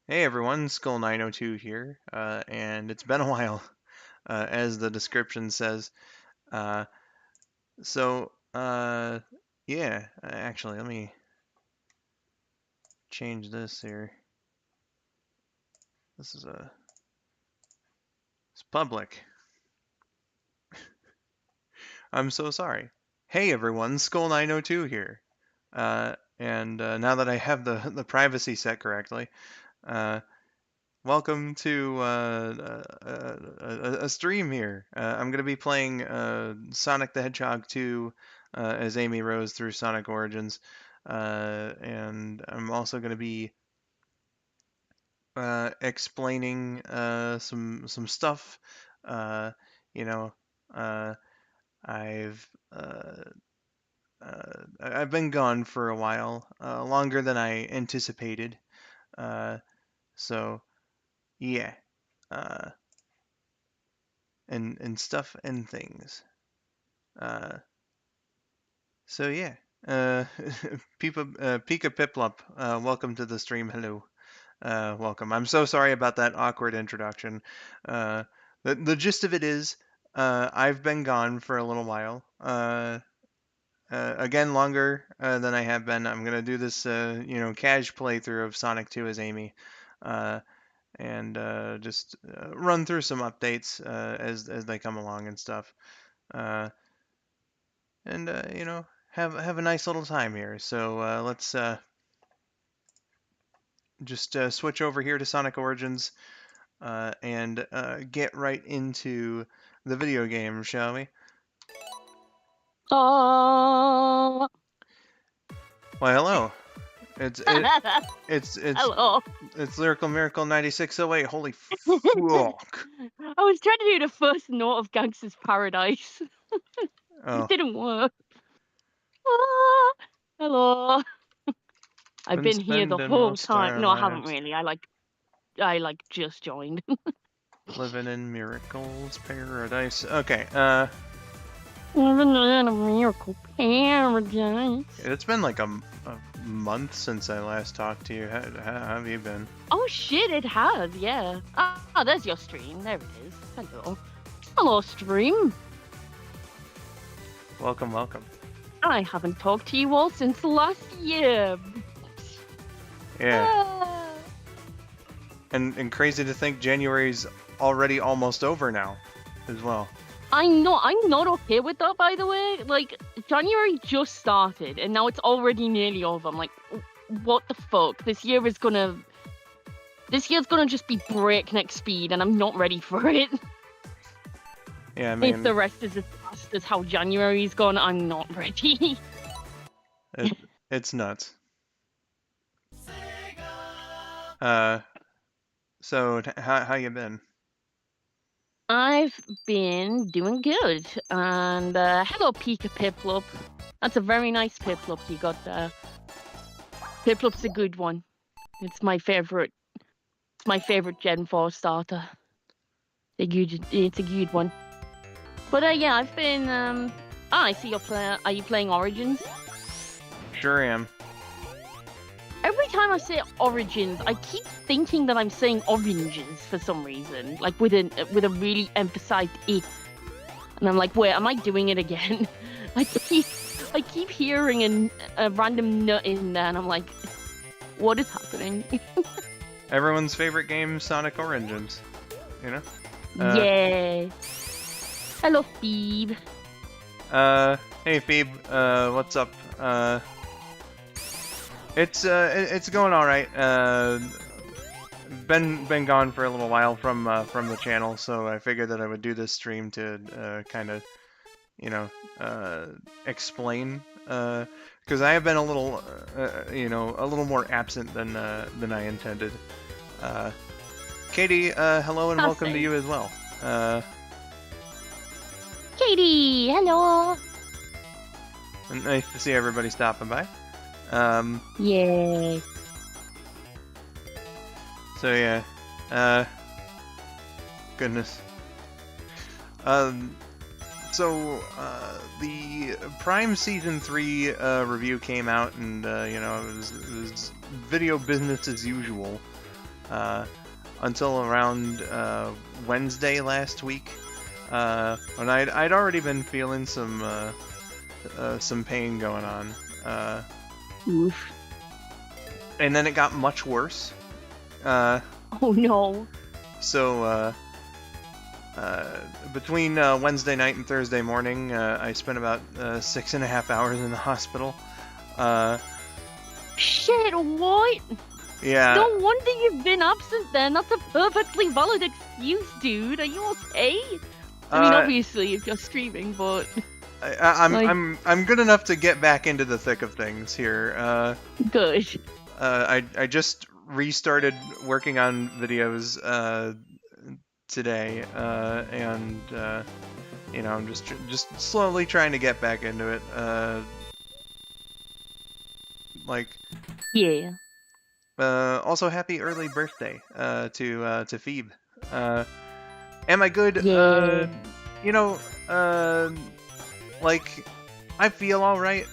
Hey everyone, skull902 here, and it's been a while, as the description says. Uh, so, yeah, actually, let me change this here. This is it's public. I'm so sorry. Hey everyone, skull902 here, and now that I have the privacy set correctly, uh, welcome to a stream here. I'm going to be playing Sonic the Hedgehog 2 as Amy Rose through Sonic Origins. And I'm also going to be explaining some stuff. Uh, you know, uh, I've I've been gone for a while, longer than I anticipated. Uh, so yeah. Uh, and stuff and things. Uh, so yeah, Pika Piplup, welcome to the stream. Hello, welcome. I'm so sorry about that awkward introduction. Uh, the gist of it is, I've been gone for a little while. Again, longer than I have been. I'm gonna do this, cash playthrough of Sonic 2 as Amy. Uh, and just run through some updates as they come along and stuff. Uh, and have a nice little time here. So let's just switch over here to Sonic Origins and get right into the video game, shall we? Oh. Why, hello. It's Hello. it's LyricalMiracle9608. Holy fuck! I was trying to do the first note of Gangster's Paradise. Oh, It didn't work. Ah, hello. I've been here the spending whole most time. our No, I haven't lives really. I just joined. living in Miracle's paradise. Okay, Living in a miracle paradise. it's been like a month since I last talked to you. How have you been? Oh shit, it has, yeah. Ah, there's your stream. There it is. Hello. Hello, stream. Welcome, welcome. I haven't talked to you all since last year. Yeah. Ah. And crazy to think January's already almost over now as well. I'm not okay with that, by the way. Like, January just started and now it's already nearly over. I'm like, what the fuck? This year's gonna just be breakneck speed and I'm not ready for it. Yeah, I mean, if the rest is as fast as how January's gone, I'm not ready. it's nuts. So how you been? I've been doing good. And hello, Pika Piplup. That's a very nice Piplup you got there. Piplup's a good one. It's my favorite. It's my favorite Gen 4 starter. It's a good one. But yeah, I've been. I see you're playing. Are you playing Origins? Sure am. Every time I say Origins, I keep thinking that I'm saying oranges for some reason, like with a really emphasized E. And I'm like, wait, am I doing it again? I keep hearing a random nut in there, and I'm like, what is happening? Everyone's favorite game, Sonic Origins. You know? Yeah. Hello, Phoebe. Hey Phoebe, what's up? It's going all right. Been gone for a little while from the channel, so I figured that I would do this stream to kind of, explain. Because I have been a little, a little more absent than I intended. Katie, hello and welcome to you as well. Katie, hello. Nice to see everybody stopping by. Yay. So yeah, goodness. So the Prime Season 3 review came out, and it was video business as usual. until around Wednesday last week, when I'd already been feeling some pain going on. Oof. And then it got much worse. Oh no. So between Wednesday night and Thursday morning, I spent about 6.5 hours in the hospital. Shit, what? Yeah. No wonder you've been absent then. That's a perfectly valid excuse, dude. Are you okay? I mean, obviously, if you're streaming, but... I'm good enough to get back into the thick of things here. Good. I just restarted working on videos today, and you know, I'm just slowly trying to get back into it. Like, yeah. Also, happy early birthday to Phoebe. Am I good? Yeah. You know, like, I feel all right.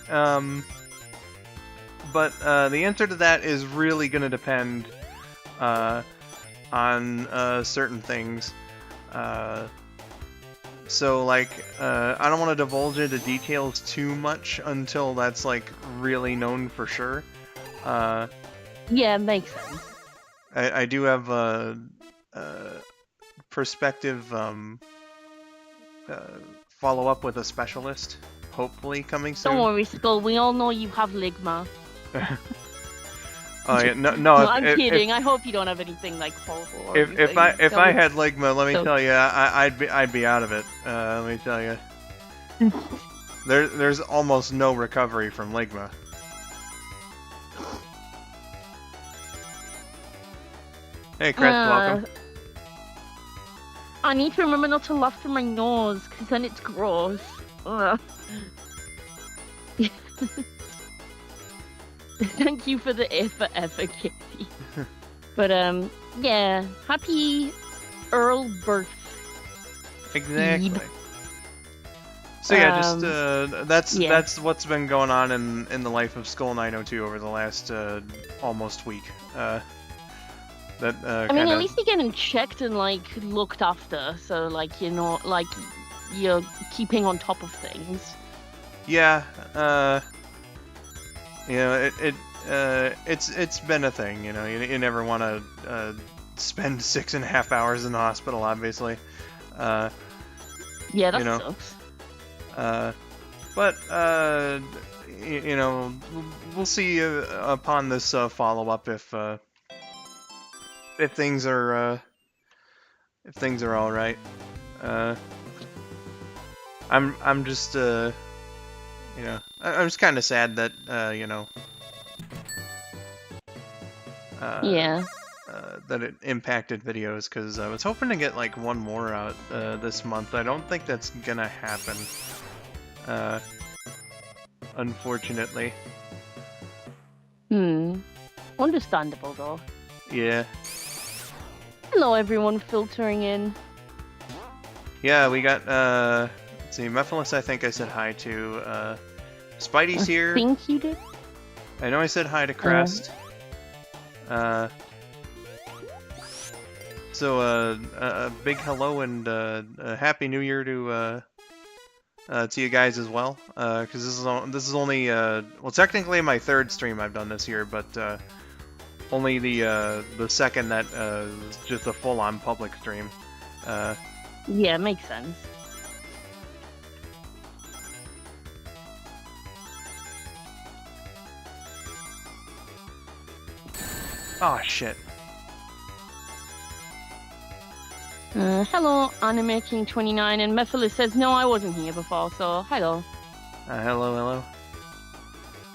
But the answer to that is really gonna depend on certain things. So, like, I don't want to divulge into details too much until that's, like, really known for sure. Yeah, makes sense. I do have a prospective follow-up with a specialist, hopefully coming soon. Don't worry, Skull. We all know you have ligma. Oh yeah, no. No, I'm kidding. I hope you don't have anything like horrible. If I had ligma, let me tell you, I'd be out of it. Let me tell you, there's almost no recovery from ligma. Hey, Chris, welcome. I need to remember not to laugh through my nose, because then it's gross. Thank you for the effort, Kitty. But, yeah. Happy Earl birth. Exactly. Phoebe. So yeah, just that's what's been going on in the life of Skull902 over the last almost week. I mean, at least you're getting checked and like looked after, so like you know, like you're keeping on top of things. Yeah, you know, it's been a thing. You know, you never want to spend 6.5 hours in the hospital, obviously. Yeah, that sucks. But you know, we'll see upon this follow-up if things are all right. I'm just you know, I'm just kind of sad that you know, yeah, that it impacted videos, because I was hoping to get like one more out this month. I don't think that's gonna happen, unfortunately. Understandable though. Yeah. Hello everyone filtering in. Yeah, we got let's see, Mephiles I think I said hi to. Spidey's here. I think you did. I know I said hi to Crest. So a big hello and a happy New Year to you guys as well. Because this is only well, technically my third stream I've done this year, but only the second that is just a full-on public stream. Yeah, makes sense. Oh shit. Hello, AnimeKing29, and Mephiles says, no, I wasn't here before, so hello. Hello.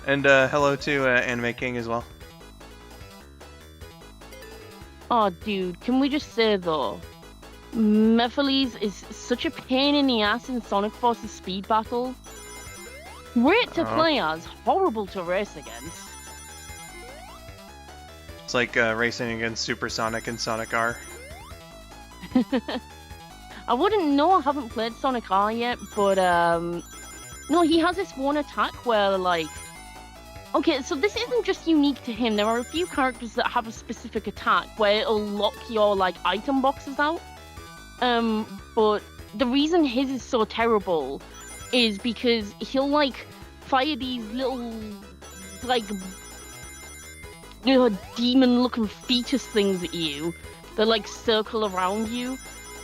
And hello to Anime King as well. Oh, dude, can we just say, though, Mephiles is such a pain in the ass in Sonic Force's speed battle. Great to play as, horrible to race against. It's like racing against Supersonic and Sonic R. I wouldn't know, I haven't played Sonic R yet, but no, he has this one attack where, like, Okay, so this isn't just unique to him. There are a few characters that have a specific attack where it'll lock your like item boxes out. But the reason his is so terrible is because he'll like fire these little like demon-looking fetus things at you that like circle around you,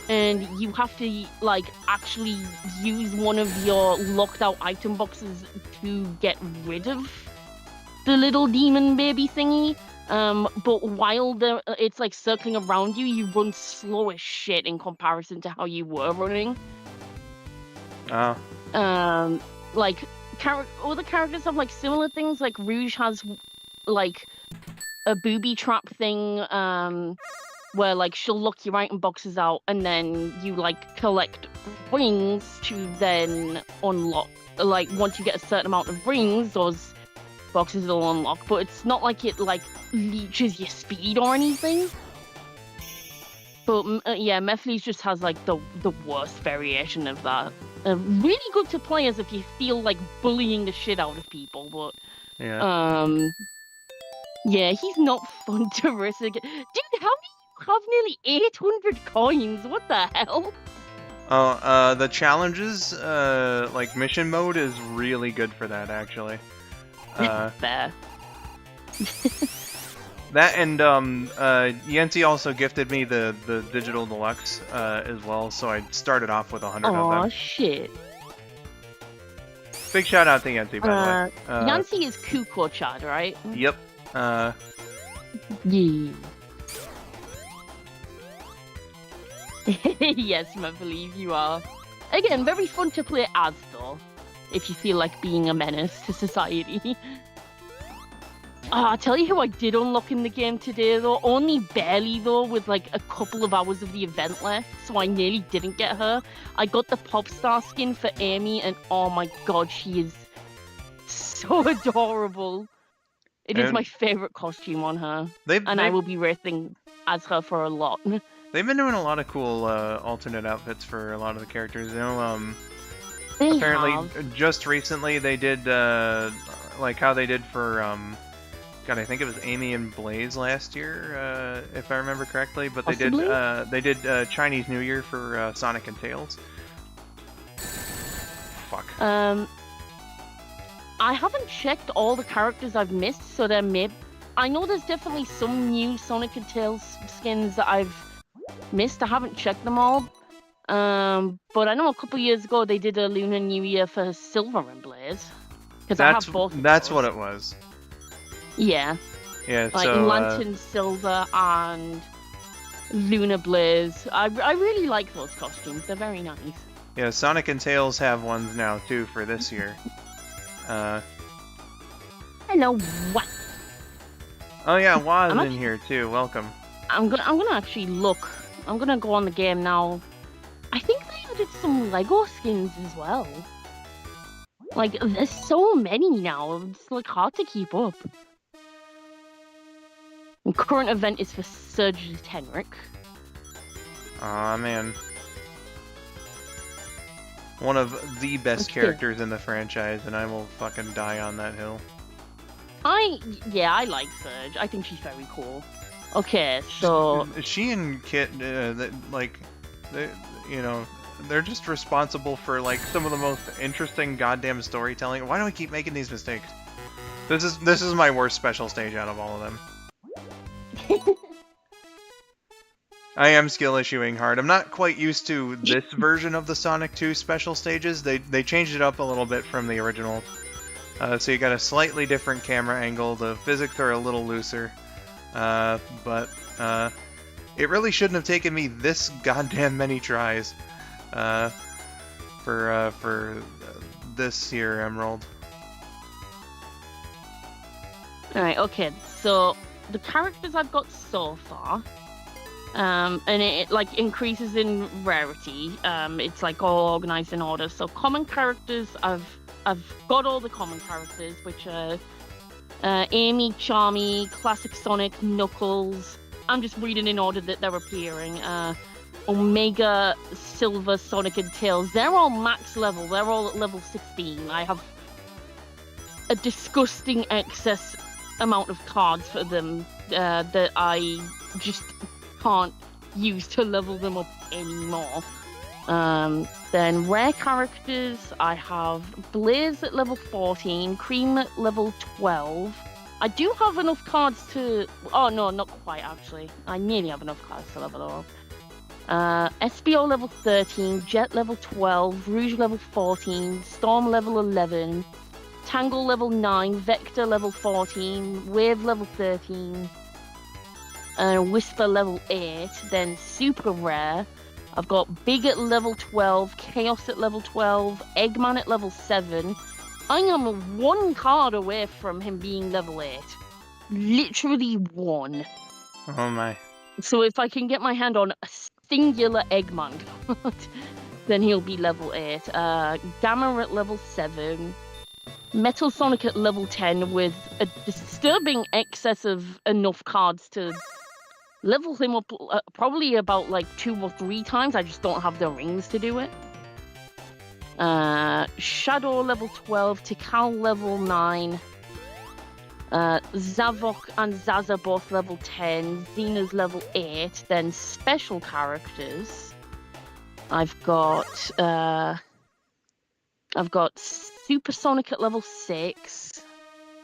and you have to like actually use one of your locked out item boxes to get rid of the little demon baby thingy. But while it's like circling around you, you run slow as shit in comparison to how you were running. Oh. Like other characters have like similar things. Like Rouge has like a booby trap thing, where like she'll lock your item boxes out, and then you like collect rings to then unlock. Like once you get a certain amount of rings, those boxes will unlock. But it's not like it like leeches your speed or anything. But yeah, Mephiles just has like the worst variation of that. Really good to play as if you feel like bullying the shit out of people, but Yeah. yeah, he's not fun to risk. Dude, how do you have nearly 800 coins? What the hell? Oh, the challenges, like mission mode is really good for that, actually. Fair. That and Yancy also gifted me the digital deluxe as well, so I started off with 100 of them. Oh shit. Big shout out to Yancy, by the way. Yancy is Kuko Chad, right? Yep. Yeah. Yes, I believe you are. Again, very fun to play as, though, if you feel like being a menace to society. I'll tell you who I did unlock in the game today, though. Only barely, though, with like a couple of hours of the event left, so I nearly didn't get her. I got the pop star skin for Amy, and oh my god, she is so adorable. It is my favorite costume on her, and I will be racing as her for a lot. They've been doing a lot of cool alternate outfits for a lot of the characters. You know, they apparently have. Just recently they did like how they did for God, I think it was Amy and Blaze last year, if I remember correctly. But Possibly? they did Chinese New Year for Sonic and Tails. Fuck. I haven't checked all the characters I've missed, so there may. I know there's definitely some new Sonic and Tails skins that I've missed. I haven't checked them all. But I know a couple years ago they did a Lunar New Year for Silver and Blaze. Because I have both. That's what it was. Yeah. Yeah. Like so, Lantern Silver and Lunar Blaze. I really like those costumes. They're very nice. Yeah, Sonic and Tails have ones now too for this year. Hello, what? Oh yeah, Waz in here too. Welcome. I'm gonna actually look. I'm gonna go on the game now. I think they added some Lego skins as well. Like, there's so many now. It's like hard to keep up. And current event is for Surge's Henrik. Aw, man. One of the best characters in the franchise, and I will fucking die on that hill. Yeah, I like Surge. I think she's very cool. Okay, so she and Kit, you know, they're just responsible for like some of the most interesting goddamn storytelling. Why do I keep making these mistakes? This is my worst special stage out of all of them. I am skill issuing hard. I'm not quite used to this version of the Sonic 2 special stages. They changed it up a little bit from the original. So you got a slightly different camera angle. The physics are a little looser. But it really shouldn't have taken me this goddamn many tries for this here Emerald. Alright, okay, so the characters I've got so far, and it like increases in rarity. It's like all organized in order. So common characters, I've got all the common characters, which are Amy, Charmy, Classic Sonic, Knuckles. I'm just reading in order that they're appearing. Omega, Silver, Sonic, and Tails. They're all max level. They're all at level 16. I have a disgusting excess amount of cards for them that I just can't use to level them up anymore. Then rare characters, I have Blaze at level 14, Cream at level 12. I do have enough cards to... Oh, no, not quite, actually. I nearly have enough cards to level up. SBO level 13, Jet level 12, Rouge level 14, Storm level 11, Tangle level 9, Vector level 14, Wave level 13, Whisper level 8, then super rare. I've got Big at level 12, Chaos at level 12, Eggman at level 7. I am one card away from him being level 8. Literally one. Oh my. So if I can get my hand on a singular Eggman card, then he'll be level 8. Gamma at level 7. Metal Sonic at level 10 with a disturbing excess of enough cards to level him up probably about like 2 or 3 times. I just don't have the rings to do it. Shadow level 12, Tikal level 9. Zavok and Zaza both level 10. Xena's level 8. Then special characters. I've got Supersonic at level 6.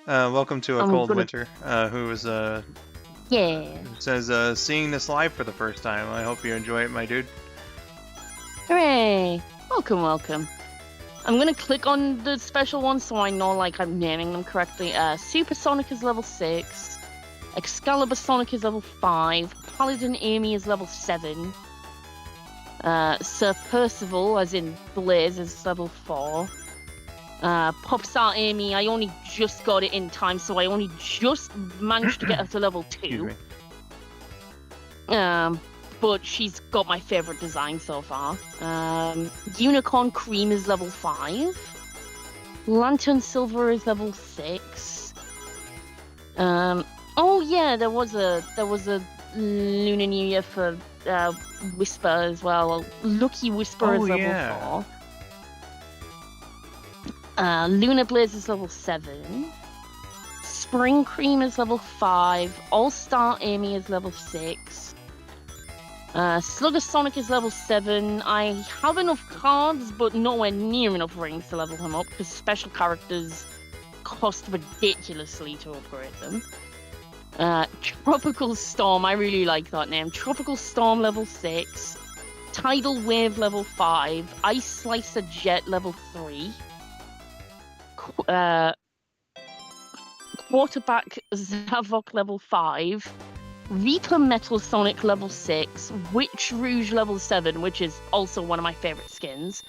Welcome to a cold winter. Who is Yeah. says seeing this live for the first time. I hope you enjoy it, my dude. Hooray! Welcome, welcome. I'm gonna click on the special ones so I know like I'm naming them correctly. Supersonic is level 6. Excalibur Sonic is level 5. Paladin Amy is level 7. Sir Percival, as in Blaze, is level 4. Popstar Amy, I only just got it in time, so I only just managed to get her to level 2. But she's got my favourite design so far. Unicorn Cream is level 5. Lantern Silver is level 6. Oh yeah, there was a Lunar New Year for Whisper as well. Lucky Whisper is level 4. Lunar Blaze is level 7. Spring Cream is level 5. All-Star Amy is level 6. Slugger Sonic is level 7. I have enough cards, but nowhere near enough rings to level him up, because special characters cost ridiculously to upgrade them. Tropical Storm, I really like that name. Tropical Storm level 6. Tidal Wave level 5. Ice Slicer Jet level 3. Quarterback Zavok level 5. Reaper Metal Sonic level 6. Witch Rouge level 7, which is also one of my favourite skins.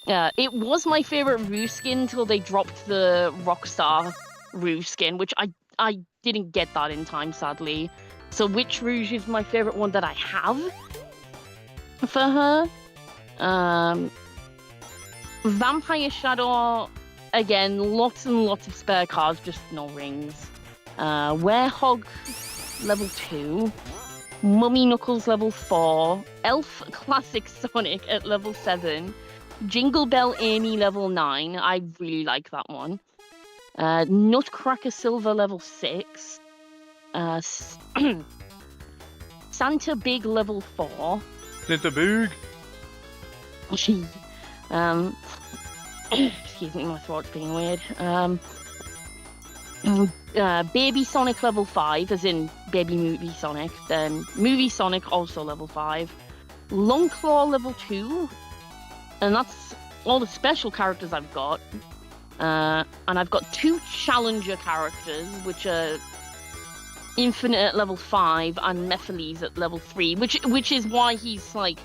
It was my favourite Rouge skin until they dropped the Rockstar Rouge skin, which I didn't get that in time, sadly. So Witch Rouge is my favourite one that I have for her. Vampire Shadow, again, lots and lots of spare cards, just no rings. Werehog level 2. Mummy Knuckles level 4. Elf Classic Sonic at level 7. Jingle Bell Amy level 9. I really like that one. Nutcracker Silver level 6. Santa Big level 4. Santa Big. Excuse me, my throat's being weird. Baby Sonic level 5, as in Baby Movie Sonic. Then Movie Sonic also level 5. Longclaw level 2. And that's all the special characters I've got. And I've got 2 challenger characters, which are Infinite at level 5 and Mephiles at level 3, which is why he's like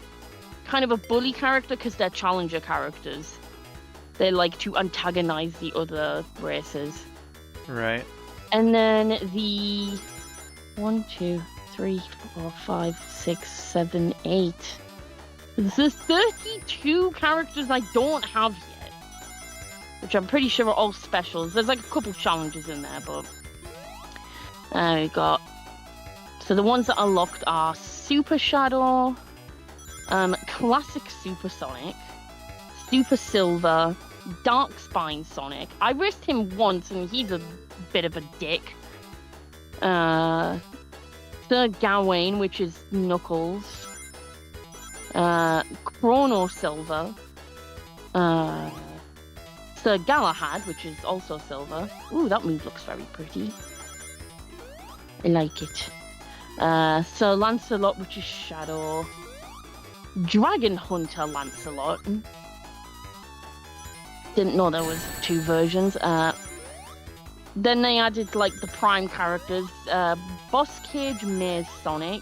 kind of a bully character, because they're challenger characters. They like to antagonize the other races. Right. And then the 1, 2, 3, 4, 5, 6, 7, 8. There's 32 characters I don't have yet, which I'm pretty sure are all specials. There's like a couple challenges in there, but we got. So the ones that are locked are Super Shadow, Classic Supersonic, Super Silver, Dark Spine Sonic. I raced him once, and he's a bit of a dick. Sir Gawain, which is Knuckles. Chrono Silver. Sir Galahad, which is also silver. Ooh, that move looks very pretty. I like it. Sir Lancelot, which is Shadow. Dragon Hunter Lancelot. Didn't know there was 2 versions. Then they added like the prime characters. Boss Cage Maze Sonic.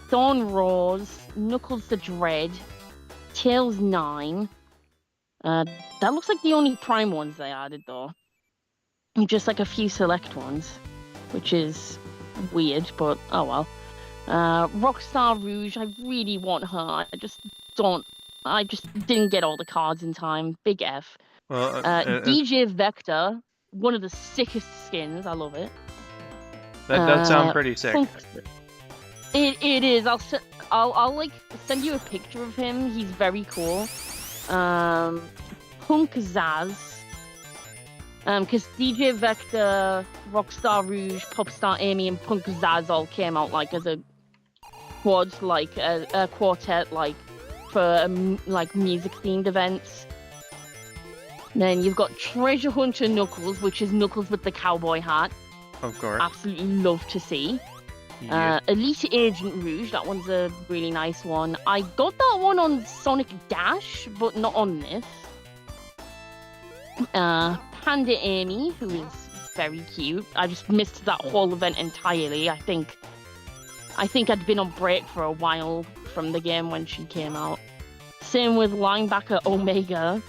Thorn Rose. Knuckles the Dread. Tails 9. That looks like the only prime ones they added though. Just like a few select ones, which is weird, but oh well. Rockstar Rouge, I really want her. I just didn't get all the cards in time. Big F. Well, DJ Vector, one of the sickest skins. I love it. That does sound pretty sick. It is. I'll like send you a picture of him. He's very cool. Punk Zaz. Because DJ Vector, Rockstar Rouge, Popstar Amy, and Punk Zaz all came out like as a quad, like a quartet, like for like music themed events. Then you've got Treasure Hunter Knuckles, which is Knuckles with the cowboy hat. Of course. Absolutely love to see. Yeah. Elite Agent Rouge, that one's a really nice one. I got that one on Sonic Dash, but not on this. Panda Amy, who is very cute. I just missed that whole event entirely. I think I'd been on break for a while from the game when she came out. Same with Linebacker Omega.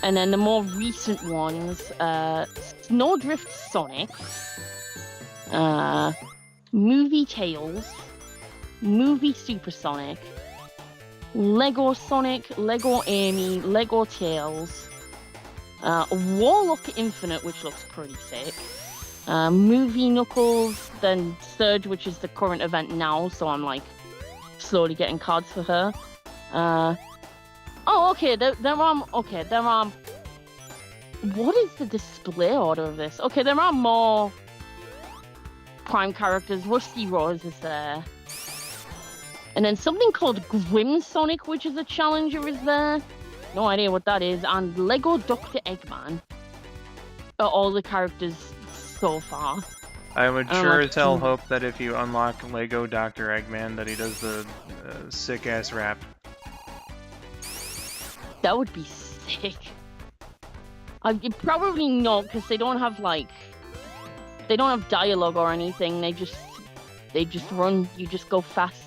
And then the more recent ones, Snowdrift Sonic, Movie Tails, Movie Supersonic, Lego Sonic, Lego Amy, Lego Tails, Warlock Infinite, which looks pretty sick, Movie Knuckles, then Surge, which is the current event now, so I'm like slowly getting cards for her. Oh, okay, there are... What is the display order of this? Okay, there are more prime characters. Rusty Rose is there. And then something called Grim Sonic, which is a challenger, is there. No idea what that is. And Lego Dr. Eggman are all the characters so far. I would sure as hell hope that if you unlock Lego Dr. Eggman that he does the sick-ass rap. That would be sick. Probably not, because they don't have dialogue or anything. They just run. You just go fast.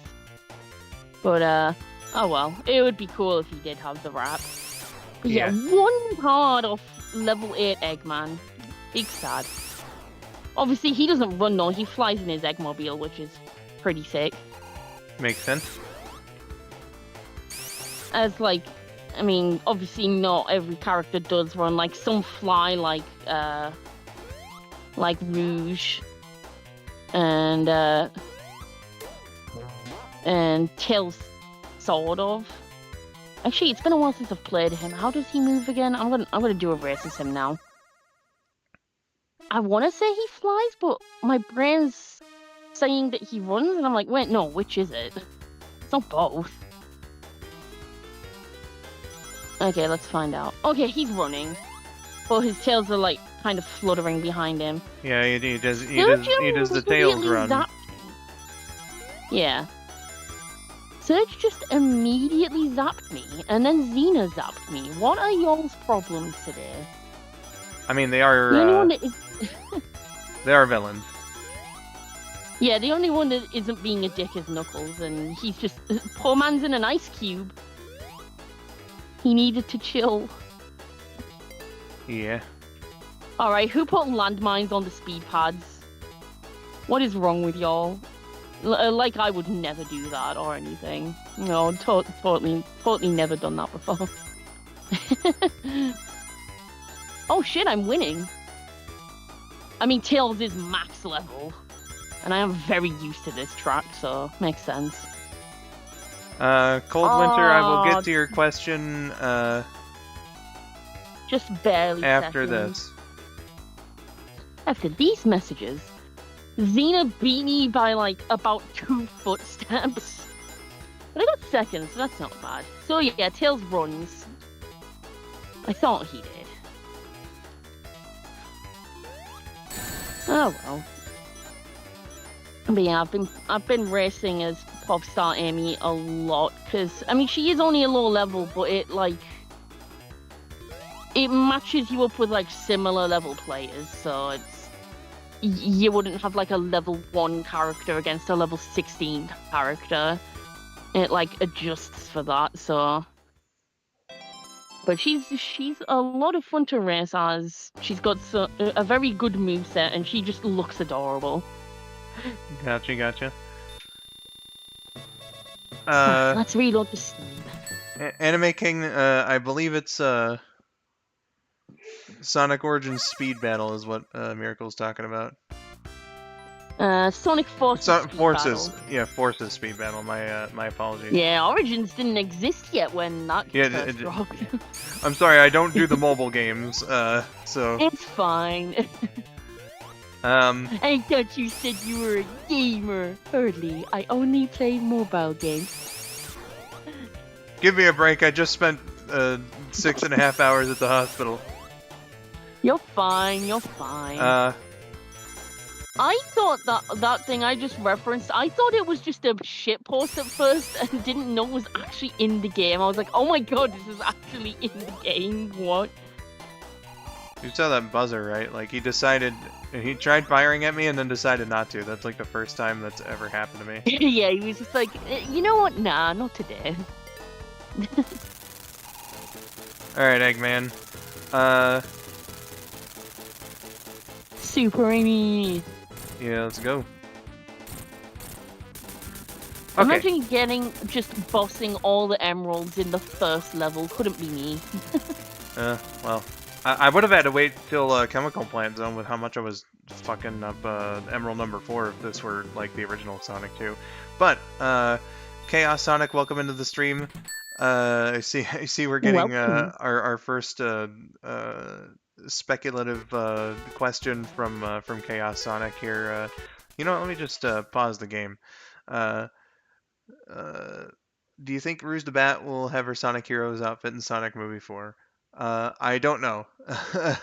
But oh well. It would be cool if he did have the rap. But yeah, 1 card off level 8 Eggman. Big sad. Obviously, he doesn't run though. He flies in his Eggmobile, which is pretty sick. Makes sense. As like, I mean, obviously not every character does run. Like some fly, like Rouge, and Tails, sort of. Actually, it's been a while since I've played him. How does he move again? I'm gonna do a race as him now. I want to say he flies, but my brain's saying that he runs, and I'm like, wait, no, which is it? It's not both. Okay, let's find out. Okay, he's running. But his tails are like kind of fluttering behind him. Yeah, he does the tails run. Yeah. Surge just immediately zapped me, and then Xena zapped me. What are y'all's problems today? I mean, they are. The only one that is... they are villains. Yeah, the only one that isn't being a dick is Knuckles, and he's just... Poor man's in an ice cube. He needed to chill. Yeah. Alright, who put landmines on the speed pads? What is wrong with y'all? Like, I would never do that or anything. No, totally never done that before. Oh shit, I'm winning. I mean, Tails is max level. And I am very used to this track, so makes sense. Cold Winter, I will get to your question Just barely after seconds. this. After these messages, Xena beat me by like about 2 footsteps. But I got seconds, so that's not bad. So yeah, Tails runs. I thought he did. Oh well. But yeah, I've been racing as Popstar Amy a lot because I mean she is only a low level, but it matches you up with like similar level players, so it's you wouldn't have like a level 1 character against a level 16 character. It like adjusts for that, so. But she's a lot of fun to race as. She's got a very good moveset and she just looks adorable. Gotcha. Let's reload the Steam. Anime King, I believe it's Sonic Origins Speed Battle is what Miracle's talking about. Sonic Forces Speed Forces, Battle. yeah, Forces Speed Battle. My apologies. Yeah, Origins didn't exist yet when that first dropped. I'm sorry, I don't do the mobile games, so. It's fine. I thought you said you were a gamer. Hardly. I only play mobile games. Give me a break. I just spent 6.5 hours at the hospital. You're fine. I thought that thing I just referenced, I thought it was just a shitpost at first and didn't know it was actually in the game. I was like, oh my god, this is actually in the game. What? You saw that buzzer, right? Like, he tried firing at me and then decided not to. That's like the first time that's ever happened to me. Yeah, he was just like, you know what? Nah, not today. Alright, Eggman. Super Amy. Yeah, let's go. Okay. Imagine just bossing all the emeralds in the first level. Couldn't be me. Well, I would have had to wait till Chemical Plant Zone with how much I was fucking up Emerald number 4 if this were like the original Sonic 2. But Chaos Sonic, welcome into the stream. I see we're getting our first speculative question from Chaos Sonic here. You know what, let me just pause the game. Do you think Rouge the Bat will have her Sonic Heroes outfit in Sonic Movie 4? I don't know.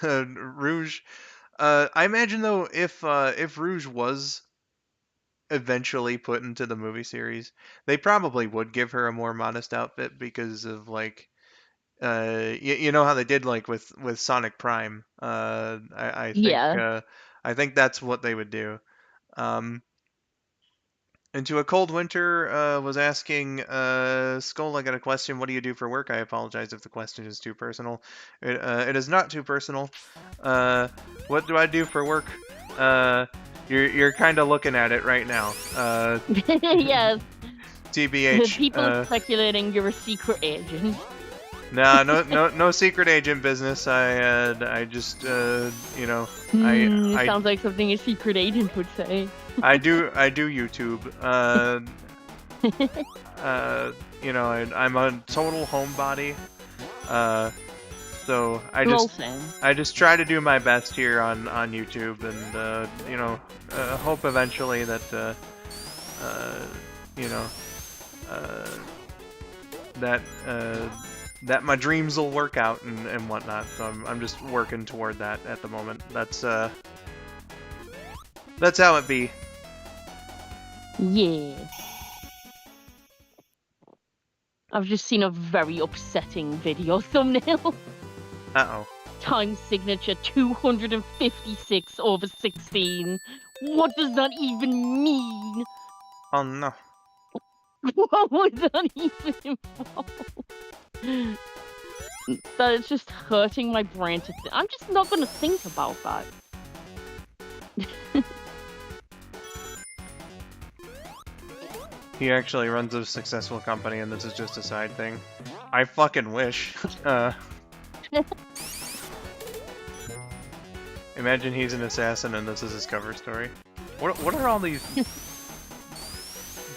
Rouge. I imagine though, if Rouge was eventually put into the movie series, they probably would give her a more modest outfit because of like, you know how they did like with Sonic Prime. I think I think that's what they would do. Into a Cold Winter was asking, Skull, I got a question. What do you do for work? I apologize if the question is too personal. It is not too personal. What do I do for work? You're kind of looking at it right now. Yes. TBH. People are speculating you're a secret agent. Nah, no secret agent business. I just, you know, sounds like something a secret agent would say. I do YouTube. You know, I'm a total homebody. So I just try to do my best here on YouTube, and you know, hope eventually that you know, that my dreams will work out and whatnot. So I'm just working toward that at the moment. That's how it be. Yeah. I've just seen a very upsetting video thumbnail. Uh-oh. Time signature 256/16. What does that even mean? Oh no. What would that even involve? That is just hurting my brain to I'm just not gonna think about that. He actually runs a successful company and this is just a side thing. I fucking wish. Imagine he's an assassin and this is his cover story. What are all these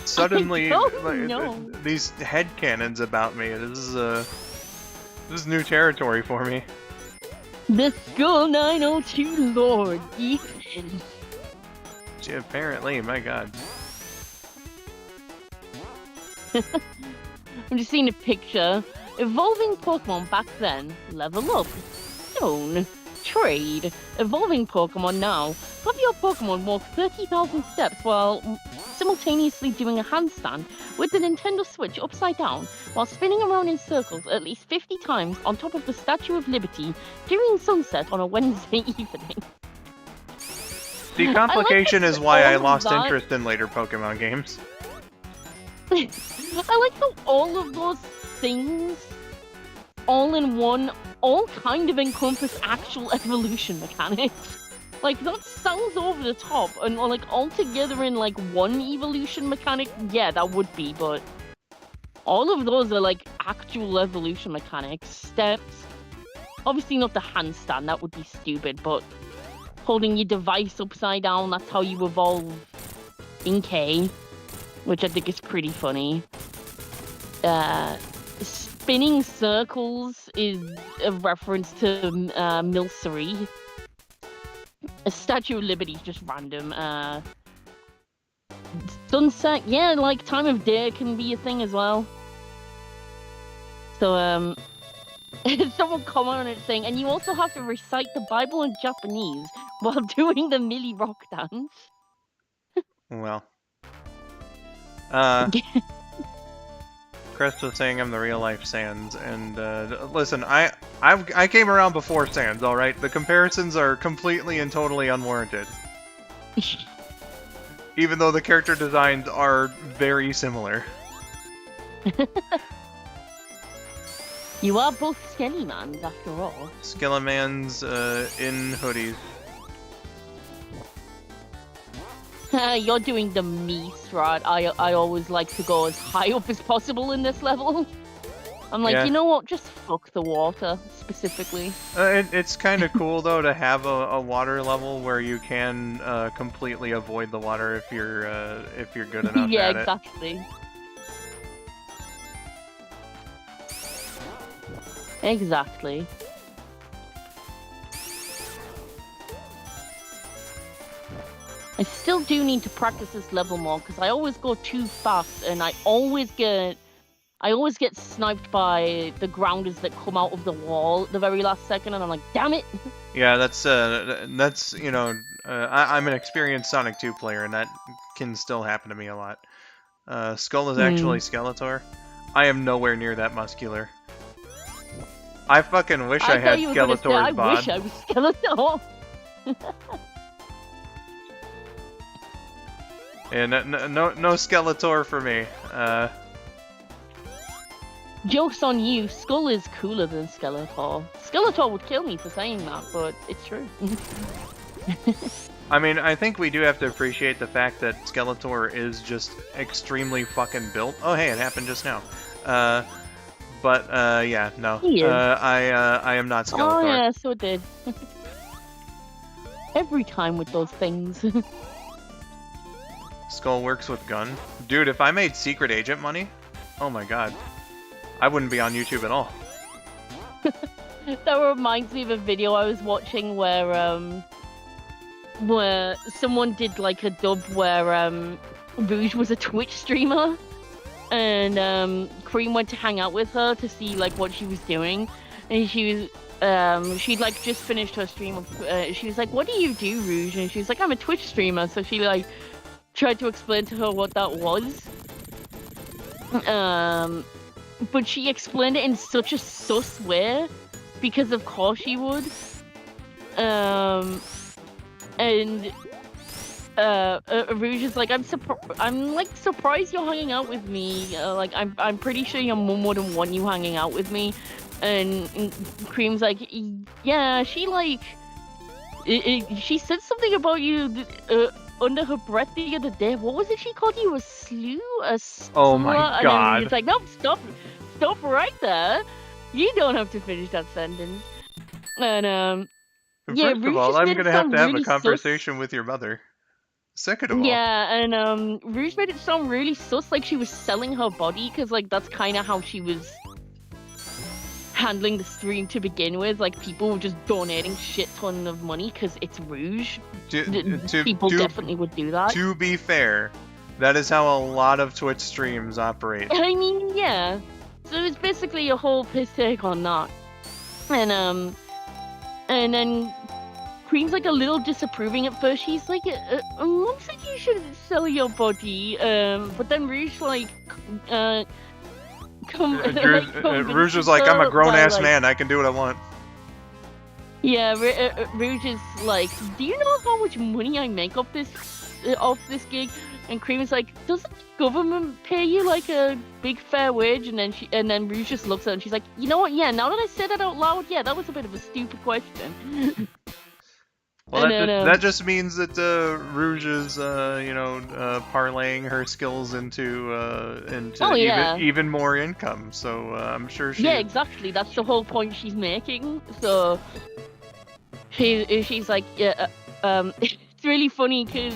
suddenly like, these headcanons about me? This is new territory for me. The skull902 Lord, Ethan. Apparently, my god. I'm just seeing a picture. Evolving Pokemon back then. Level up. Stone. Trade. Evolving Pokemon now. Have your Pokemon walk 30,000 steps while simultaneously doing a handstand with the Nintendo Switch upside down while spinning around in circles at least 50 times on top of the Statue of Liberty during sunset on a Wednesday evening. The complication is why I lost interest in later Pokemon games. I like how all of those things, all in one, all kind of encompass actual evolution mechanics. Like, that sounds over the top, and like, all together in like one evolution mechanic, yeah, that would be, but all of those are like actual evolution mechanics. Steps, obviously not the handstand, that would be stupid, but holding your device upside down, that's how you evolve in K, which I think is pretty funny. Spinning circles is a reference to Milcery. A Statue of Liberty is just random. Sunset, yeah, like time of day can be a thing as well. So, someone comment on it saying, and you also have to recite the Bible in Japanese while doing the Millie Rock dance. Well. Crest was saying I'm the real life Sans, and listen, I came around before Sans, alright? The comparisons are completely and totally unwarranted. Even though the character designs are very similar. You are both Skellymans, after all. Skellymans in hoodies. You're doing the me strat. I always like to go as high up as possible in this level. I'm like, yeah. You know what? Just fuck the water, specifically. It's kind of cool, though, to have a water level where you can completely avoid the water if you're good enough yeah, at exactly. Exactly. I still do need to practice this level more because I always go too fast and I always get sniped by the grounders that come out of the wall at the very last second, and I'm like, damn it! Yeah, that's you know, I'm an experienced Sonic 2 player, and that can still happen to me a lot. Skull is actually Skeletor. I am nowhere near that muscular. I fucking wish I had Skeletor's bod. I wish I was Skeletor. Yeah, no Skeletor for me. Joke's on you, Skull is cooler than Skeletor. Skeletor would kill me for saying that, but it's true. I mean, I think we do have to appreciate the fact that Skeletor is just extremely fucking built. Oh, hey, it happened just now. But yeah, no. I am not Skeletor. Oh, yeah, so it did. Every time with those things. Skull works with gun. Dude, if I made secret agent money, oh my god. I wouldn't be on YouTube at all. That reminds me of a video I was watching where someone did like a dub where Rouge was a Twitch streamer, and Cream went to hang out with her to see like what she was doing, and she was she'd like just finished her stream. She was like, "What do you do, Rouge?" And she was like, "I'm a Twitch streamer." So she like tried to explain to her what that was. But she explained it in such a sus way, because of course she would. And Rouge is like, I'm like surprised you're hanging out with me. Like I'm pretty sure your mum wouldn't want you hanging out with me. And Cream's like, yeah, she like, she said something about you under her breath the other day. What was it she called you? A slew? Oh my god. And he's like, nope, stop right there. You don't have to finish that sentence. And First of all, I'm gonna have to have a conversation with your mother. Second of all. Yeah, and Rouge made it sound really sus, like she was selling her body, because like that's kind of how she was handling the stream to begin with. Like, people were just donating shit ton of money because it's Rouge. People definitely would do that. To be fair, that is how a lot of Twitch streams operate. I mean, yeah. So it's basically a whole piss take on that. And then Cream's like a little disapproving at first. She's like, Mom said you shouldn't sell your body. But then Rouge like, Rouge is like, I'm a grown ass man. I can do what I want. Yeah, Rouge is like, do you know how much money I make off this gig? And Cream is like, doesn't the government pay you like a big fair wage? And then Rouge just looks at her and she's like, you know what? Yeah, now that I said that out loud, yeah, that was a bit of a stupid question. Well, that just means that Rouge is, parlaying her skills into even more income. So I'm sure she. Yeah, exactly. That's the whole point she's making. So she's like, yeah, it's really funny because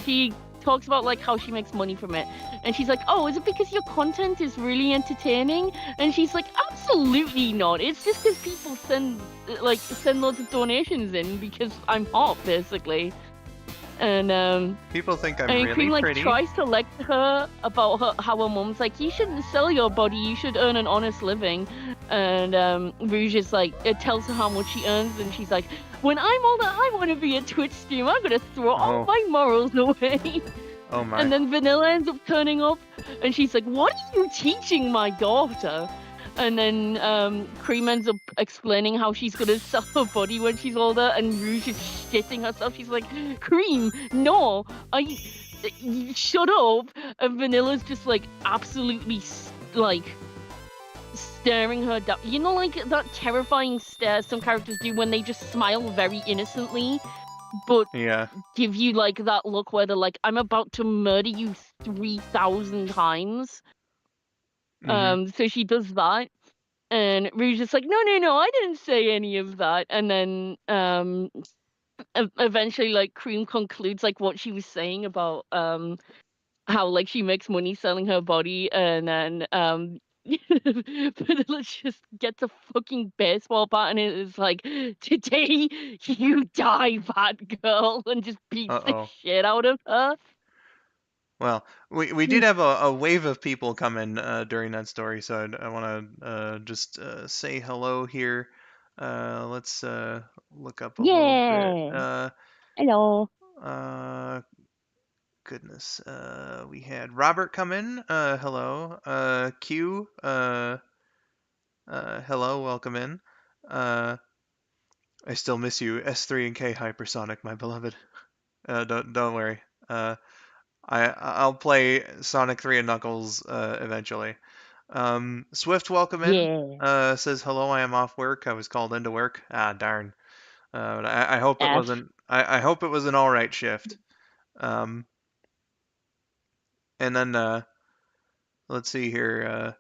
she talks about like how she makes money from it, and she's like, oh, is it because your content is really entertaining? And she's like, absolutely not. It's just because people send loads of donations in because I'm hot, basically. And people think I'm really Cream, like, pretty. tries to lecture her about how her mom's like, you shouldn't sell your body, you should earn an honest living. And Rouge is like, it tells her how much she earns, and she's like, when I'm older, I want to be a Twitch streamer. I'm gonna throw all my morals away. Oh my. And then Vanilla ends up turning up, and she's like, what are you teaching my daughter? And then Cream ends up explaining how she's gonna sell her body when she's older, and Rouge is shitting herself. She's like, Cream, no, shut up. And Vanilla's just like absolutely like staring her down. You know, like that terrifying stare some characters do when they just smile very innocently, but give you like that look where they're like, I'm about to murder you 3,000 times. So she does that, and Rouge is like, no, I didn't say any of that. And then eventually, like, Cream concludes like what she was saying about how like she makes money selling her body, and then Vanilla just gets a fucking baseball bat and it is like, today you die, bad girl, and just beats the shit out of her. Well, we did have a wave of people come in during that story, so I want to just say hello here. Let's look up a little bit. Hello. Goodness. We had Robert come in. Hello. Q. Hello. Welcome in. I still miss you, S3 and K Hypersonic, my beloved. Don't worry. I'll play Sonic 3 and Knuckles eventually. Swift, welcome in. Says hello. I am off work. I was called into work. Ah, darn. But I hope it wasn't. I hope it was an all right shift. And then let's see here.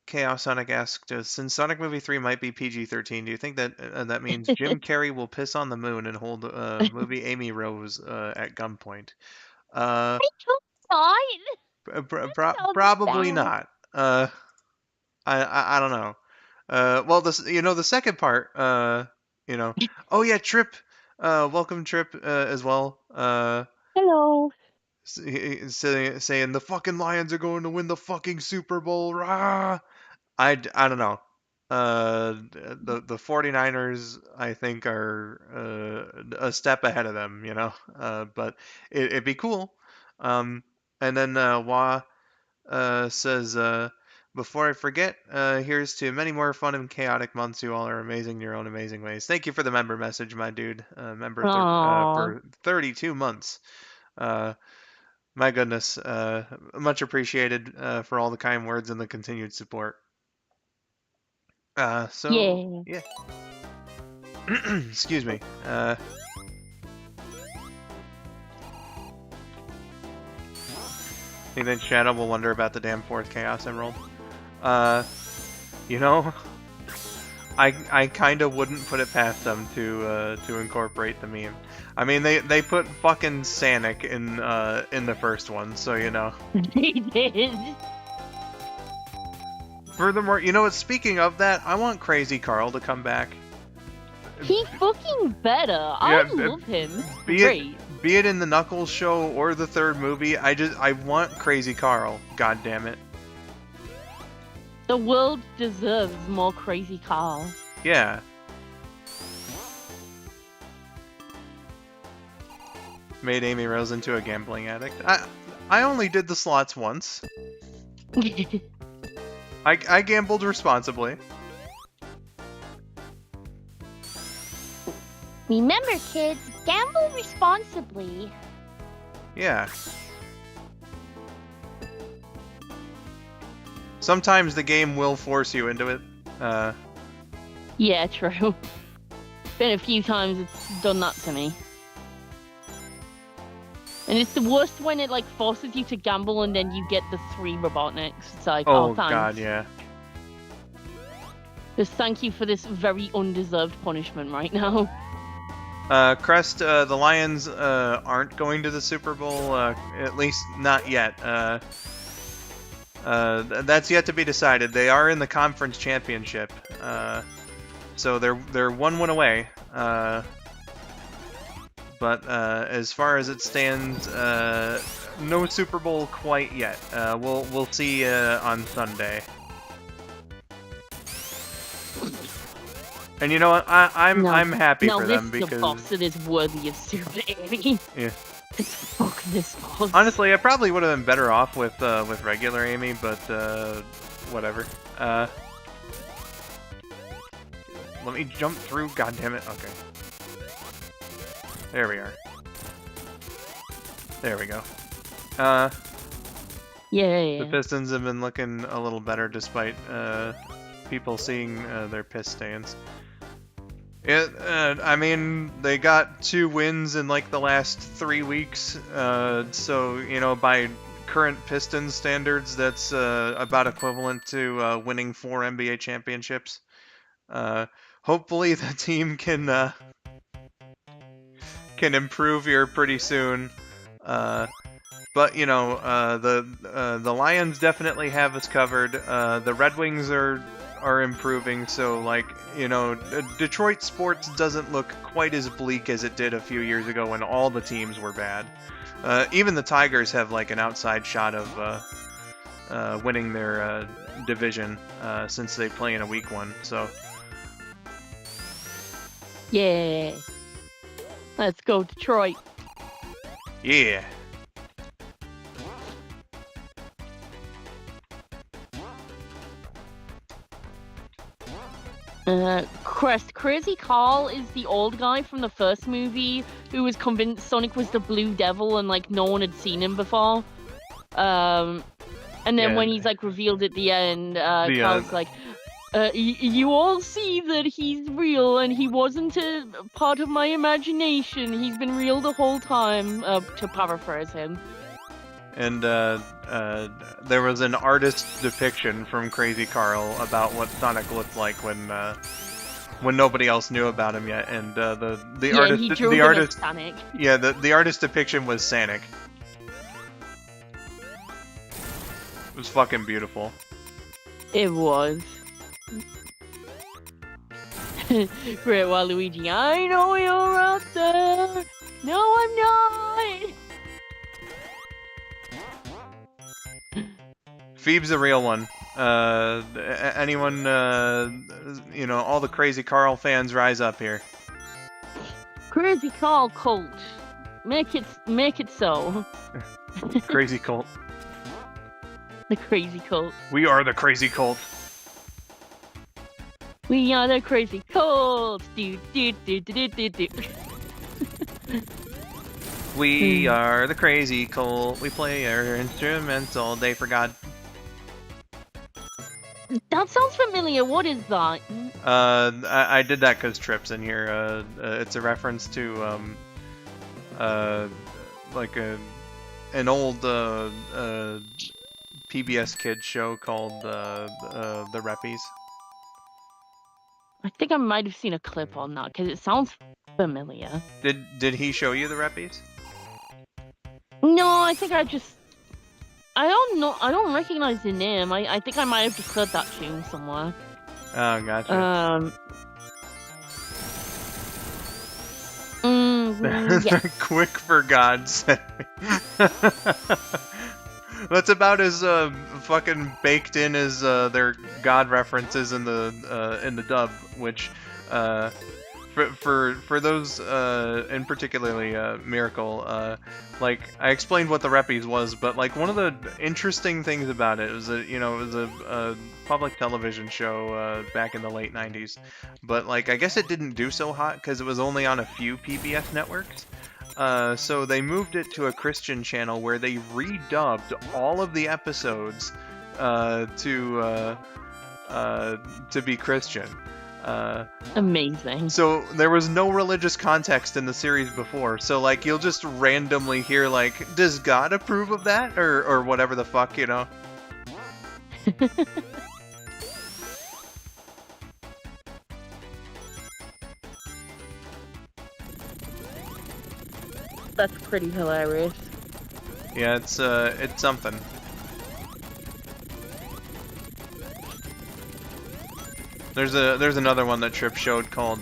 Chaos Sonic asked, since Sonic Movie 3 might be PG-13, do you think that that means Jim Carrey will piss on the moon and hold movie Amy Rose at gunpoint? I hope not. Probably not. I don't know. Well, the second part, oh yeah, Trip, welcome Trip as well. Hello. Saying the fucking Lions are going to win the fucking Super Bowl. Rah! I don't know. The 49ers, I think, are a step ahead of them, but it'd be cool. And then Wah says, before I forget, here's to many more fun and chaotic months. You all are amazing in your own amazing ways. Thank you for the member message, my dude. Member for 32 months. My goodness, much appreciated for all the kind words and the continued support. Yeah. Excuse me. And then Shadow will wonder about the damn fourth Chaos Emerald. I kind of wouldn't put it past them to incorporate the meme. I mean, they put fucking Sanic in the first one, so They did. Furthermore, you know what? Speaking of that, I want Crazy Carl to come back. He fucking better. Yeah, I love him. Be Great. it in the Knuckles show or the third movie, I want Crazy Carl. God damn it. The world deserves more Crazy Carl. Yeah. Made Amy Rose into a gambling addict. I only did the slots once. I gambled responsibly. Remember, kids, gamble responsibly. Yeah. Sometimes the game will force you into it. Yeah, true. Been a few times it's done that to me. And it's the worst when it like forces you to gamble and then you get the 3 Robotniks. It's like, oh thanks. God, yeah. Just thank you for this very undeserved punishment right now. Crest, the Lions aren't going to the Super Bowl, at least not yet. That's yet to be decided. They are in the conference championship, so they're 1 win away. But as far as it stands, no Super Bowl quite yet. We'll see on Sunday. And you know what? I'm happy for them because this is a boss that is worthy of Super Amy. Yeah. It's fuck this boss. Honestly, I probably would have been better off with regular Amy, but whatever. Let me jump through. God damn it. Okay. There we are. There we go. Yeah. The Pistons have been looking a little better despite people seeing their piss stains. I mean, they got 2 wins in like the last 3 weeks, so you know, by current Pistons standards, that's about equivalent to winning 4 NBA championships. Hopefully, the team can improve here pretty soon. But you know, the Lions definitely have us covered. The Red Wings are improving, so like, you know, Detroit sports doesn't look quite as bleak as it did a few years ago when all the teams were bad. Even the Tigers have like an outside shot of winning their division since they play in a week 1. So yeah. Let's go Detroit. yeah. Crest, Crazy Carl is the old guy from the first movie who was convinced Sonic was the Blue Devil and like no one had seen him before. And then when he's like revealed at the end, Carl's like, you all see that he's real and he wasn't a part of my imagination. He's been real the whole time, to paraphrase him. And there was an artist depiction from Crazy Carl about what Sonic looked like when nobody else knew about him yet, and the artist Sonic. Yeah, the artist depiction was Sonic. It was fucking beautiful. It was. Great Waluigi, I know you're out there. No, I'm not. Phoebe's a real one. Anyone, you know, all the Crazy Carl fans rise up here. Crazy Carl cult. Make it so. Crazy cult. The Crazy Cult. We are the Crazy Cult. We are the Crazy Cult. Do do do do do do. We are the Crazy Cult. We play our instruments all day for God. That sounds familiar. What is that? I did that because Trip's in here. It's a reference to like an old PBS Kids show called The Reppies. I think I might have seen a clip on that because it sounds familiar. Did he show you The Reppies? No, I think I don't know. I don't recognize the name. I think I might have just heard that tune somewhere. Oh, gotcha. Yeah. Quick for God's sake. That's about as fucking baked in as their God references in the dub, which for those and particularly Miracle, like I explained what the Reppies was, but like one of the interesting things about it was that it was a public television show back in the late 90s, but like I guess it didn't do so hot because it was only on a few PBS networks. So they moved it to a Christian channel where they redubbed all of the episodes to be Christian. Amazing. So there was no religious context in the series before. So like you'll just randomly hear like, does God approve of that, or whatever the fuck, That's pretty hilarious. Yeah, it's something. There's another one that Trip showed called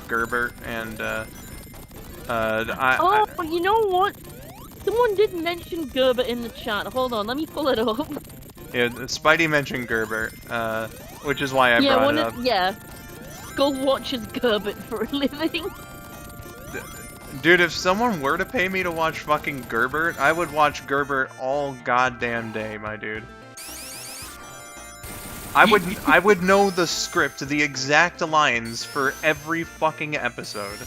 Gerbert, and you know what? Someone did mention Gerber in the chat. Hold on, let me pull it up. Yeah, Spidey mentioned Gerbert, which is why I brought it up. Yeah, Skull watches Gerbert for a living. Dude, if someone were to pay me to watch fucking Gerbert, I would watch Gerbert all goddamn day, my dude. I would know the script, the exact lines for every fucking episode.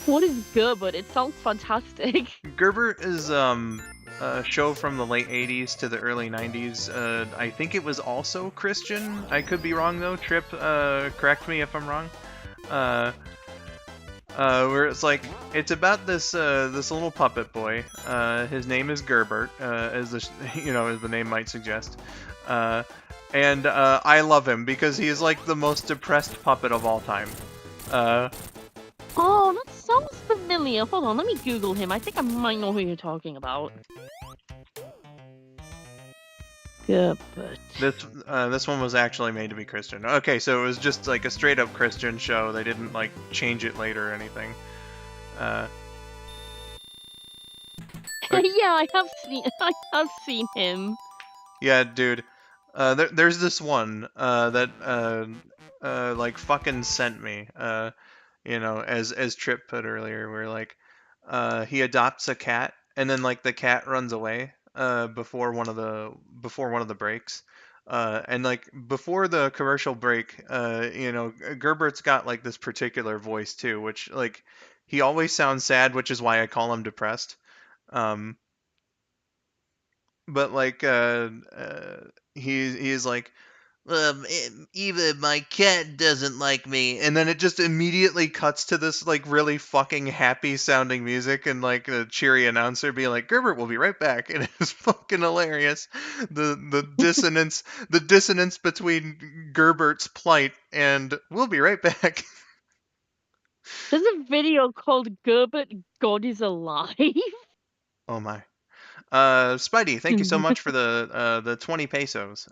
What is Gerbert? It sounds fantastic. Gerbert is a show from the late 80s to the early 90s. I think it was also Christian. I could be wrong though. Trip, correct me if I'm wrong. Where it's like, it's about this this little puppet boy. His name is Gerbert, as the as the name might suggest. And I love him because he is like the most depressed puppet of all time. Oh, that sounds familiar. Hold on, let me Google him. I think I might know who you're talking about. Gerbert. This one was actually made to be Christian. Okay, so it was just like a straight up Christian show. They didn't like change it later or anything. Yeah, I have seen him. Yeah, dude. There's this one that like fucking sent me. As Trip put earlier, where like he adopts a cat and then like the cat runs away before one of the breaks. And like before the commercial break, Gerbert's got like this particular voice too, which like he always sounds sad, which is why I call him depressed. But like he's like, even my cat doesn't like me, and then it just immediately cuts to this like really fucking happy sounding music and like a cheery announcer being like, Gerbert will be right back, and it's fucking hilarious. The dissonance between Gerbert's plight and we'll be right back. There's a video called Gerbert God is Alive. Oh my. Spidey, thank you so much for the 20 pesos.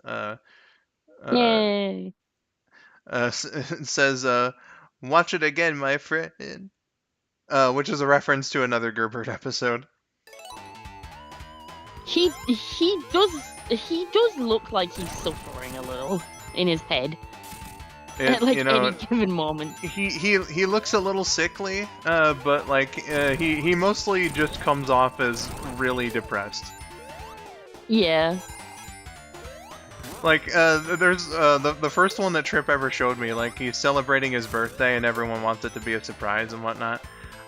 Yay. Says, watch it again, my friend. Which is a reference to another Gerbert episode. He does look like he's suffering a little in his head. At like any given moment. He looks a little sickly, but like he mostly just comes off as really depressed. Yeah. Like there's the first one that Trip ever showed me. Like he's celebrating his birthday and everyone wants it to be a surprise and whatnot.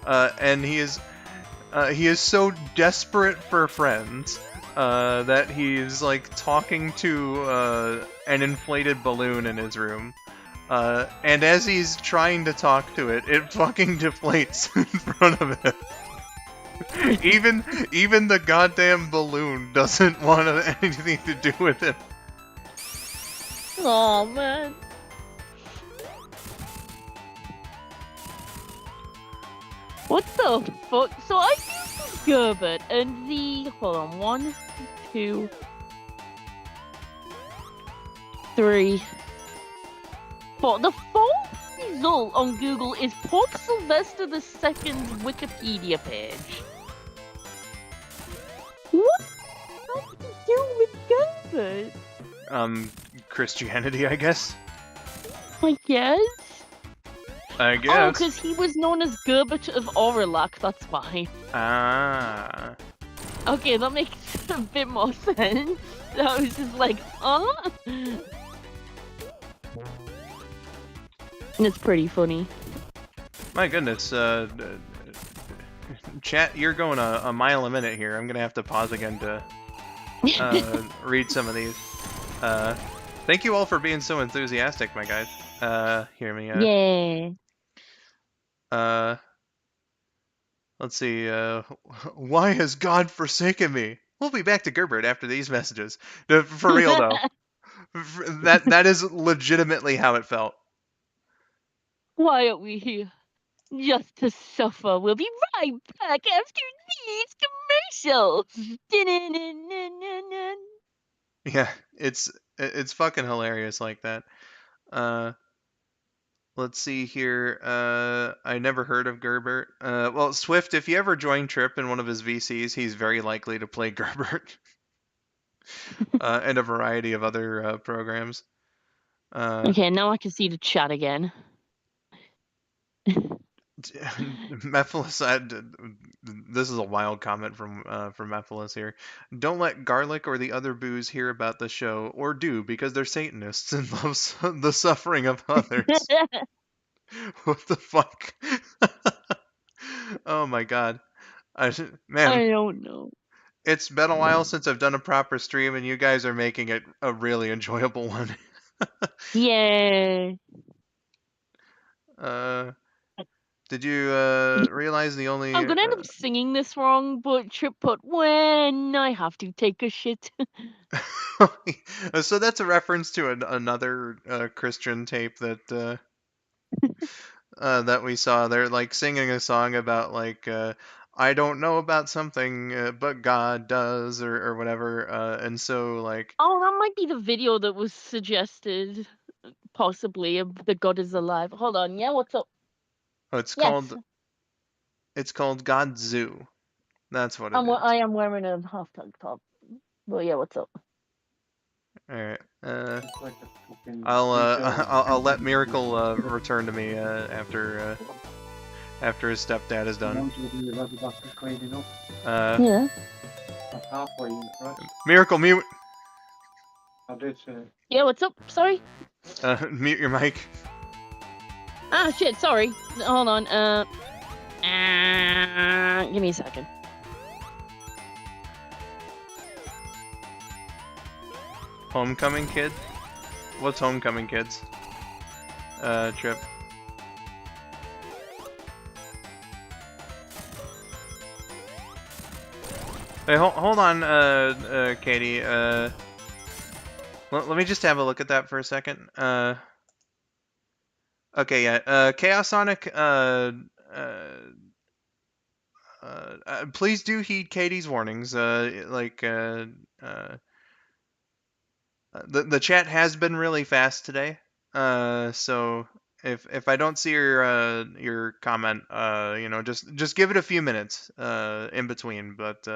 And he is so desperate for friends that he's like talking to an inflated balloon in his room. And as he's trying to talk to it, it fucking deflates in front of him. Even the goddamn balloon doesn't want anything to do with him. Oh man. What the fuck? So I do some Gerbert, and hold on, 1, 2, 3, 4. The fourth result on Google is Pope Sylvester II's Wikipedia page. What? What did he do with Gerbert? Christianity, I guess. I guess. I Oh, guess. because he was known as Gerbert of Aurillac, that's why. Ah. Okay, that makes a bit more sense. I was just like, And it's pretty funny. My goodness. Chat, you're going a mile a minute here. I'm gonna have to pause again to read some of these. Thank you all for being so enthusiastic, my guys. Hear me. Yeah. Let's see. Why has God forsaken me? We'll be back to Gerbert after these messages. For real though, that is legitimately how it felt. Why are we here? Just to suffer. We'll be right back after these commercials. Yeah, it's fucking hilarious like that. Let's see here. I never heard of Gerbert. Well, Swift, if you ever join Trip in one of his VCs, he's very likely to play Gerbert. And a variety of other programs. Okay, now I can see the chat again. Mephilis, this is a wild comment from Mephilis here. Don't let Garlic or the other boos hear about the show, or do, because they're Satanists and love the suffering of others. What the fuck? Oh my god. Man, I don't know. it's been a while since I've done a proper stream, and you guys are making it a really enjoyable one. Yeah. Did you realize the only... I'm gonna end up singing this wrong, but Trip put when I have to take a shit. So that's a reference to another Christian tape that that we saw. They're like singing a song about like I don't know about something, but God does, or whatever. And so like... Oh, that might be the video that was suggested, possibly, of the God is alive. Hold on, yeah, what's up? Oh, it's Yes. called God Zoo. That's what it is. I am wearing a half tank top. Well, yeah, what's up? All right. I'll let Miracle return to me after his stepdad is done. Yeah. Miracle, mute. Yeah, what's up? Sorry. Mute your mic. Ah, shit. Sorry. Hold on. Give me a second. Homecoming Kid? What's Homecoming Kids? Trip. Hey, hold on, Katie. Let me just have a look at that for a second. Okay, yeah. Chaos Sonic, please do heed Katie's warnings. The chat has been really fast today. So if I don't see your comment, just give it a few minutes in between. But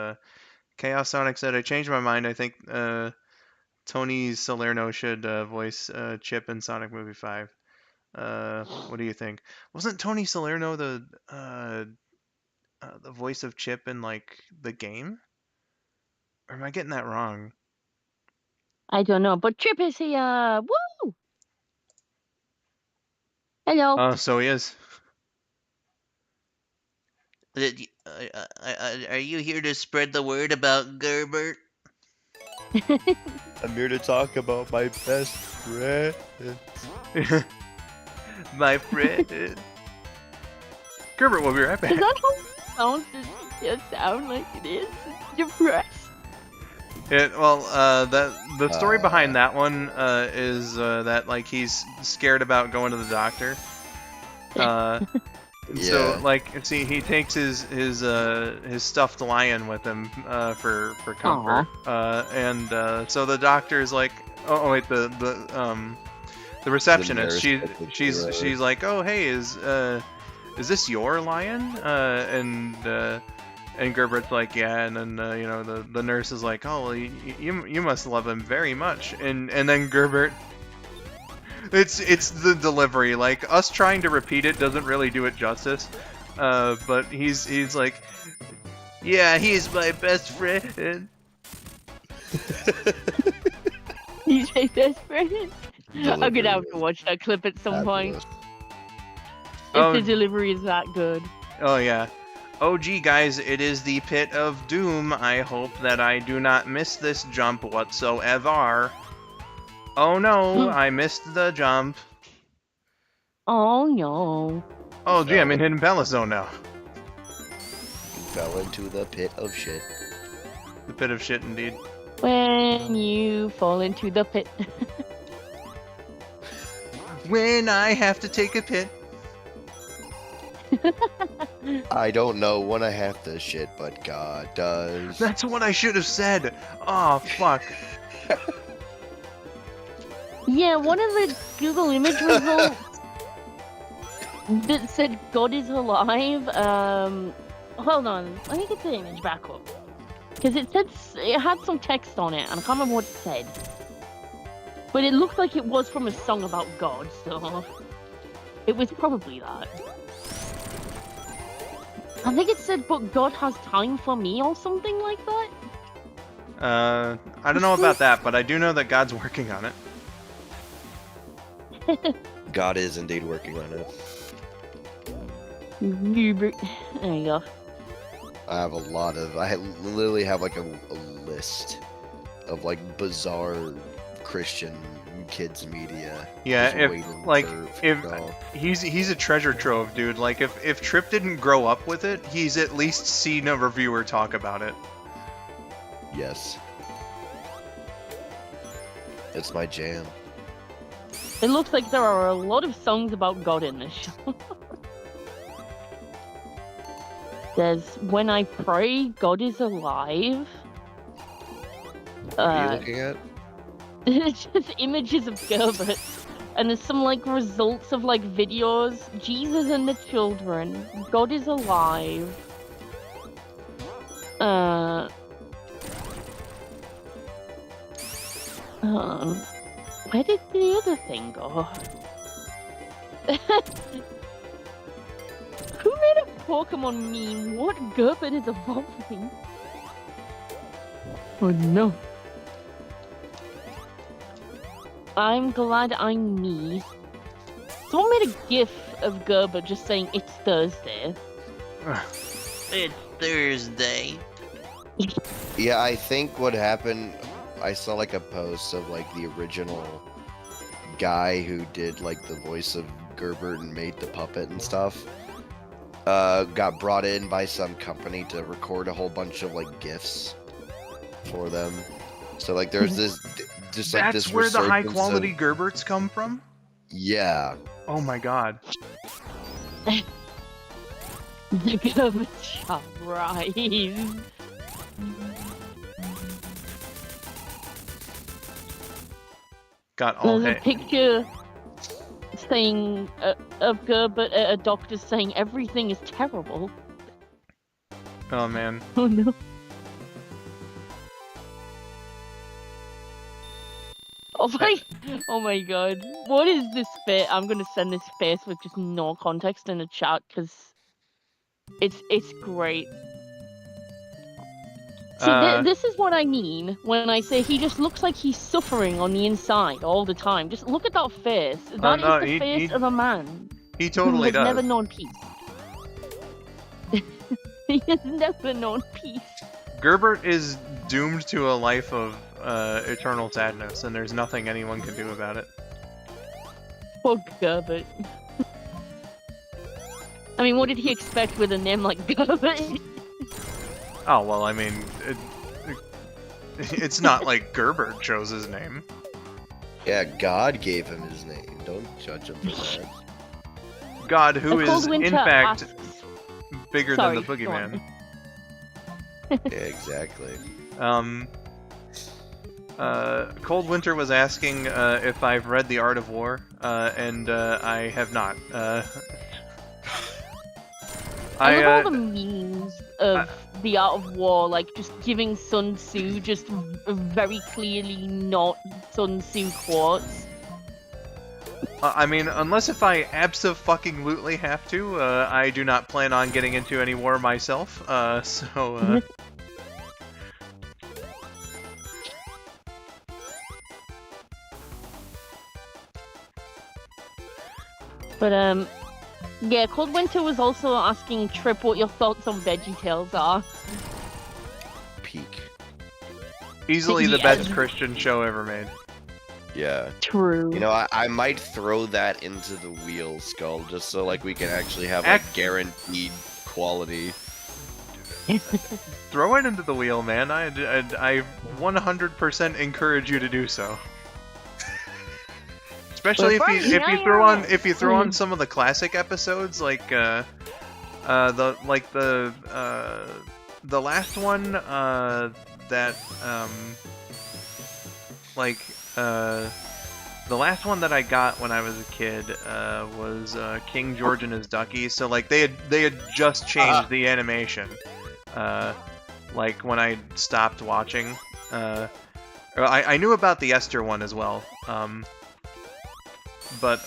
Chaos Sonic said, I changed my mind. I think Tony Salerno should voice Chip in Sonic Movie 5. What do you think? Wasn't Tony Salerno the voice of Chip in like the game? Or am I getting that wrong? I don't know, but Trip is here. Woo! Hello. Oh, so he is. Are you here to spread the word about Gerbert? I'm here to talk about my best friend. My friend. Gerbert will be right back. Is that how it sounds? Does it just sound like it is? Depressed. The story behind that one is that like he's scared about going to the doctor. So Yeah. like, see, he takes his stuffed lion with him for comfort. So the doctor's like, oh wait, the receptionist, nurse, she's like, oh hey, is this your lion? And Gerbert's like, yeah, and then the nurse is like, oh well, you must love him very much, and then Gerbert, it's the delivery, like us trying to repeat it doesn't really do it justice, but he's like, yeah, he's my best friend. He's my best friend. I'm gonna have to watch that clip at some point. If the delivery is that good. Oh yeah. Oh gee guys, it is the pit of doom. I hope that I do not miss this jump whatsoever. Oh no, I missed the jump. Oh no. Oh gee, I'm in Hidden Palace Zone now. You fell into the pit of shit. The pit of shit indeed. When you fall into the pit. When I have to take a pit. I don't know when I have to shit, but God does. That's what I should have said. Oh fuck. Yeah, one of the Google image results that said God is alive. Hold on, let me get the image back up. Because it had some text on it, and I can't remember what it said. But it looked like it was from a song about God, so it was probably that. I think it said, but God has time for me, or something like that. I don't know about that, but I do know that God's working on it. God is indeed working on it. There you go. I literally have like a list of like bizarre Christian kids media. Yeah, just he's a treasure trove, dude. Like if Trip didn't grow up with it, he's at least seen a reviewer talk about it. Yes. It's my jam. It looks like there are a lot of songs about God in this show. There's When I Pray, God is Alive. What are you looking at? It's just images of Gerbert. And there's some like results of like videos. Jesus and the Children. God is Alive. Where did the other thing go? Who made a Pokemon meme? What Gerbert is evolving? Oh no. I'm glad I'm me. Someone made a gif of Gerbert just saying it's Thursday. It's Thursday. Yeah, I think what happened, I saw like a post of like the original guy who did like the voice of Gerbert and made the puppet and stuff. Got brought in by some company to record a whole bunch of like GIFs for them. So like there's this just like this. That's where the high quality of... Gerberts come from? Yeah. Oh my god. The Gerbert shall rise. Got all There's a picture saying of Gerbert at a doctor saying everything is terrible. Oh man. Oh no. Oh my god. What is this face? I'm gonna send this face with just no context in the chat because it's great. See, this is what I mean when I say he just looks like he's suffering on the inside all the time. Just look at that face. That is the face of a man. He totally who has does. never known peace. He has never known peace. Gerbert is doomed to a life of eternal sadness, and there's nothing anyone can do about it. Poor Gerbert. I mean, what did he expect with a name like Gerbert? Oh, well, I mean, it's not like Gerbert chose his name. Yeah, God gave him his name. Don't judge him for that. god who And Cold is Winter in fact asks, bigger Sorry, than the go on. boogeyman. Yeah, exactly. Cold Winter was asking if I've read The Art of War, and I have not. I love all the memes of the Art of War, like just giving Sun Tzu just very clearly not Sun Tzu quotes. I mean, unless if I abso-fucking-lutely have to, I do not plan on getting into any war myself, so. But yeah, Cold Winter was also asking Trip what your thoughts on VeggieTales are. Peak. Easily the Yes. best Christian show ever made. Yeah. True. You know, I might throw that into the wheel, Skull, just so like we can actually have like guaranteed quality. Throw it into the wheel, man. I 100% encourage you to do so. Especially if you throw on some of the classic episodes, like the last one the last one that I got when I was a kid was King George and his Duckies. So like they had just changed the animation. Like when I stopped watching. I knew about the Esther one as well. But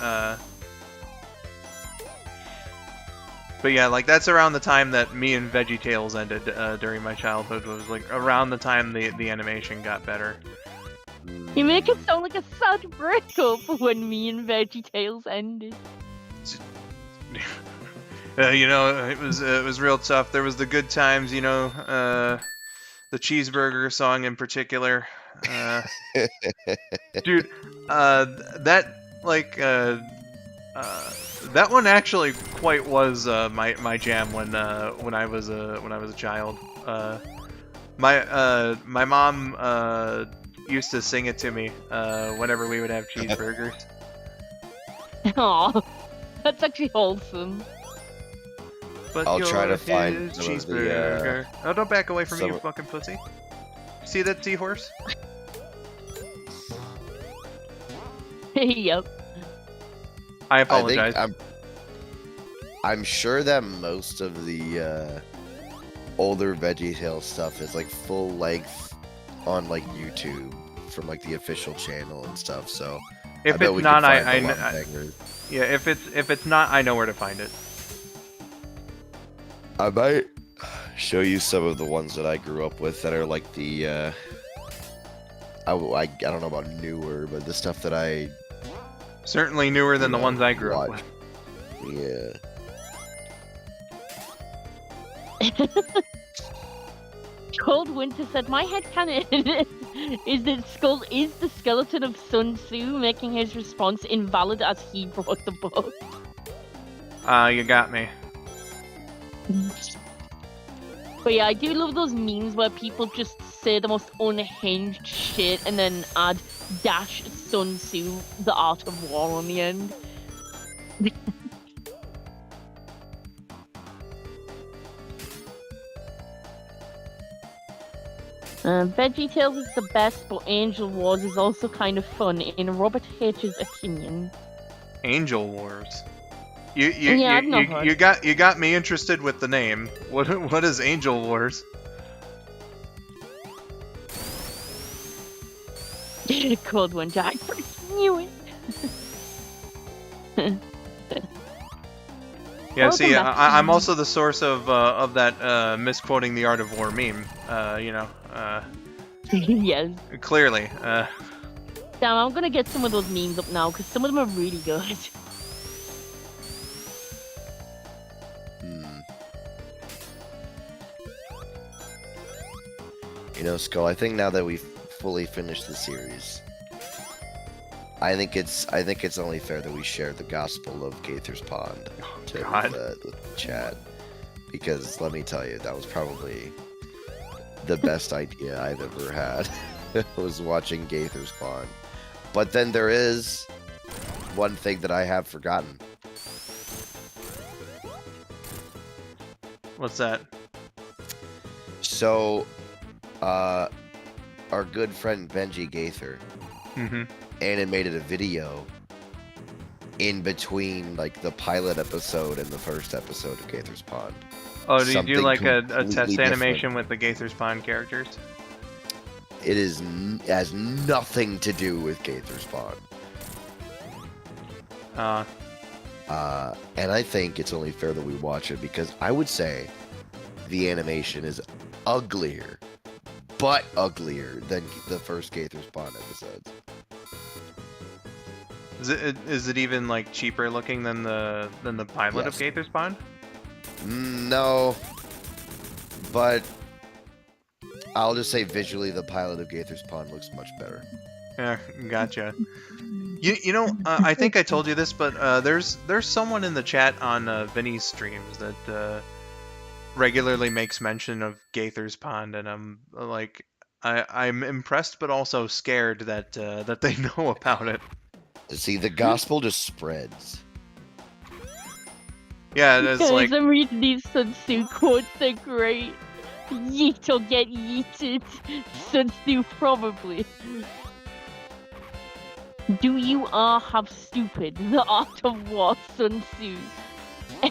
yeah, like that's around the time that me and VeggieTales ended during my childhood. Was like around the time the animation got better. You make it sound like a sad breakup when me and VeggieTales ended. You know, it was real tough. There was the good times, you know, the cheeseburger song in particular. Dude, that one actually quite was my jam when I was a child. My mom used to sing it to me whenever we would have cheeseburgers. Aw, that's actually wholesome. But I'll try to find cheeseburger. Oh, don't back away from me, you some- fucking pussy. See that seahorse? Yep. I apologize. I'm sure that most of the older VeggieTales stuff is like full length on like YouTube from like the official channel and stuff. So if it's not, yeah. If it's not, I know where to find it. I might show you some of the ones that I grew up with that are like the I don't know about newer, but the stuff that I Certainly newer than the ones I grew up with. Yeah. Cold Winter said, my headcanon is that Skull is the skeleton of Sun Tzu, making his response invalid as he brought the book. You got me. But yeah, I do love those memes where people just say the most unhinged shit and then add dash Sun Tzu, the Art of War on the end. VeggieTales is the best, but Angel Wars is also kind of fun, in Robert H's opinion. Angel Wars. I've You got me interested with the name. What is Angel Wars? Cold Winter, I freaking knew it. Yeah, see, Welcome back. I'm also the source of that misquoting the Art of War meme. You know, Yes. clearly. Damn, I'm gonna get some of those memes up now, because some of them are really good. You know, Skull, I think now that we've fully finished the series, I think it's only fair that we share the Gospel of Gaither's Pond to the chat, because let me tell you, that was probably the best idea I've ever had. Was watching Gaither's Pond. But then there is one thing that I have forgotten. What's that? So, our good friend Benji Gaither Mm-hmm. animated a video in between like the pilot episode and the first episode of Gaither's Pond. Oh, do you do Something like a completely test different. animation with the Gaither's Pond characters? It has nothing to do with Gaither's Pond. And I think it's only fair that we watch it because I would say the animation is uglier, but uglier than the first Gaither's Pond episodes. Is it even like cheaper looking than the pilot of Yes. Gaither's Pond? No, but I'll just say visually the pilot of Gaither's Pond looks much better. Yeah, gotcha. You know, I think I told you this, but there's someone in the chat on Vinny's streams that regularly makes mention of Gaither's Pond, and I'm like, I'm impressed but also scared that that they know about it. See, the gospel just spreads. Yeah, it's Guys, like I'm reading these Sun Tzu quotes, they're great. Yeet or get yeeted. Sun Tzu probably. Do you have stupid? The art of war, Sun Tzu.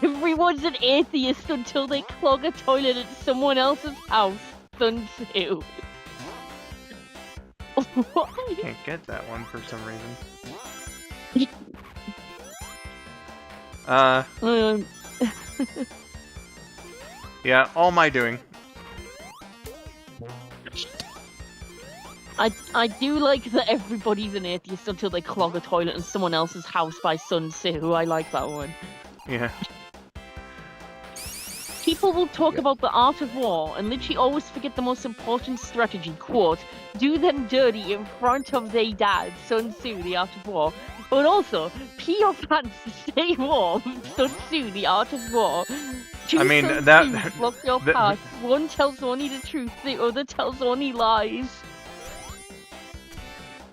Everyone's an atheist until they clog a toilet at someone else's house, Sun Tzu. I can't get that one for some reason. Yeah, all my doing. I do like that everybody's an atheist until they clog a toilet in someone else's house by Sun Tzu. I like that one. Yeah. People will talk about the art of war and literally always forget the most important strategy. Quote, do them dirty in front of their dad. Sun Tzu, the art of war. But also, pee your pants to stay warm. Sun Tzu, the art of war. Two I mean, Sun that- Tzus block your that- path. One tells only the truth, the other tells only lies.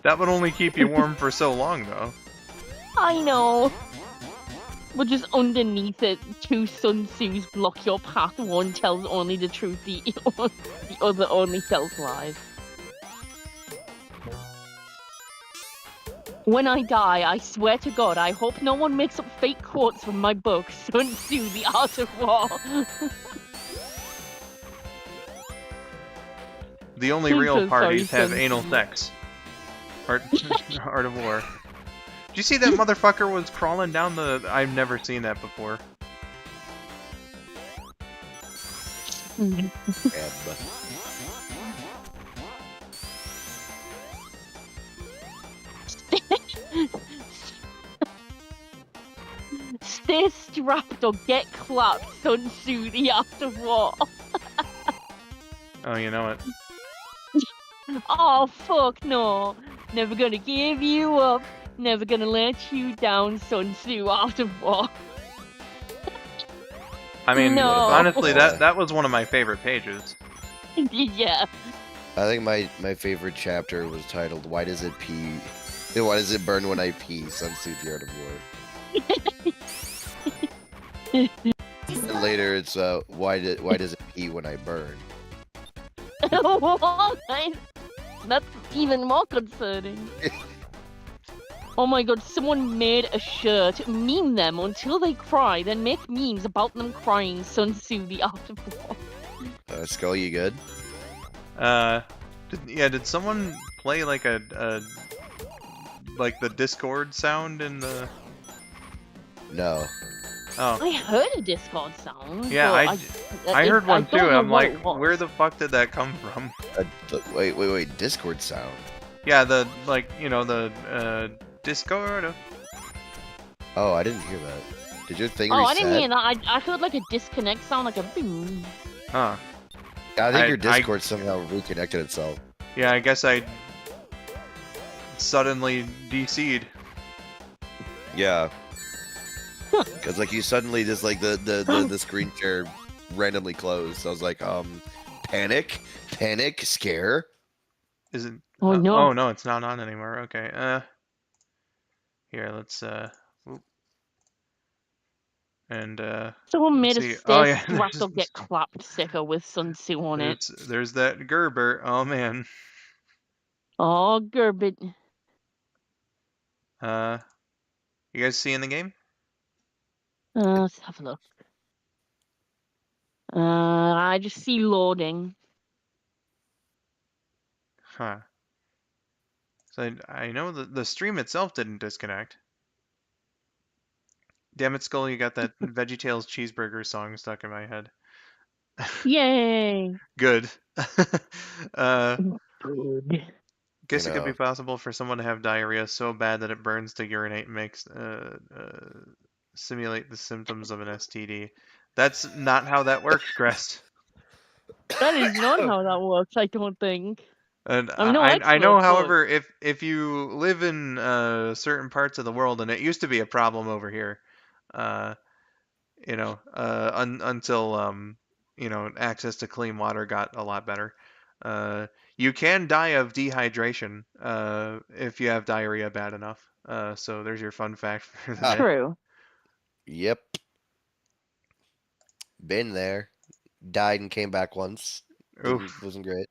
That would only keep you warm for so long, though. I know. But just underneath it, two Sun Tzus block your path. One tells only the truth, the other only tells lies. When I die, I swear to God, I hope no one makes up fake quotes from my book, Sun Tzu, The Art of War. The only I'm real so sorry, parties have Sun anal Tzu. sex. Art of war. Did you see that motherfucker was crawling down the... I've never seen that before. And, Stay strapped or get clapped, Sun Tzu, The Art of War. Oh, you know it. Oh, fuck no. Never gonna give you up. Never gonna let you down, Sun Tzu, Art of War. I mean, No. honestly, that was one of my favorite pages. Yeah. I think my favorite chapter was titled "Why Does It Pee? Why Does It Burn When I Pee?" Sun Tzu, The Art of War. And later it's why does it pee when I burn? What? That's even more concerning. Oh my god, someone made a shirt, meme them until they cry, then make memes about them crying, Sun Tzu, The Art of War. Skull, you good? Did someone play like a like the Discord sound in the... No. Oh. I heard a Discord sound. Yeah, but I heard one too. don't know I'm what like, it was. where the fuck did that come from? Wait, Discord sound. Yeah, the, like, you know, the, Discord. Oh, I didn't hear that. Did your thing Oh, reset? I didn't hear that. I heard like a disconnect sound, like a boom. Huh. I think your I- Discord somehow reconnected itself. Yeah, I guess I suddenly DC'd. Yeah. Because like you suddenly just like the screen share randomly closed. So I was like, panic, scare. Is it? Oh, no. Oh no, it's not on anymore. Okay. Here, let's. Oop. And Someone let's made a see. stair Oh yeah, strapped will get clapped sticker with Sun Tzu on it. there's that Gerber. Oh man. Oh, Gerbit. You guys see in the game? Let's have a look. I just see loading. Huh. So I know the stream itself didn't disconnect. Damn it, Skull, you got that VeggieTales cheeseburger song stuck in my head. Yay! Good. uh, Good. You guess it could be know, possible for someone to have diarrhea so bad that it burns to urinate and makes simulate the symptoms of an STD. That's not how that works, Crest. That is not how that works, I don't think. And I'm no I know, expert, but however, if you live in certain parts of the world, and it used to be a problem over here, until access to clean water got a lot better. You can die of dehydration if you have diarrhea bad enough. So there's your fun fact for the day. true. yep. Been there. Died and came back once. Oof. Wasn't great.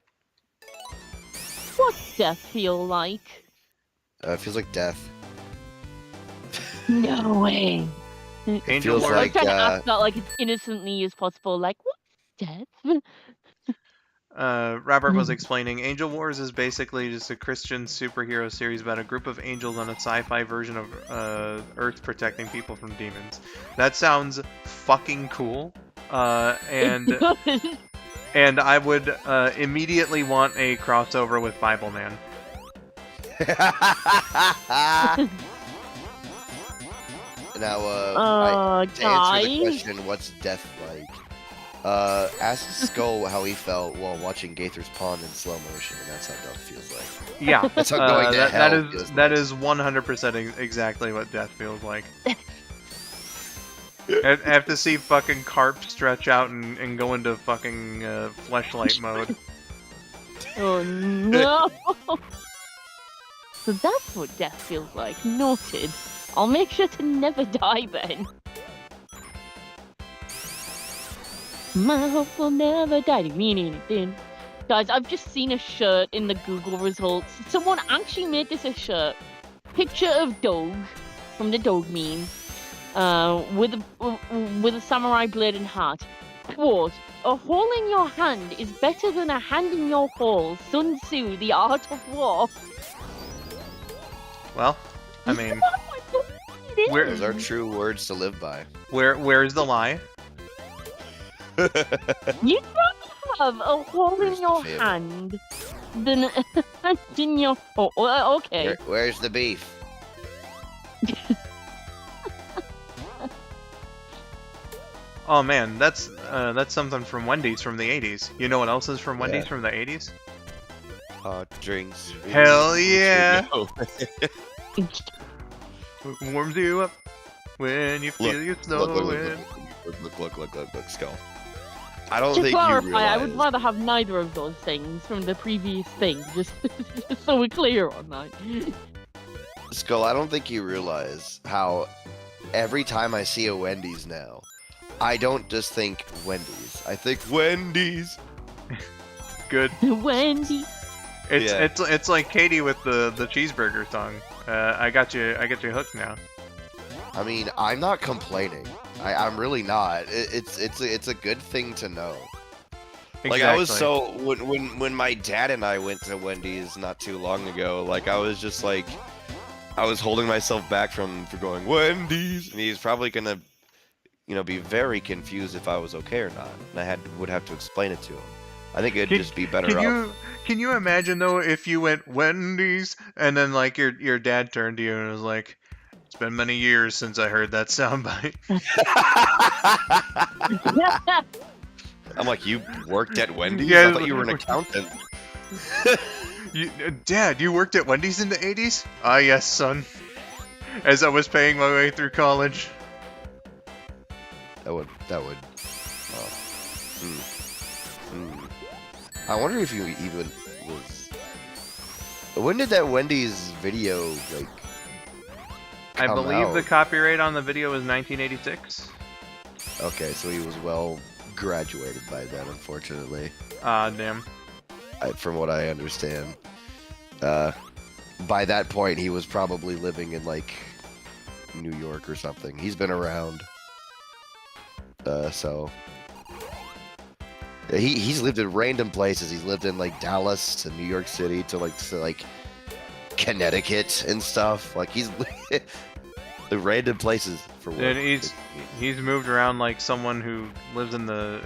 What's death feel like? It feels like death. No way. Angel feels I was like, trying to ask that like as innocently as possible. Like, what's death? Robert was explaining, Angel Wars is basically just a Christian superhero series about a group of angels on a sci-fi version of Earth protecting people from demons. That sounds fucking cool. And I would immediately want a crossover with Bible Man. Now, to answer the guys. question, what's death like? Ask Skull how he felt while watching Gaither's Pond in slow motion, and that's how death feels like. Yeah, That's how going to hell feels that like. is 100% exactly what death feels like. I have to see fucking Carp stretch out and go into fucking fleshlight mode. Oh no! So that's what death feels like. Noted. I'll make sure to never die then. My hope will never die. Didn't mean anything. Guys, I've just seen a shirt in the Google results. Someone actually made this a shirt. Picture of Dog from the Dog meme. With a samurai blade and hat. Quote, a hole in your hand is better than a hand in your hole. Sun Tzu, The Art of War. Well, I mean, where Those are true words to live by. where's the lie? You'd rather have a hole in Where's the your fib? hand than a hand in your hole. Okay. Where's the beef? Oh man, that's something from Wendy's from the 80s. You know what else is from Wendy's Yeah. from the 80s? Hot drinks. Hell yeah! No. Warms you up when you feel you snowing. Look, Skull. I don't To think you clarify, realize. I would rather have neither of those things from the previous thing, just so we're clear on that. Skull, I don't think you realize how every time I see a Wendy's now, I don't just think Wendy's. I think Wendy's. Good. Wendy. It's like Katie with the cheeseburger song. I got you hooked now. I mean, I'm not complaining. I'm really not. It's a good thing to know. Exactly. Like I was so when my dad and I went to Wendy's not too long ago, like I was just like I was holding myself back from going Wendy's, and he's probably gonna, be very confused if I was okay or not, and I would have to explain it to him. I think it'd just be better off. Can you imagine though if you went Wendy's and then like your dad turned to you and was like, "It's been many years since I heard that soundbite." I'm like, you worked at Wendy's? Yeah, I thought you were an accountant. Dad, you worked at Wendy's in the 80s? Ah, yes, son. As I was paying my way through college. That would. I wonder if you even was. When did that Wendy's video I come believe out? the copyright on the video was 1986. Okay, so he was well graduated by then, unfortunately. Ah, damn. From what I understand. By that point, he was probably living in, like, New York or something. He's been around. So... He's lived in random places. He's lived in, like, Dallas to New York City to, like Connecticut and stuff. Like, he's... the random places for work. Dude, he's moved around like someone who lives in the...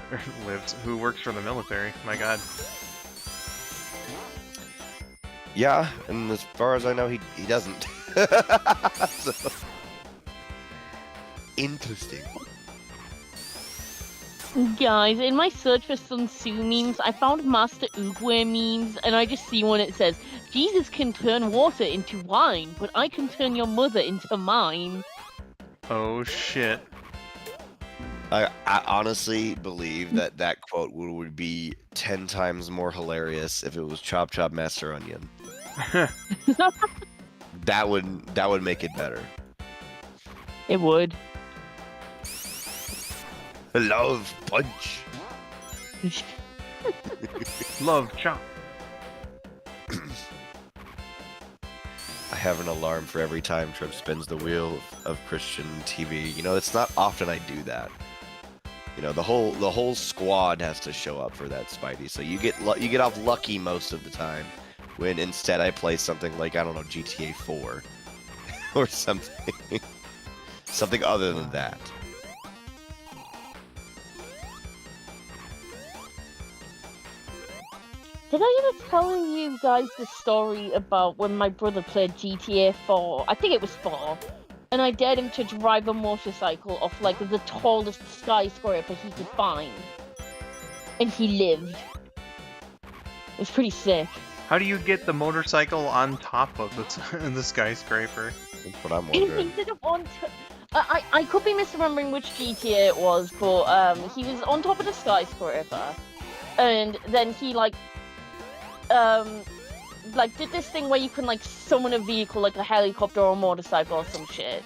who works for the military. My god. Yeah, and as far as I know, he doesn't. So, interesting. Guys, in my search for Sun Tzu memes, I found Master Oogway memes, and I just see one that says, Jesus can turn water into wine, but I can turn your mother into mine. Oh shit. I honestly believe that quote would be 10 times more hilarious if it was Chop Chop Master Onion. That would make it better. It would. Love punch. Love chop. I have an alarm for every time Trip spins the wheel of Christian TV. You know, it's not often I do that. You know, the whole squad has to show up for that, Spidey. So you get off lucky most of the time. When instead I play something like, I don't know, GTA 4 or something. Something other than that. Did I ever tell you guys the story about when my brother played GTA 4? I think it was 4. And I dared him to drive a motorcycle off like the tallest skyscraper he could find. And he lived. It was pretty sick. How do you get the motorcycle on top of the skyscraper? That's what I'm wondering. Instead of on I could be misremembering which GTA it was, but he was on top of the skyscraper. And then he like did this thing where you can like summon a vehicle like a helicopter or a motorcycle or some shit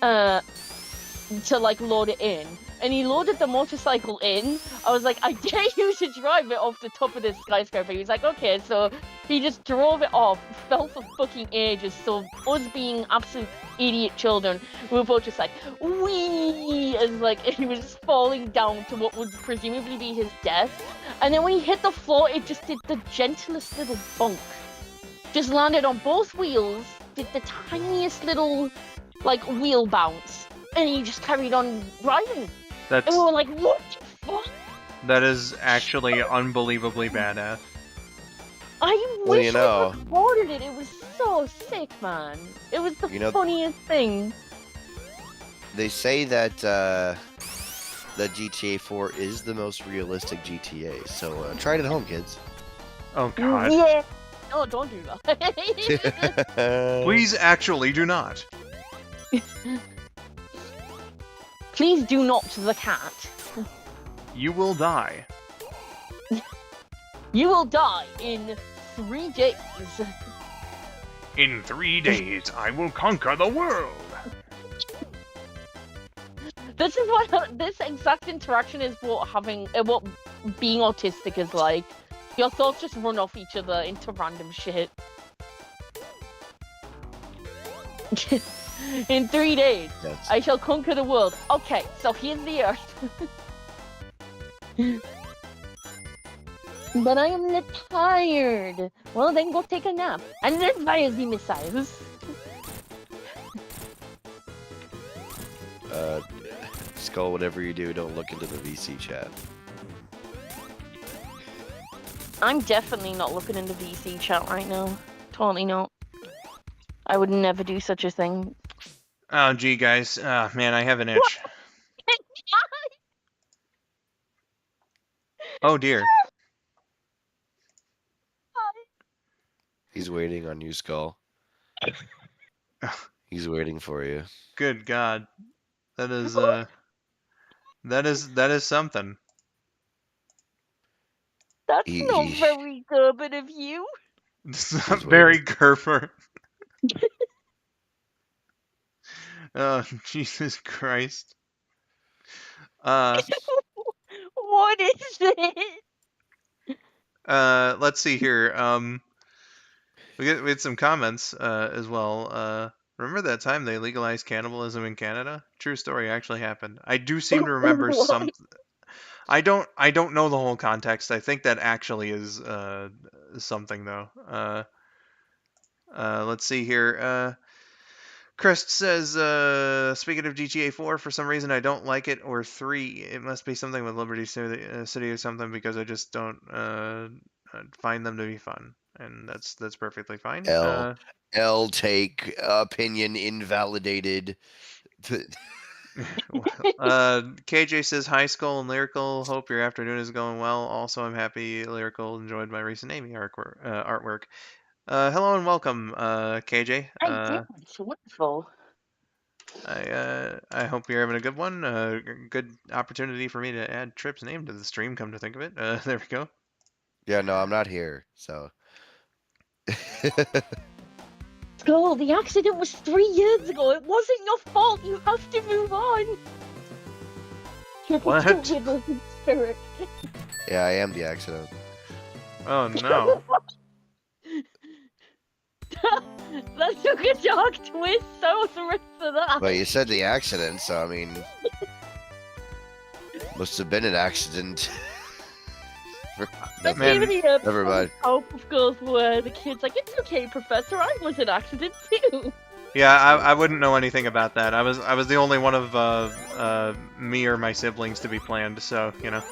to like load it in, and he loaded the motorcycle in. I was like, I dare you to drive it off the top of this skyscraper. He was like, okay, so he just drove it off, fell for fucking ages. So us being absolute idiot children, we were both just like, wee, as like he was just falling down to what would presumably be his death. And then when he hit the floor, it just did the gentlest little bunk. Just landed on both wheels, did the tiniest little like wheel bounce, and he just carried on driving. And we were like, what the fuck? That is actually unbelievably badass. I wish I recorded it. It was so sick, man. It was the funniest thing. They say that that GTA 4 is the most realistic GTA, so try it at home, kids. Oh god. Yeah. No, don't do that. Please actually do not. Please do not the cat. You will die. You will die in 3 days. In 3 days, I will conquer the world. This is what this exact interaction is what being autistic is like. Your thoughts just run off each other into random shit. In 3 days, yes. I shall conquer the world. Okay, so here's the Earth. But I am tired. Well, then go take a nap. And then fire the missiles. Skull, whatever you do, don't look into the VC chat. I'm definitely not looking into VC chat right now. Totally not. I would never do such a thing. Oh, gee, guys. Man, I have an itch. Oh, dear. He's waiting on you, Skull. He's waiting for you. Good God. That is, that is something. That's not very Gerber of you. It's not very Gerber. Oh, Jesus Christ. What is it? Let's see here. We had some comments as well. Remember that time they legalized cannibalism in Canada? True story, actually happened. I do seem to remember some. What? I don't know the whole context. I think that actually is something though. Let's see here. Crest says, speaking of GTA 4, for some reason I don't like it, or 3. It must be something with Liberty City or something, because I just don't find them to be fun, and that's perfectly fine. L take opinion invalidated. KJ says, hi, Skull and Lyrical. Hope your afternoon is going well. Also, I'm happy Lyrical enjoyed my recent Amy artwork. Hello and welcome, KJ. I did. It's wonderful. I hope you're having a good one. Good opportunity for me to add Trip's name to the stream, come to think of it. There we go. Yeah, no, I'm not here, so. Skull, the accident was 3 years ago. It wasn't your fault. You have to move on. What? You're still with us in spirit. Yeah, I am the accident. Oh no. That took a dark twist. So sorry for that. But you said the accident, so I mean, must have been an accident. That's Man, even the never mind. Hope of course where the kid's like, it's okay, Professor. I was an accident too. Yeah, I wouldn't know anything about that. I was the only one of me or my siblings to be planned, so you know.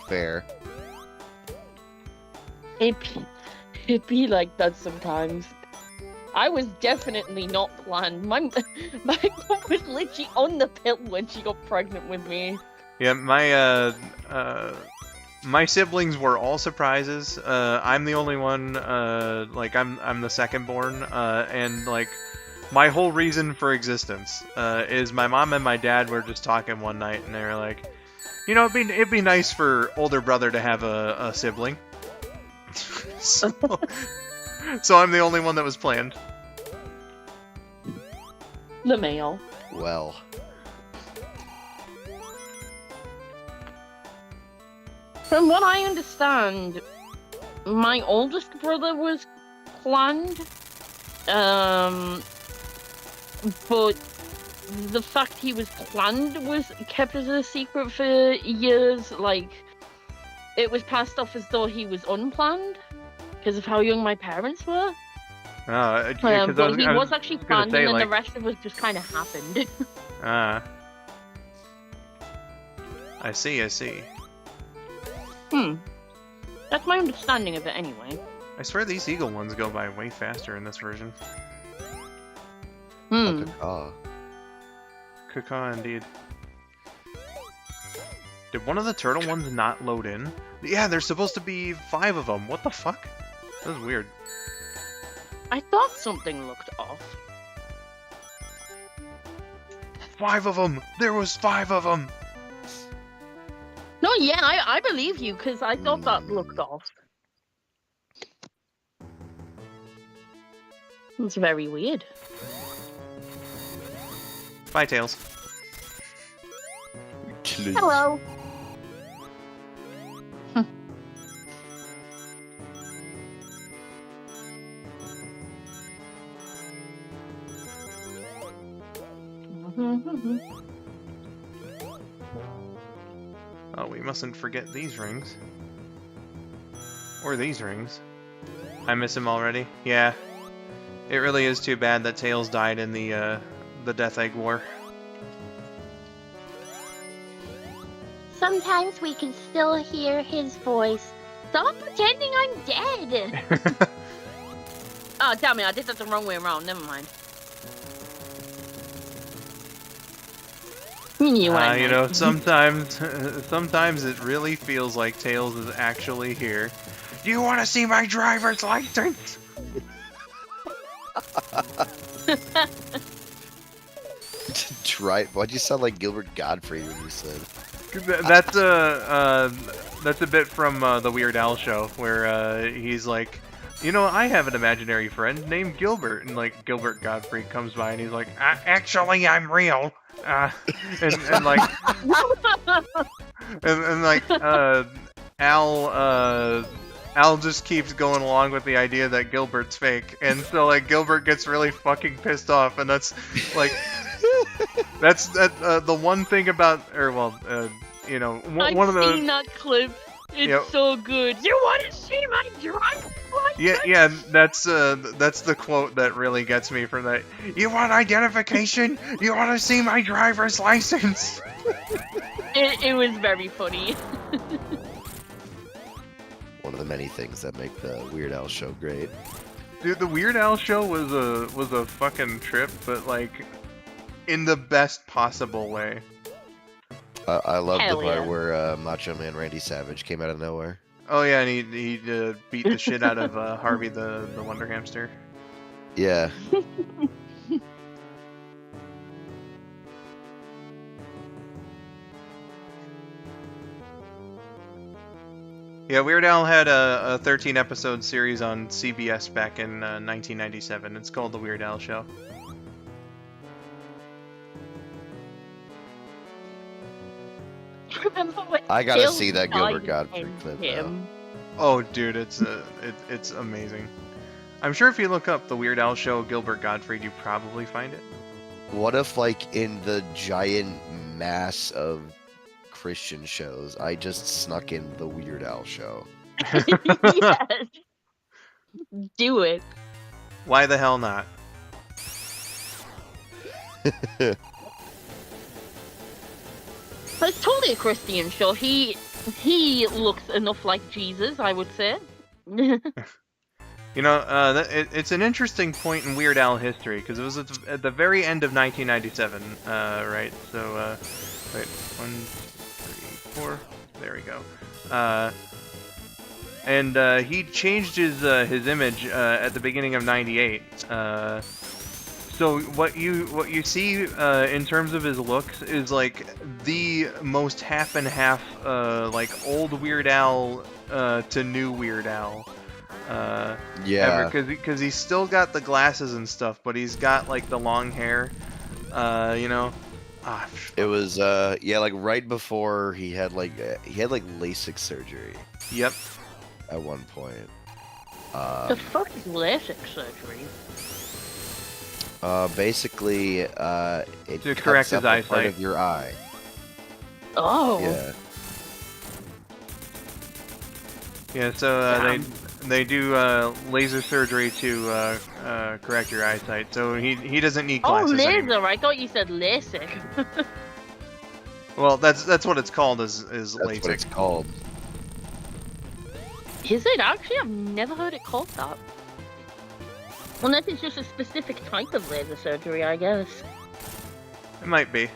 Fair. It'd be like that sometimes. I was definitely not planned. My mom was literally on the pill when she got pregnant with me. Yeah, my siblings were all surprises. I'm the only one. Like I'm the second born, and like my whole reason for existence is my mom and my dad were just talking one night, and they were like, you know, it'd be nice for older brother to have a sibling. So I'm the only one that was planned. The male. Well. From what I understand, my oldest brother was planned. But the fact he was planned was kept as a secret for years. Like, it was passed off as though he was unplanned because of how young my parents were. Yeah, But he was actually planned, say, and then like, the rest of it just kind of happened. I see. That's my understanding of it anyway. I swear these eagle ones go by way faster in this version. Caca, indeed. Did one of the turtle ones not load in? Yeah, there's supposed to be 5 of them. What the fuck? That was weird. I thought something looked off. 5 of them! There was 5 of them! No, yeah, I believe you, because I thought that looked off. It's very weird. Bye, Tails. Hello. Oh, we mustn't forget these rings. Or these rings. I miss him already. Yeah. It really is too bad that Tails died in the Death Egg War. Sometimes we can still hear his voice. Stop pretending I'm dead. Oh, damn it, I did that the wrong way around. Never mind. You knew what I meant. You know, sometimes it really feels like Tails is actually here. Do you want to see my driver's license? Why'd you sound like Gilbert Godfrey when you said? That's a bit from the Weird Al show where he's like, you know, I have an imaginary friend named Gilbert, and like Gilbert Godfrey comes by and he's like, actually, I'm real. Uh, and like and like Al just keeps going along with the idea that Gilbert's fake, and so like Gilbert gets really fucking pissed off, and that's like the one thing about, or well, you know, I've one of the seen that clip. It's Yep. so good. You want to see my driver's license? yeah, that's the quote that really gets me from that. You want identification? You want to see my driver's license? It was very funny. One of the many things that make the Weird Al show great. Dude, the Weird Al show was a fucking trip, but like in the best possible way. I love the Hell part yeah. where Macho Man Randy Savage came out of nowhere. Oh yeah, and he beat the shit out of Harvey the Wonder Hamster. Yeah. Yeah, Weird Al had a 13 episode series on CBS back in 1997. It's called The Weird Al Show. Remember when I gotta Jill see that Gilbert died Godfrey and clip, him? Oh, dude, it's amazing. I'm sure if you look up The Weird Al Show Gilbert Gottfried, you probably find it. What if, like, in the giant mass of Christian shows, I just snuck in the Weird Al show? Yes. Do it. Why the hell not? But it's totally a Christian show. He looks enough like Jesus, I would say. You know, it's an interesting point in Weird Al history, because it was at the very end of 1997, right? So, wait, 1, 3, 4, there we go. And he changed his image at the beginning of '98. So what you see in terms of his looks is like the most half and half, like old Weird Al to new Weird Al. Yeah. Because he's still got the glasses and stuff, but he's got like the long hair. You know. It was yeah, like right before he had like LASIK surgery Yep. at one point. The fuck is LASIK surgery? Basically, it To cuts correct his up a part eyesight. of your eye. Oh. Yeah. Yeah. So Damn. they do laser surgery to correct your eyesight. So he doesn't need Oh, glasses laser! anymore. I thought you said LASIK. Well, that's what it's called is That's LASIK. what it's called. Is it actually? I've never heard it called that. Unless it's just a specific type of laser surgery, I guess. It might be.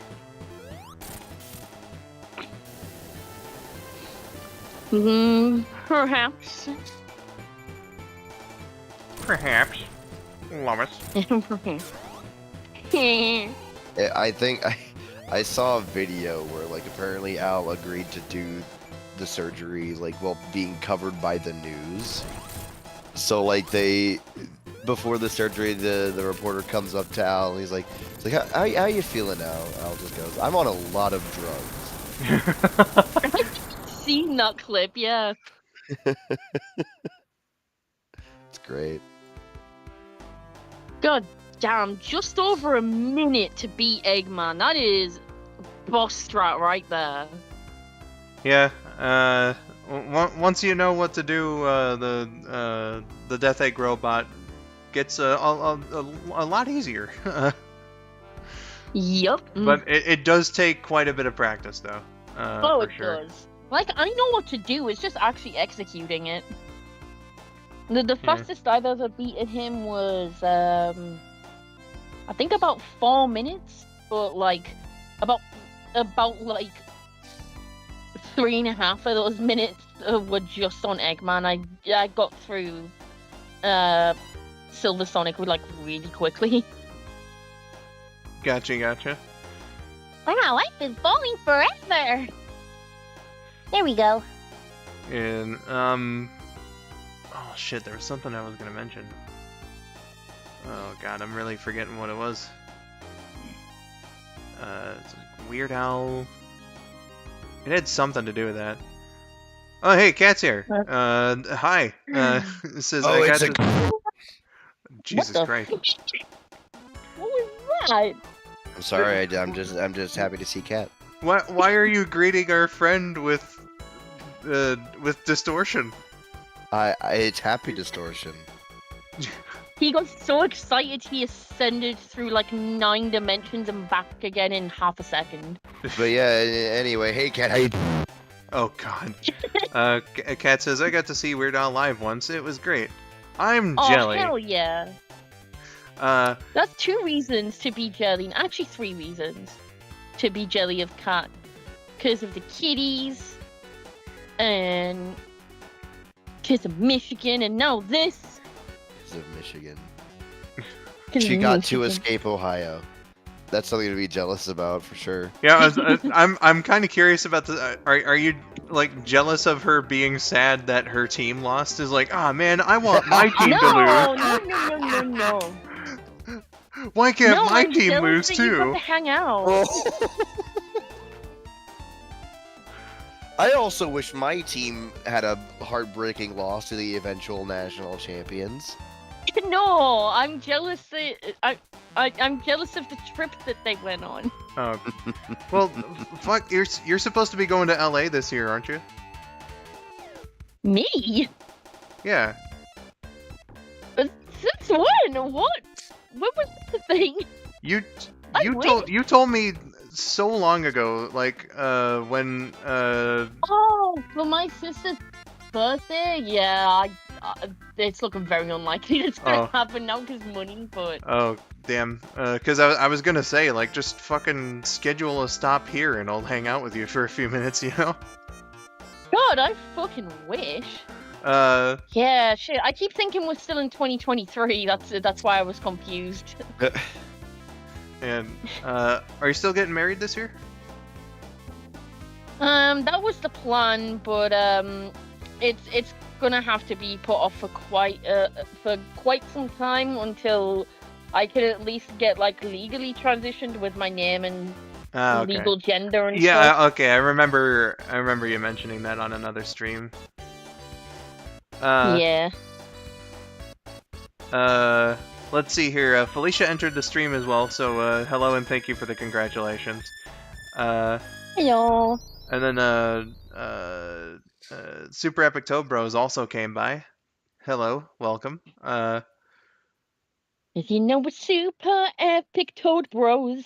Perhaps. Perhaps. Lovis. I think I saw a video where like apparently Al agreed to do the surgery like while being covered by the news. So like before the surgery, the reporter comes up to Al and he's like, how you feeling now? Al just goes, I'm on a lot of drugs. Seen that clip, yeah. It's great. God damn, just over a minute to beat Eggman. That is boss strat right there. Yeah. Once you know what to do, the Death Egg robot gets a lot easier. Yup. But it does take quite a bit of practice, though. Oh, for it sure. does. Like, I know what to do, it's just actually executing it. The fastest I've ever beaten him was, I think about 4 minutes, but like, about like 3.5 of those minutes were just on Eggman. I got through, Silver Sonic like really quickly. Gotcha. Wow, I've been falling forever. There we go. And oh shit, there was something I was gonna mention. Oh god, I'm really forgetting what it was. Weird Al. It had something to do with that. Oh, hey, Cat's here. Hi. It says I got to. Jesus what Christ. what was that? I'm sorry. I'm just happy to see Cat. Why are you greeting our friend with distortion? It's happy distortion. He got so excited he ascended through like 9 dimensions and back again in half a second. But yeah. Anyway, hey Cat, how you? Oh God. Cat says I got to see Weird Al live once. It was great. I'm Oh jelly. hell yeah! That's 2 reasons to be jelly. Actually, 3 reasons to be jelly of Cat. Because of the kitties, and because of Michigan, and now this. Of Michigan. 'Cause She of got to Michigan. escape Ohio. That's something to be jealous about for sure. Yeah, I'm kind of curious about the. Are you like jealous of her being sad that her team lost? Is like, ah man, I want my team to No. lose. Why can't my I'm team jealous lose that you got too? to hang out. I also wish my team had a heartbreaking loss to the eventual national champions. No, I'm jealous that I'm jealous of the trip that they went on. Oh, well, fuck. You're supposed to be going to LA this year, aren't you? Me? Yeah. But since when? What? What was the thing? You wish. you told me so long ago, like when Oh, for my sister's birthday? Yeah, it's looking very unlikely it's gonna happen now because money, but... Oh, damn. Because I was gonna say, like, just fucking schedule a stop here and I'll hang out with you for a few minutes, you know? God, I fucking wish. Yeah, shit. I keep thinking we're still in 2023. That's why I was confused. And, are you still getting married this year? That was the plan, but it's gonna have to be put off for quite some time until I can at least get like legally transitioned with my name and Okay. legal gender and stuff. Yeah, okay. I remember you mentioning that on another stream. Yeah. Let's see here. Felicia entered the stream as well, so hello and thank you for the congratulations. Hello. And then Super Epic Toe Bros also came by. Hello, welcome. If you know what super epic Toad Bros.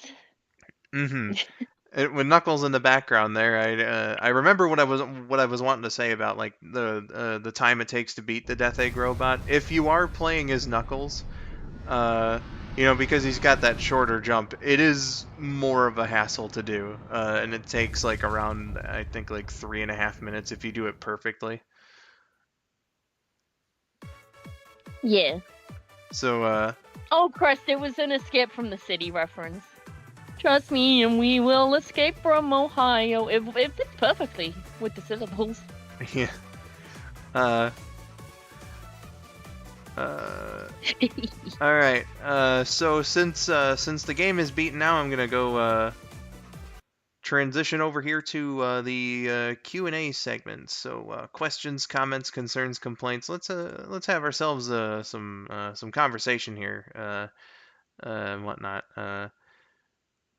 With Knuckles in the background there, I remember what I was wanting to say about like the time it takes to beat the Death Egg robot. If you are playing as Knuckles, you know, because he's got that shorter jump, it is more of a hassle to do, and it takes like around, I think, like 3.5 minutes if you do it perfectly. Yeah. So Oh, Crest, it was an Escape from the City reference. Trust me, and we will escape from Ohio. It fits perfectly with the syllables. yeah. All right. So since the game is beaten now, I'm gonna go transition over here to the Q&A segment. So questions, comments, concerns, complaints. Let's have ourselves some conversation here and whatnot.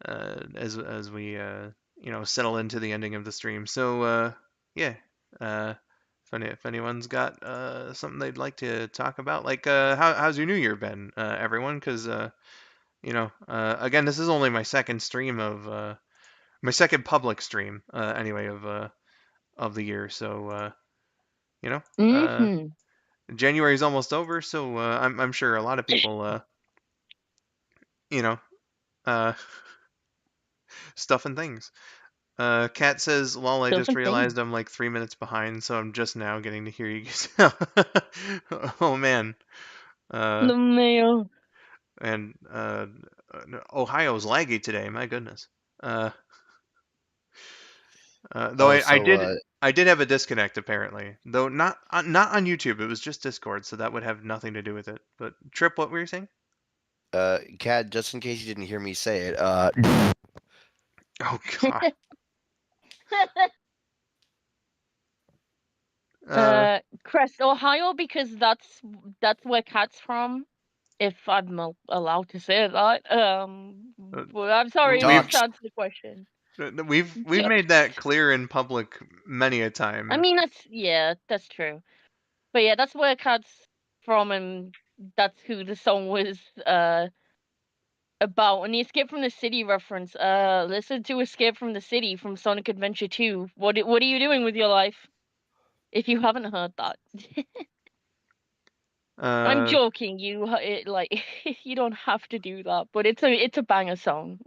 As we you know, settle into the ending of the stream. So yeah. If anyone's got something they'd like to talk about, like how's your New Year been, everyone? Because you know, again, this is only my second stream of my second public stream, anyway, of the year. So you know, January's almost over, so I'm sure a lot of people, you know, stuff and things. Kat says, lol, I just realized I'm like 3 minutes behind, so I'm just now getting to hear you guys. Oh, man. The mail. And Ohio's laggy today, my goodness. Though I did have a disconnect, apparently. Though not on YouTube, it was just Discord, so that would have nothing to do with it. But, Trip, what were you saying? Kat, just in case you didn't hear me say it, Oh God. Crest, Ohio, because that's where Cat's from. If I'm allowed to say that. Uh, Well, I'm sorry, we've just Docs. answer the question. we've made that clear in public many a I time. mean, that's true. But yeah, that's where Cat's from, and that's who the song was about. And the Escape from the City reference. Listen to Escape from the City from Sonic Adventure 2. What are you doing with your life? If you haven't heard that. I'm Uh, joking. You don't have to do that, but it's a banger song.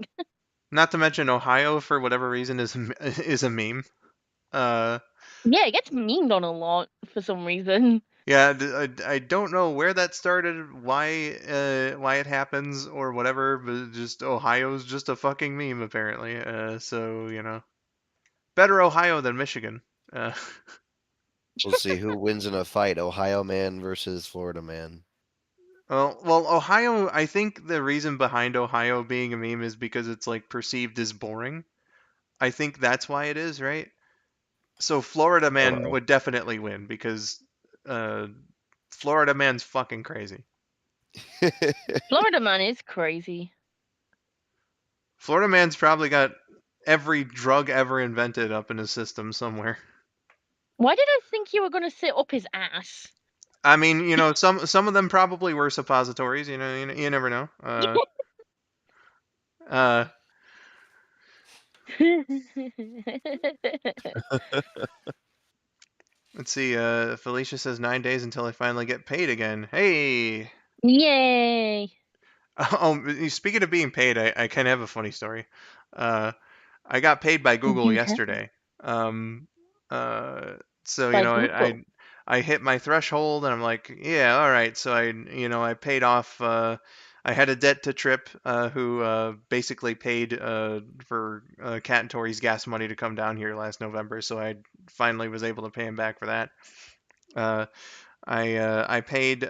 Not to mention Ohio for whatever reason is a meme. Uh, Yeah, it gets memed on a lot for some reason. yeah, I don't know where that started, why it happens or whatever, but just Ohio's just a fucking meme apparently. So better Ohio than Michigan. Uh, We'll see who wins in a fight: Ohio man versus Florida man. well, Ohio. I think the reason behind Ohio being a meme is because it's like perceived as boring. I think that's why it is, right? So Florida man Uh-oh. would definitely win because uh, Florida man's fucking crazy. Florida man is crazy. Florida man's probably got every drug ever invented up in his system somewhere. Why did I think you were gonna sit up his ass? I mean, some of them probably were suppositories. You never know. Uh, let's see. Felicia says 9 days until I finally get paid again. Hey. Yay! Oh, speaking of being paid, I kind of have a funny story. Uh, I got paid by Google You have yesterday. Um, uh, so by Google. I hit my threshold, and I'm like, yeah, all right. So I paid off. I had a debt to Trip, who basically paid for Cat and Tori's gas money to come down here last November. So I finally was able to pay him back for that. Uh, I paid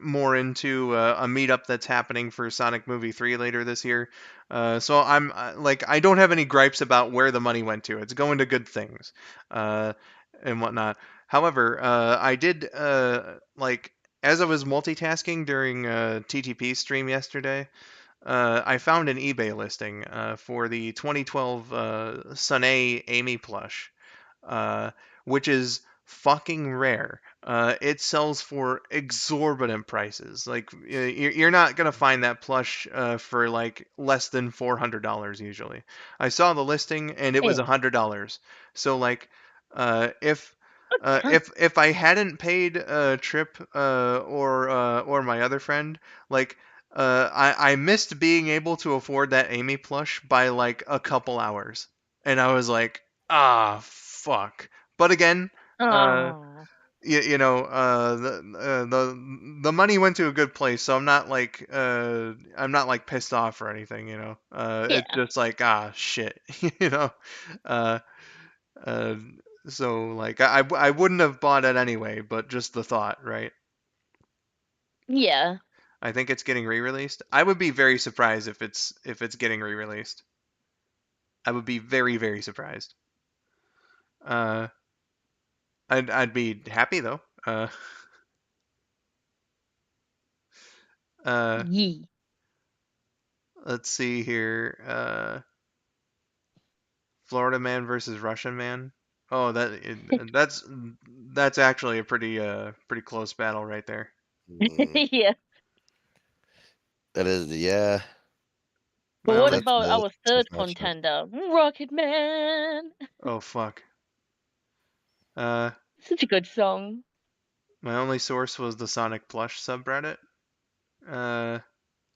more into a meetup that's happening for Sonic Movie 3 later this year. So I'm like I don't have any gripes about where the money went to. It's going to good things uh, and whatnot. However, I did like as I was multitasking during TTP stream yesterday. I found an eBay listing for the 2012 Sunay Amy plush, uh, which is fucking rare. It sells for exorbitant prices. Like you're not gonna find that plush for like less than $400 usually. I saw the listing and it was Yeah. $100. So like, if Huh. if I hadn't paid Trip or my other friend, like I missed being able to afford that Amy plush by like a couple hours, and I was like, ah, fuck. But again, uh, Oh. the money went to a good place, so I'm not like pissed off or anything. It's Yeah. just like shit, you know. Uh, uh, so like I wouldn't have bought it anyway, but just the thought, right? Yeah. I think it's getting re-released. I would be very surprised if it's getting re-released. I would be very very surprised. Uh, I'd be happy though. Uh, Yee. let's see here. Florida man versus Russian man. Oh, that's actually a pretty close battle right there. Mm, Yeah. that is, yeah. But My what only That's about a our tough third matchup. contender, Rocket Man? oh fuck. Uh, Such a good song. my only source was the Sonic Plush subreddit. Uh,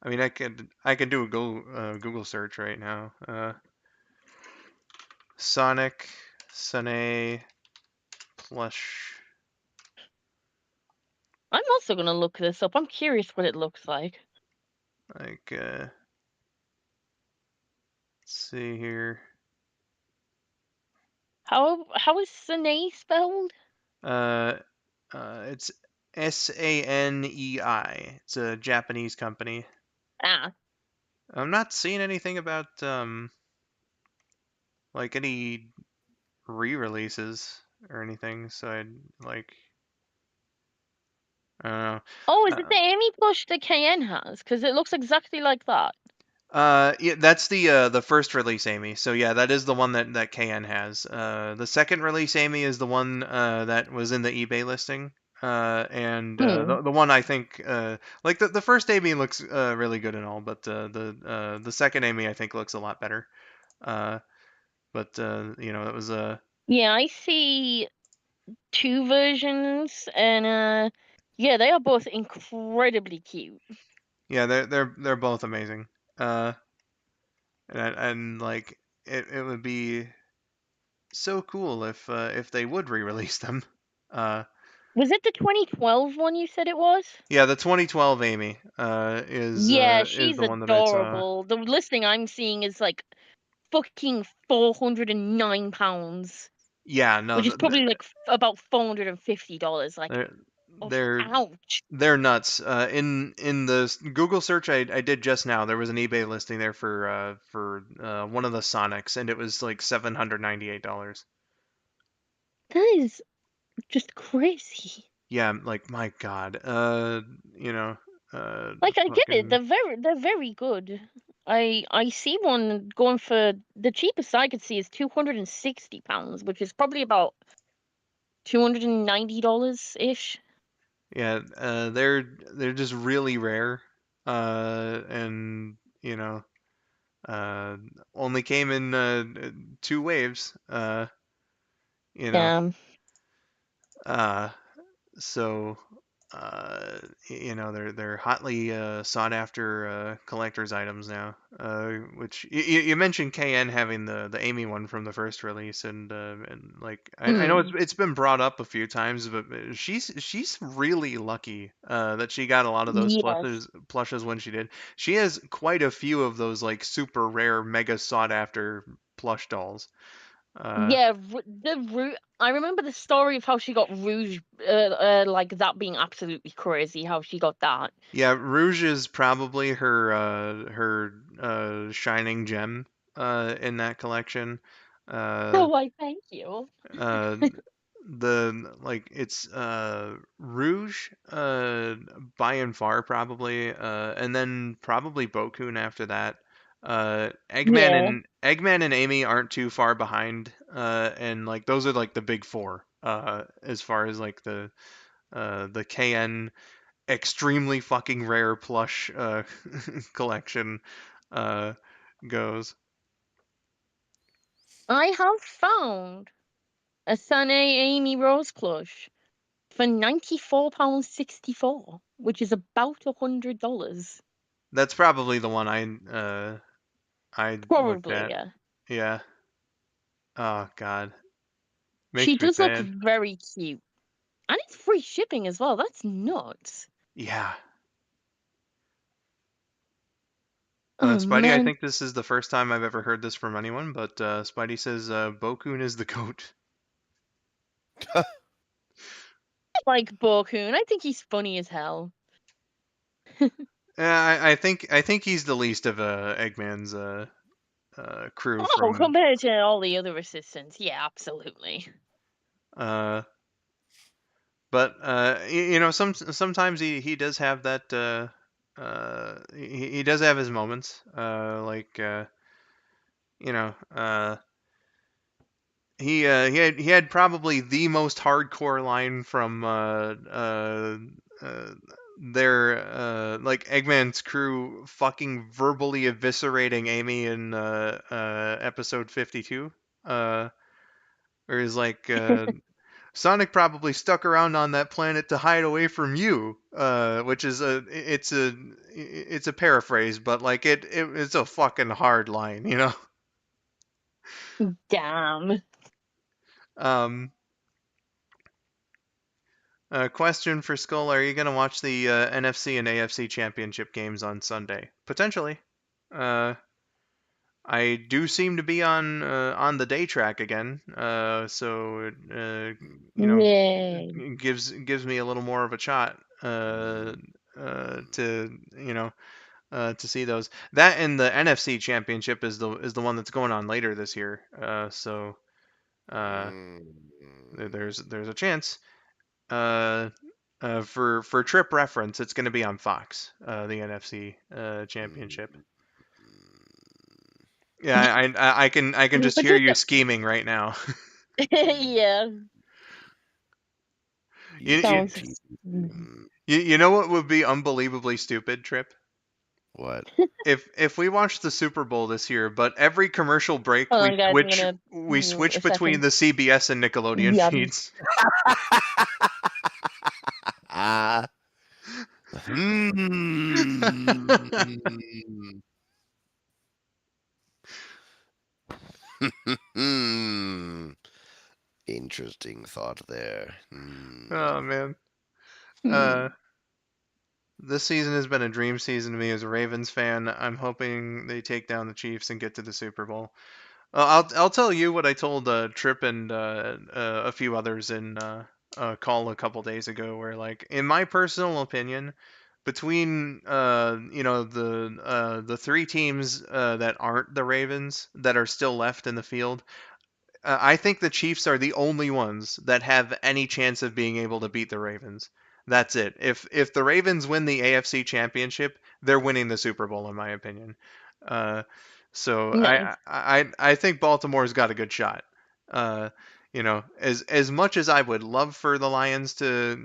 I mean I could do a Google search right now. Sonic Sane Plush. I'm also gonna look this up. I'm curious what it looks like. Like let's see here. How is Sane spelled? Uh, it's Sanei. It's a Japanese company. Ah. I'm not seeing anything about like any re-releases or anything, so I'd like I don't know. Oh, is it the Amy plush that KN has? Because it looks exactly like that. Yeah, that's the first release Amy. So yeah, that is the one that KN has. The second release Amy is the one that was in the eBay listing. And the one I think like the first Amy looks really good and all, but the second Amy I think looks a lot better. But you know, it was a Yeah, I see two versions, and yeah, they are both incredibly cute. yeah, they're both amazing. Uh, and like it would be so cool if they would re-release them. Uh, Was it the 2012 one you said it was? yeah, the 2012 Amy Yeah, is she's the one that I saw. adorable. The listing I'm seeing is like fucking £409, Yeah, no, which is probably like about $450. Like, they're oh, they're ouch. they're nuts. In the Google search I did just now, there was an eBay listing there for one of the Sonics, and it was like $798. That is just crazy. Yeah, like my God. You know, Like, I get it. fucking They're very good. I see one going for the cheapest I could see is £260, which is probably about $290 ish. yeah. They're just really rare. And you know, uh, only came in two waves. You know, Yeah. uh, so you know they're hotly sought after collector's items now. Which you mentioned KN having the Amy one from the first release, and like I know Mm. it's been brought up a few times, but she's really lucky that she got a lot of those Yes. plushes when she did. She has quite a few of those like super rare, mega sought after plush dolls. Uh, Yeah, the Rouge. I remember the story of how she got Rouge, like that being absolutely crazy. How she got that. Yeah, Rouge is probably her shining gem in that collection. Uh, Oh, why? Thank you. uh, the like it's Rouge by and far probably, and then probably Bokun after that. Yeah. Eggman and Amy aren't too far behind, and like those are like the big four as far as like the KN extremely fucking rare plush collection uh, goes. I have found a Sane Amy Rose plush for £94.64, which is about $100. That's probably the one I looked Probably, at. yeah. Yeah. Oh God, She makes me does look sad. very cute. And it's free shipping as well. That's nuts. Yeah. Oh Spidey, I man. think this is the first time I've ever heard this from anyone, but Spidey says Bokun is the goat. I like Bokun. I think he's funny as hell. Yeah, I think he's the least of Eggman's crew Oh, from compared to all the other assistants, yeah, absolutely. uh but you know, sometimes he does have that he does have his moments. Like you know, he had probably the most hardcore line from their like Eggman's crew fucking verbally eviscerating Amy in episode 52. Where he's like Sonic probably stuck around on that planet to hide away from you, which is it's a paraphrase, but like it's a fucking hard line, you know. Damn. Um, question for Skull: are you gonna watch the NFC and AFC Championship games on Sunday? Potentially. Uh, I do seem to be on the day track again, so you know, Yay. gives me a little more of a shot to you know to see those. That and the NFC Championship is the one that's going on later this year. So Mm. there's a chance. Uh, for trip reference, it's going to be on Fox. The NFC Championship. Yeah, I can just But hear just you scheming right now. yeah, you, you sounds. you know what would be unbelievably stupid, Trip? What? If we watched the Super Bowl this year, but every commercial break Hold on, guys. I'm gonna we switch a between second. the CBS and Nickelodeon Yeah. feeds. Ah. Hmm. Interesting thought there. Oh man. Hmm. Uh this season has been a dream season to me as a Ravens fan. I'm hoping they take down the Chiefs and get to the Super Bowl. I'll tell you what I told Trip and a few others in a call a couple days ago. Where like, in my personal opinion, between the three teams that aren't the Ravens that are still left in the field, I think the Chiefs are the only ones that have any chance of being able to beat the Ravens. That's it. If the Ravens win the AFC Championship, they're winning the Super Bowl, in my opinion. Uh, so Nice. I think Baltimore's got a good shot. Uh, as much as I would love for the Lions to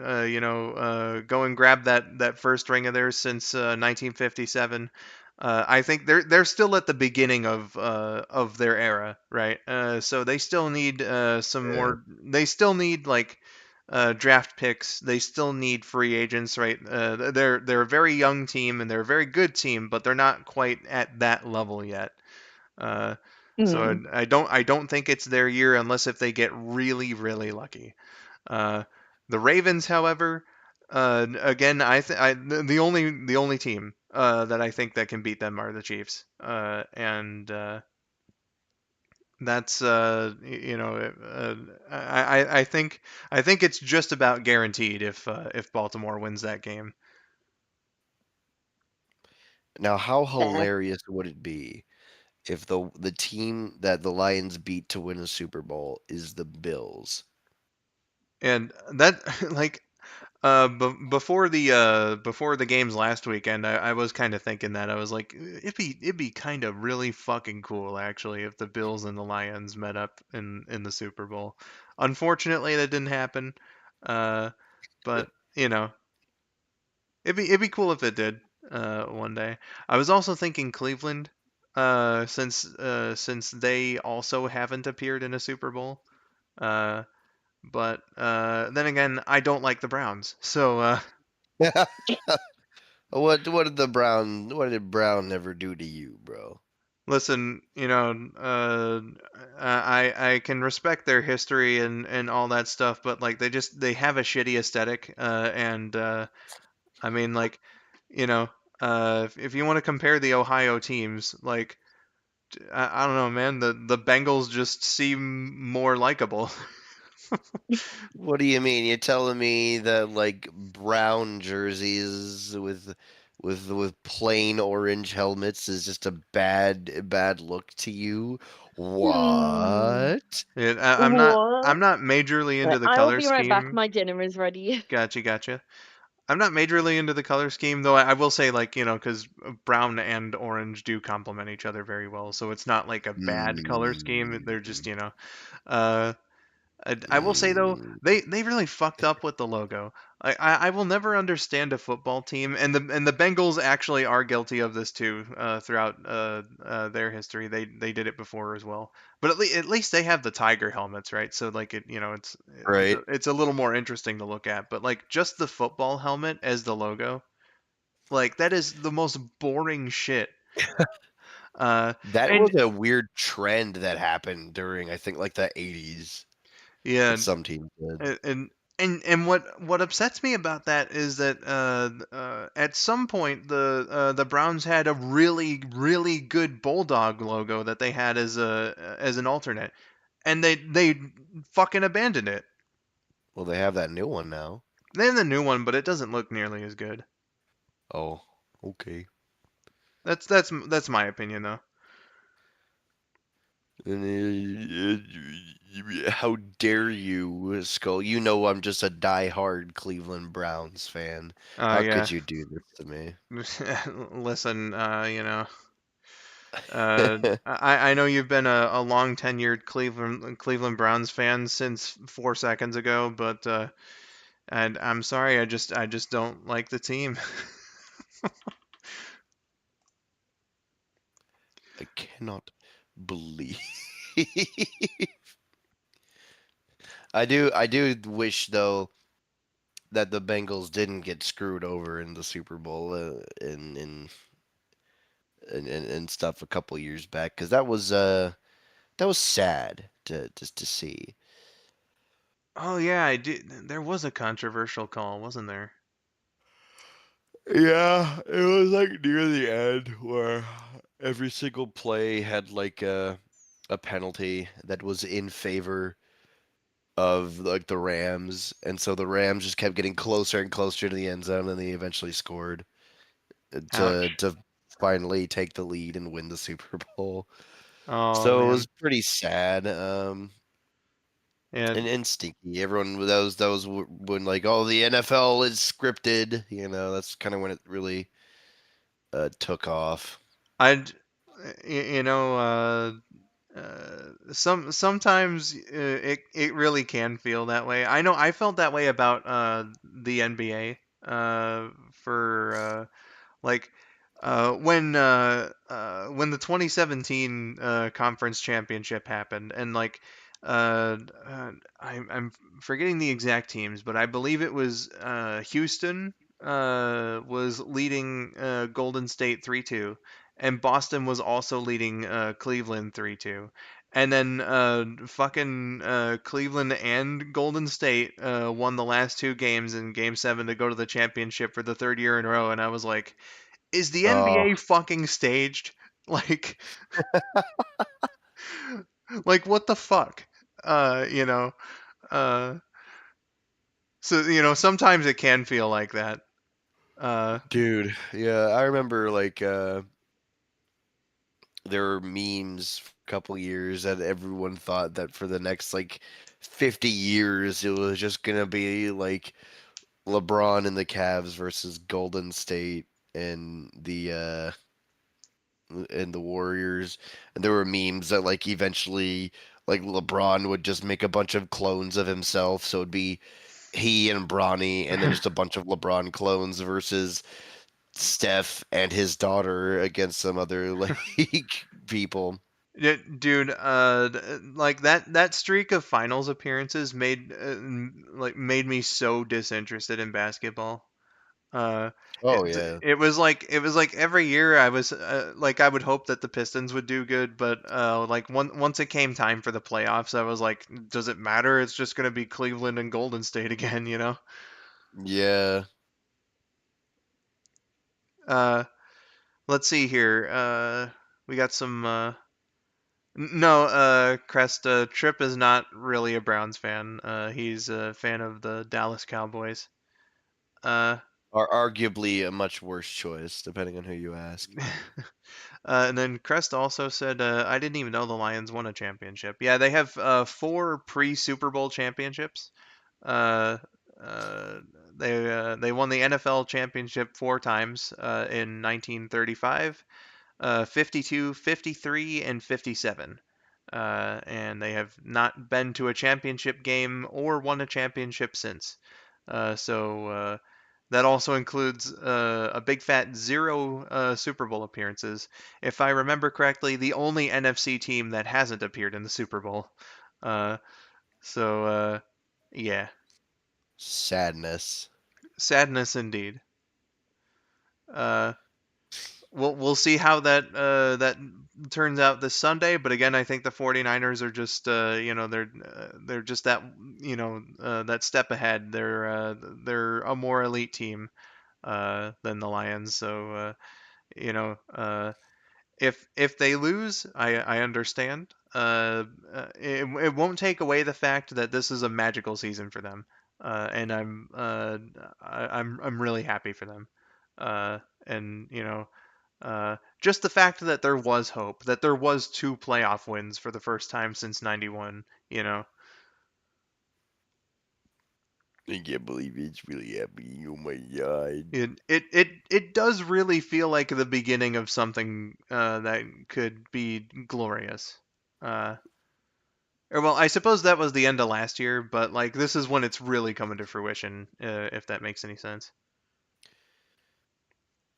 go and grab that first ring of theirs since 1957. I think they're still at the beginning of their era, right? So they still need some Yeah. more. They still need like draft picks. They still need free agents, right? They're a very young team and they're a very good team, but they're not quite at that level yet. Uh, so Hmm. I don't think it's their year unless if they get really really lucky. Uh, the Ravens, however, again, the only team that I think that can beat them are the Chiefs, and that's I think it's just about guaranteed if Baltimore wins that game. Now, how Fair. hilarious would it be if the team that the Lions beat to win a Super Bowl is the Bills? And that like before the games last weekend, I was kind of thinking that I was like, it'd be kind of really fucking cool actually if the Bills and the Lions met up in the Super Bowl. Unfortunately, that didn't happen. Uh, but it'd be cool if it did one day. I was also thinking Cleveland, since they also haven't appeared in a Super Bowl. Uh, but then again, I don't like the Browns, so. What did Brown never do to you, bro? Listen, I can respect their history and all that stuff, but like they have a shitty aesthetic, and I mean like, you know, if you want to compare the Ohio teams, like I don't know, man, the Bengals just seem more likable. What do you mean? You're telling me that like brown jerseys with plain orange helmets is just a bad look to you? Hmm. What? I'm not What? I'm not majorly into the I will color be right back. scheme. My dinner is ready. Gotcha. I'm not majorly into the color scheme, though I will say, like, because brown and orange do complement each other very well. So it's not like a bad color scheme. They're just, Mm, uh, I will say though, mm, they really fucked up with the logo. I will never understand a football team, and the Bengals actually are guilty of this too. Throughout their history, they did it before as well. But at least they have the tiger helmets, right? So like it's right. it's a little more interesting to look at. But like just the football helmet as the logo, like that is the most boring shit. Uh, That and was a weird trend that happened during I think like the 80s yeah, that some teams did. and what upsets me about that is that at some point the Browns had a really really good bulldog logo that they had as an alternate, and they fucking abandoned it. Well, they have that new one now. They have the new one, but it doesn't look nearly as good. Oh, okay. That's my opinion though. How dare you, Skull? You know I'm just a die-hard Cleveland Browns fan. How Yeah. could you do this to me? Listen, I know you've been a long tenured Cleveland Browns fan since 4 seconds ago, but and I'm sorry, I just don't like the team. I cannot believe. I do wish though that the Bengals didn't get screwed over in the Super Bowl and stuff a couple years back because that was sad to see. Oh yeah, I did. There was a controversial call, wasn't there? Yeah, it was like near the end where every single play had like a penalty that was in favor of like the Rams, and so the Rams just kept getting closer and closer to the end zone, and they eventually scored to Ouch. to finally take the lead and win the Super Bowl. Oh So it was man. pretty sad. Yeah, And stinky. Everyone that was when like, oh, the NFL is scripted. That's kind of when it really took off. I'd you know sometimes it really can feel that way. I know I felt that way about the NBA for like when the 2017 conference championship happened, and like I'm forgetting the exact teams, but I believe it was Houston was leading Golden State 3-2, and Boston was also leading Cleveland 3-2. And then fucking Cleveland and Golden State won the last two games in Game 7 to go to the championship for the third year in a row, and I was like, is the Oh, NBA fucking staged? Like, like what the fuck? Uh, you know, uh, sometimes it can feel like that. Uh, dude, yeah, I remember like there were memes for a couple years that everyone thought that for the next like 50 years it was just gonna be like LeBron and the Cavs versus Golden State and the Warriors, and there were memes that like eventually like LeBron would just make a bunch of clones of himself, so it'd be he and Bronny, and then just a bunch of LeBron clones versus Steph and his daughter against some other like people. yeah, dude, like that streak of finals appearances made me so disinterested in basketball. Uh, Oh yeah, it was like every year I was like I would hope that the Pistons would do good, but like once it came time for the playoffs, I was like, does it matter? It's just gonna be Cleveland and Golden State again, you know? yeah. Uh, let's see here. We got some. No, Crest. Trip is not really a Browns fan. He's a fan of the Dallas Cowboys. Uh, Are arguably a much worse choice, depending on who you ask. and then Crest also said, I didn't even know the Lions won a championship. Yeah, they have four pre-Super Bowl championships. Uh, uh, they won the NFL championship four times in 1935, 52, 53, and 57. And they have not been to a championship game or won a championship since. So that also includes a big fat zero Super Bowl appearances. If I remember correctly, the only NFC team that hasn't appeared in the Super Bowl. Uh, so yeah, Sadness. sadness indeed. Uh, we'll see how that turns out this Sunday. But again, I think the 49ers are just they're just that that step ahead. They're a more elite team than the Lions. So you know if they lose, I understand. It won't take away the fact that this is a magical season for them, and I'm really happy for them. And Just the fact that there was hope, that there was 2 playoff wins for the first time since '91. You know, I can't believe it's really happening. Oh my god. it does really feel like the beginning of something that could be glorious. Or well, I suppose that was the end of last year, but like this is when it's really coming to fruition, if that makes any sense.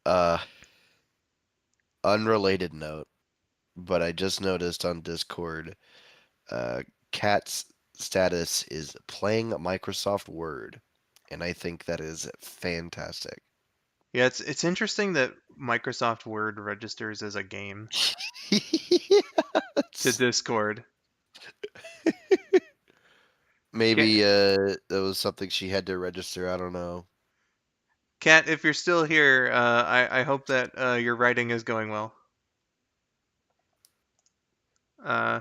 Uh, Unrelated note, but I just noticed on Discord, uh, Cat's status is playing Microsoft Word, and I think that is fantastic. Yeah, it's interesting that Microsoft Word registers as a game to Yes. Discord. Maybe that was something she had to register. I don't know. Kat, if you're still here, I hope that your writing is going well. Uh,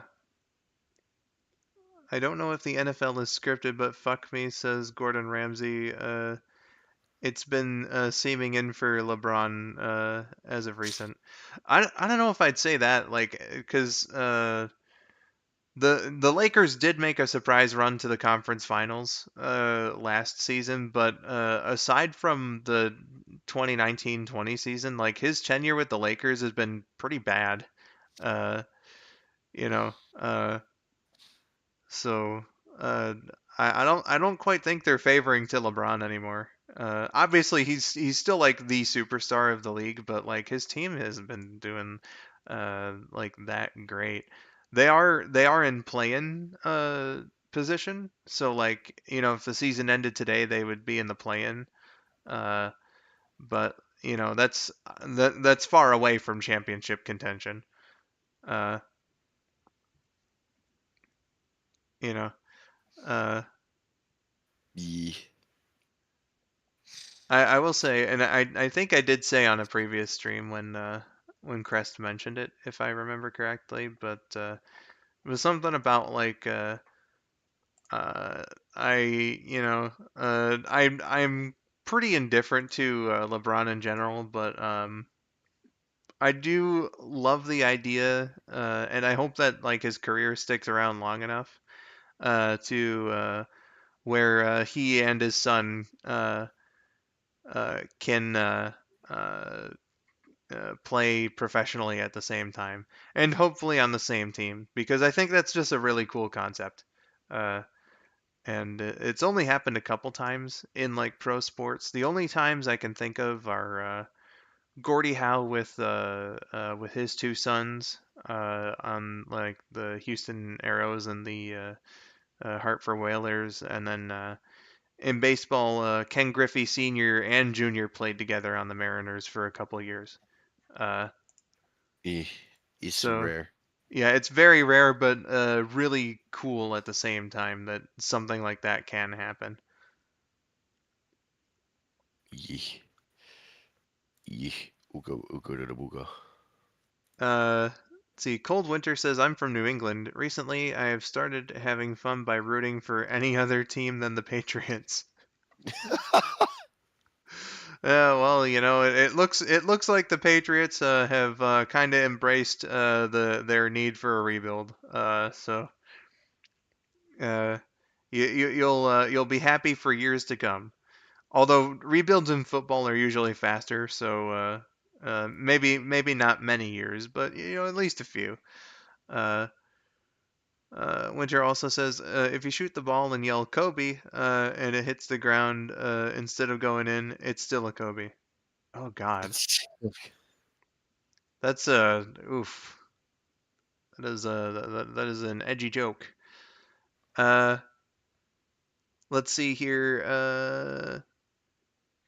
I don't know if the NFL is scripted, but fuck me, says Gordon Ramsay. It's been seeming in for LeBron as of recent. I don't know if I'd say that, like, because the Lakers did make a surprise run to the conference finals last season, but aside from the 2019-20 season, like his tenure with the Lakers has been pretty bad. Uh, you know, so uh, I don't quite think they're favoring to LeBron anymore. Obviously he's still like the superstar of the league, but like his team hasn't been doing like that great. They are in play-in position, so like if the season ended today, they would be in the play-in. Uh, but that's far away from championship contention. Uh, you know. Uh, Yee. I will say, and I think I did say on a previous stream when Crest mentioned it, if I remember correctly, but it was something about like uh, I I'm pretty indifferent to LeBron in general, but I do love the idea, and I hope that like his career sticks around long enough to where he and his son can uh, play professionally at the same time, and hopefully on the same team, because I think that's just a really cool concept. Uh, and it's only happened a couple times in like pro sports. The only times I can think of are Gordie Howe with his 2 sons on like the Houston Arrows and the Hartford Whalers, and then in baseball, Ken Griffey Sr. and Jr. played together on the Mariners for a couple years. Uh, Yee. It's so rare. yeah, it's very rare, but really cool at the same time that something like that can happen. Yee. Yee. Ugo, ugo, da, da, booga. Let's see, Cold Winter says, I'm from New England. Recently, I have started having fun by rooting for any other team than the Patriots. Well, it looks like the Patriots have kind of embraced their need for a rebuild. So uh, you'll be happy for years to come. Although rebuilds in football are usually faster, so maybe not many years, but at least a few. Uh, Winter also says if you shoot the ball and yell Kobe and it hits the ground instead of going in, it's still a Kobe. Oh God, that's oof. That is an edgy joke. Uh, let's see here.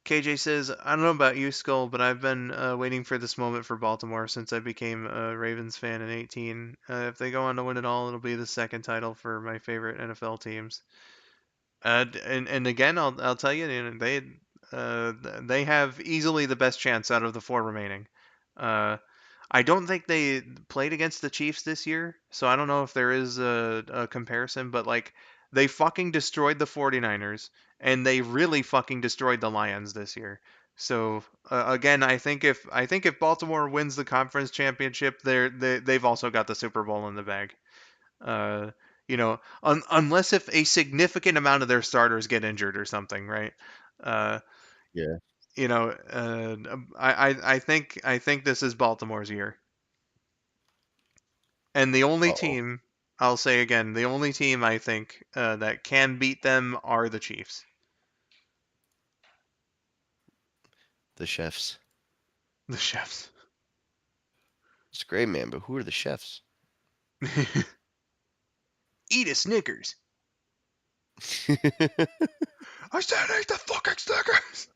KJ says, I don't know about you, Skull, but I've been waiting for this moment for Baltimore since I became a Ravens fan in 18. If they go on to win it all, it'll be the second title for my favorite NFL teams. And again, I'll tell you, they have easily the best chance out of the 4 remaining. Uh, I don't think they played against the Chiefs this year, so I don't know if there is a comparison, but like they fucking destroyed the 49ers and they really fucking destroyed the Lions this year. So again, I think if Baltimore wins the conference championship, they've also got the Super Bowl in the bag. Uh, unless if a significant amount of their starters get injured or something, right? Uh, Yeah. I think this is Baltimore's year, and the only Uh-oh. team I'll say again, the only team I think that can beat them are the Chiefs. The chefs. The Chefs. It's great, man, but who are the chefs? Eat a Snickers. I said eat the fucking Snickers.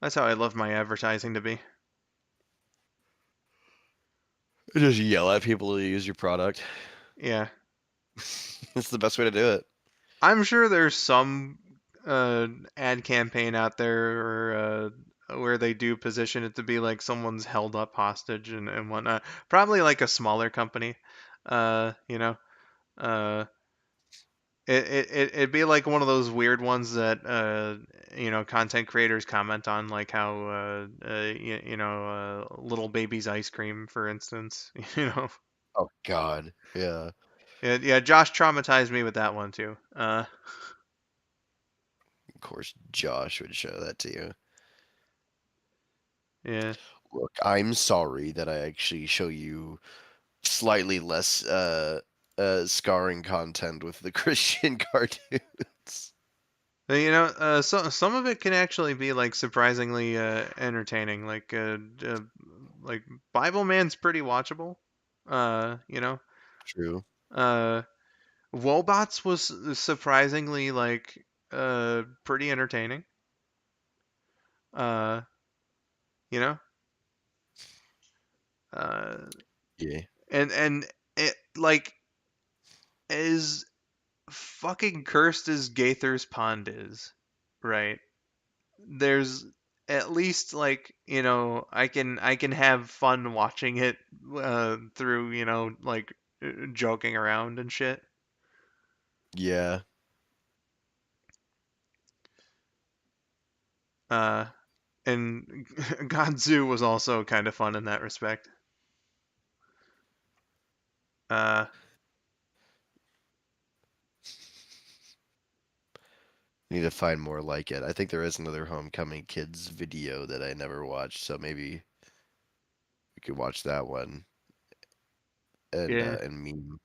That's how I love my advertising to be. Just yell at people to use your product. Yeah. That's the best way to do it. I'm sure there's some ad campaign out there where they do position it to be like someone's held up hostage and whatnot. Probably like a smaller company. Uh, you know, uh, it'd be like one of those weird ones that content creators comment on, like how little baby's ice cream, for instance. Oh God. Yeah. Yeah, yeah. Josh traumatized me with that one too. Of course Josh would show that to you. Yeah. Look, I'm sorry that I actually show you slightly less scarring content with the Christian cartoons. So some of it can actually be like surprisingly entertaining. Like Bible Man's pretty watchable. Uh, you know, True. uh, Wobots was surprisingly like pretty entertaining. Uh, you know, uh, Yeah. and it like as fucking cursed as Gaither's Pond is, right? There's at least like I can have fun watching it through like joking around and shit. Yeah. uh and Godzu was also kind of fun in that respect. uh Need to find more like it. I think there is another Homecoming Kids video that I never watched, so maybe we could watch that one yeah, and meme.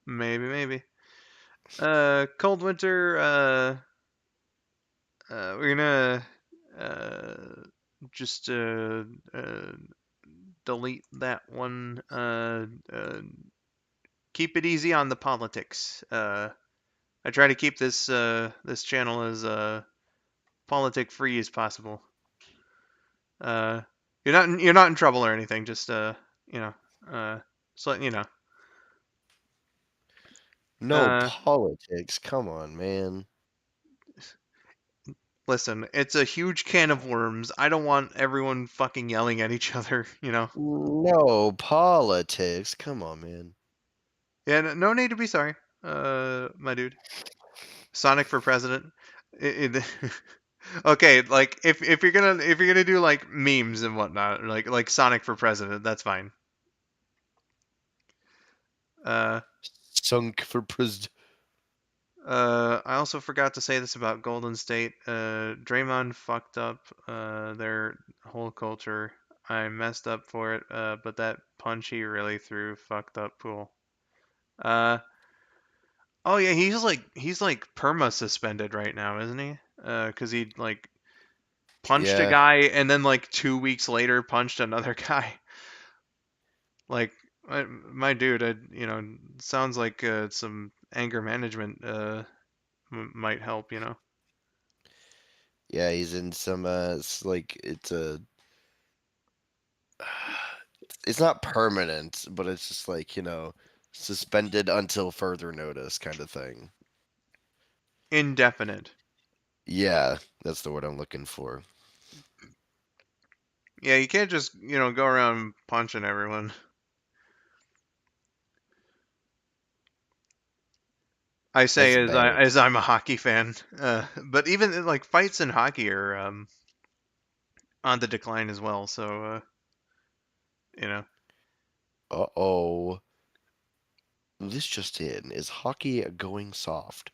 maybe. Cold Winter, we're gonna just uh delete that one. Keep it easy on the politics. I try to keep this channel as politic free as possible. Uh, you're not in trouble or anything. Just you know, just letting you know. No Uh, politics. Come on, man. Listen, it's a huge can of worms. I don't want everyone fucking yelling at each other. No politics. Come on, man. Yeah, no need to be sorry. My dude. Sonic for president. Okay, like if you're gonna do like memes and whatnot, like Sonic for president, that's fine. Uh, Sunk for president. I also forgot to say this about Golden State. Draymond fucked up their whole culture. I messed up for it, but that punch he really threw fucked up Pool. Uh, oh yeah, he's like perma suspended right now, isn't he? 'Cause he like punched a Yeah. guy and then like 2 weeks later punched another guy. Like my dude, sounds like some anger management might help. Yeah, he's in some like it's not permanent, but it's just like, suspended until further notice kind of thing. Indefinite. Yeah, that's the word I'm looking for. Yeah, you can't just go around punching everyone. I say That's bad. as I'm a hockey fan. But even like fights in hockey are on the decline as well. So you know, Uh-oh. This just in. Is hockey going soft?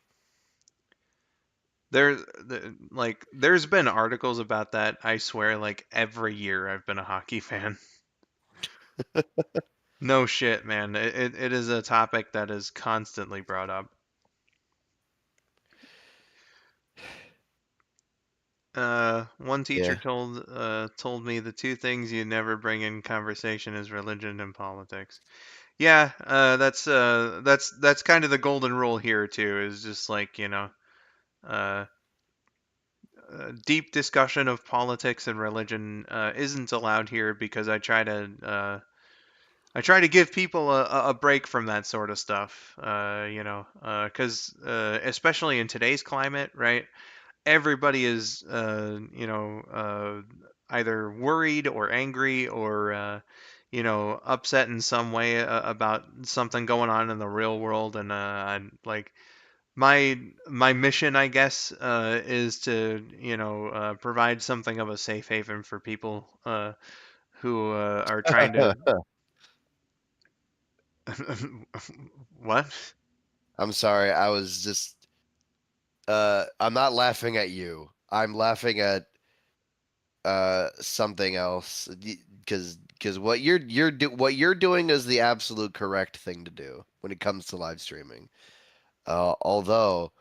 there's been articles about that. I swear, like every year I've been a hockey fan. No shit, man. It is a topic that is constantly brought up. One teacher Yeah. told me the two things you never bring in conversation is religion and politics. Yeah, that's kind of the golden rule here too. Is just like uh, deep discussion of politics and religion isn't allowed here because I try to give people a break from that sort of stuff. Because especially in today's climate, right? Everybody is either worried or angry or upset in some way about something going on in the real world, and like my mission, I guess, is to provide something of a safe haven for people who are trying to. What? I'm sorry. I was just I'm not laughing at you. I'm laughing at something else because what you're doing is the absolute correct thing to do when it comes to live streaming. Although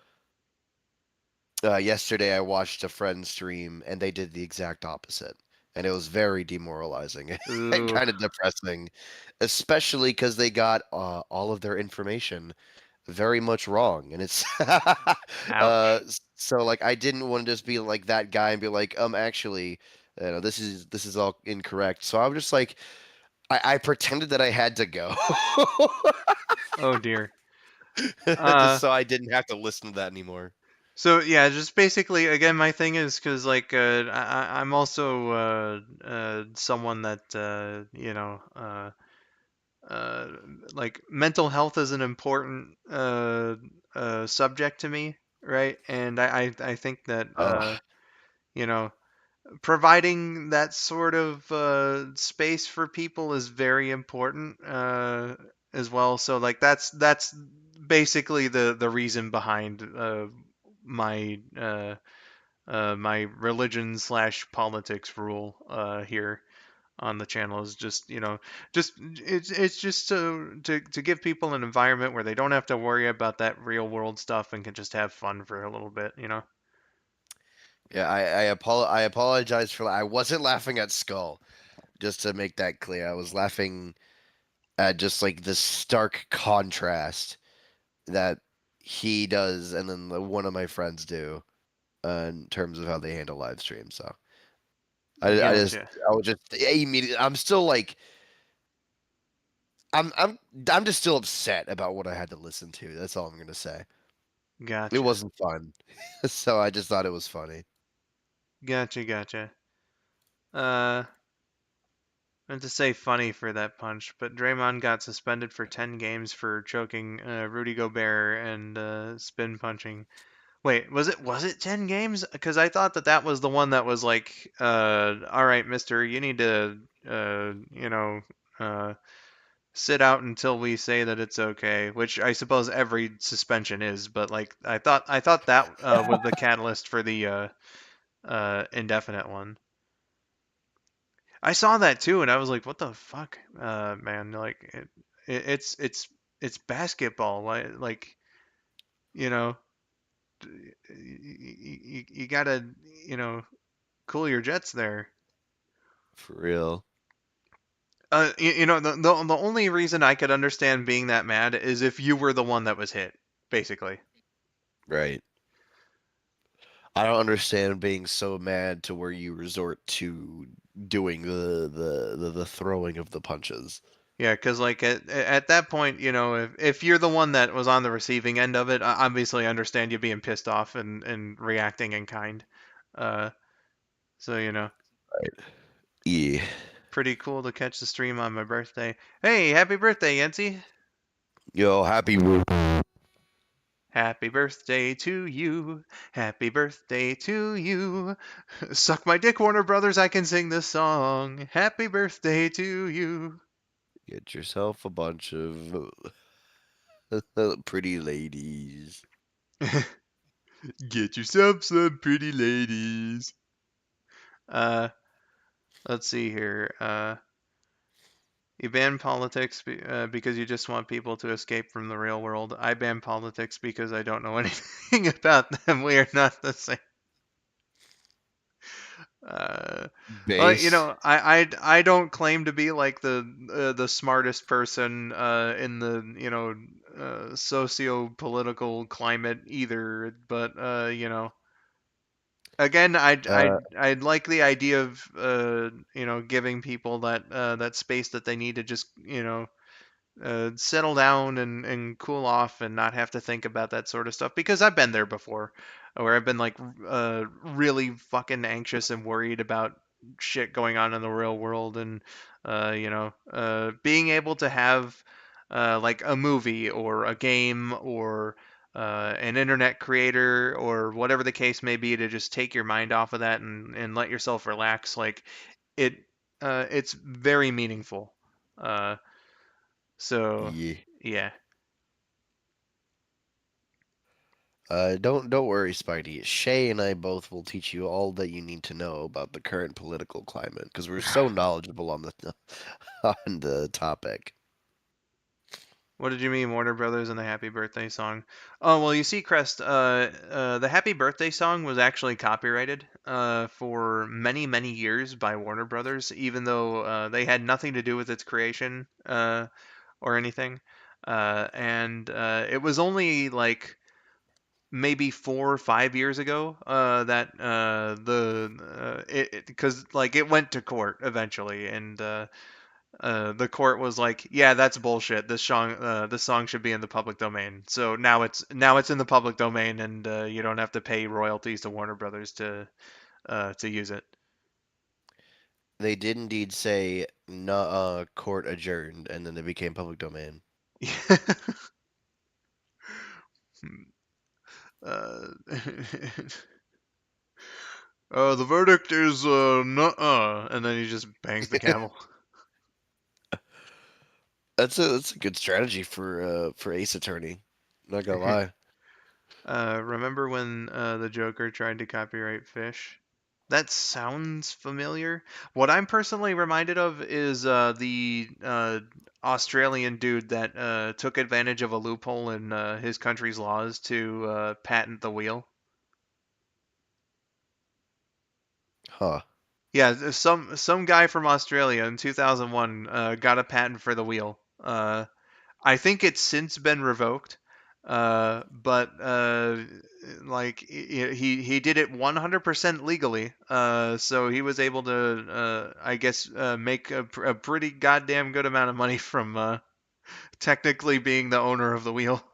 yesterday I watched a friend stream and they did the exact opposite, and it was very demoralizing and Ooh, kind of depressing, especially because they got all of their information very much wrong, and it's ouch. so like I didn't want to just be like that guy and be like, actually, this is all incorrect. So I'm just like, I pretended that I had to go, Oh dear. just Uh, so I didn't have to listen to that anymore. So yeah, just basically again, my thing is because like I'm also someone that uh, like mental health is an important subject to me, right? And I think that Oh, you know providing that sort of space for people is very important as well. So like that's basically the reason behind my my religion slash politics rule here on the channel is just just it's just to give people an environment where they don't have to worry about that real world stuff and can just have fun for a little bit. yeah, I apologize for I wasn't laughing at Skull, just to make that clear. I was laughing at just like the stark contrast that he does and then one of my friends do in terms of how they handle live streams. So Gotcha. I was just immediately. I'm still like I'm I'm I'm just still upset about what I had to listen to. That's all I'm gonna say. It Gotcha. wasn't fun, so I just thought it was funny. Gotcha. uh meant to say funny for that punch, but Draymond got suspended for 10 games for choking Rudy Gobert and spin punching. Wait, was it 10 games? Because I thought that was the one that was like, all right, Mister, you need to, uh, sit out until we say that it's okay. Which I suppose every suspension is, but like I thought that was the catalyst for the indefinite one. I saw that too, and I was like, "What the fuck, man? Like, it's basketball. Like, you know, you gotta, you know, cool your jets there." For real, The only reason I could understand being that mad is if you were the one that was hit, basically. right? I don't understand being so mad to where you resort to doing the throwing of the punches. Yeah, because like at that point, if you're the one that was on the receiving end of it, I obviously understand you being pissed off and reacting in kind. Uh, so Right. Yeah. pretty cool to catch the stream on my birthday. Hey, happy birthday, Yancy! Yo, happy. Happy birthday to you. Happy birthday to you. Suck my dick, Warner Brothers. I can sing this song. Happy birthday to you. Get yourself a bunch of pretty ladies. Get yourself some pretty ladies. Uh, let's see here. You ban politics because you just want people to escape from the real world. I ban politics because I don't know anything about them. We are not the same. Uh, well, Base. I don't claim to be like the smartest person in the socio-political climate either, but again, Uh, I'd like the idea of giving people that space that they need to just settle down and cool off and not have to think about that sort of stuff because I've been there before where I've been like really fucking anxious and worried about shit going on in the real world and being able to have like a movie or a game or an internet creator or whatever the case may be to just take your mind off of that and let yourself relax like it it's very meaningful. So yeah. yeah. Don't worry, Spidey. Shay and I both will teach you all that you need to know about the current political climate because we're so knowledgeable on the on the topic. What did you mean, Warner Brothers and the Happy Birthday song? Oh well, you see, Crest, the Happy Birthday song was actually copyrighted for many many years by Warner Brothers, even though they had nothing to do with its creation or anything. And it was only like maybe 4 or 5 years ago that the it because like it went to court eventually and the court was like, yeah, that's bullshit. This song should be in the public domain. So now it's in the public domain, and you don't have to pay royalties to Warner Brothers to use it. They did indeed say no, court adjourned, and then they became public domain. uh, the verdict is nuh-uh, and then he just bangs the gavel. That's a good strategy for Ace Attorney. Not gonna lie. Remember when the Joker tried to copyright Fish? That sounds familiar. What I'm personally reminded of is the Australian dude that took advantage of a loophole in his country's laws to patent the wheel. Huh. Yeah, some guy from Australia in 2001 got a patent for the wheel. I think it's since been revoked, but like he did it 100% legally. So he was able to, I guess, make a pretty goddamn good amount of money from technically being the owner of the wheel.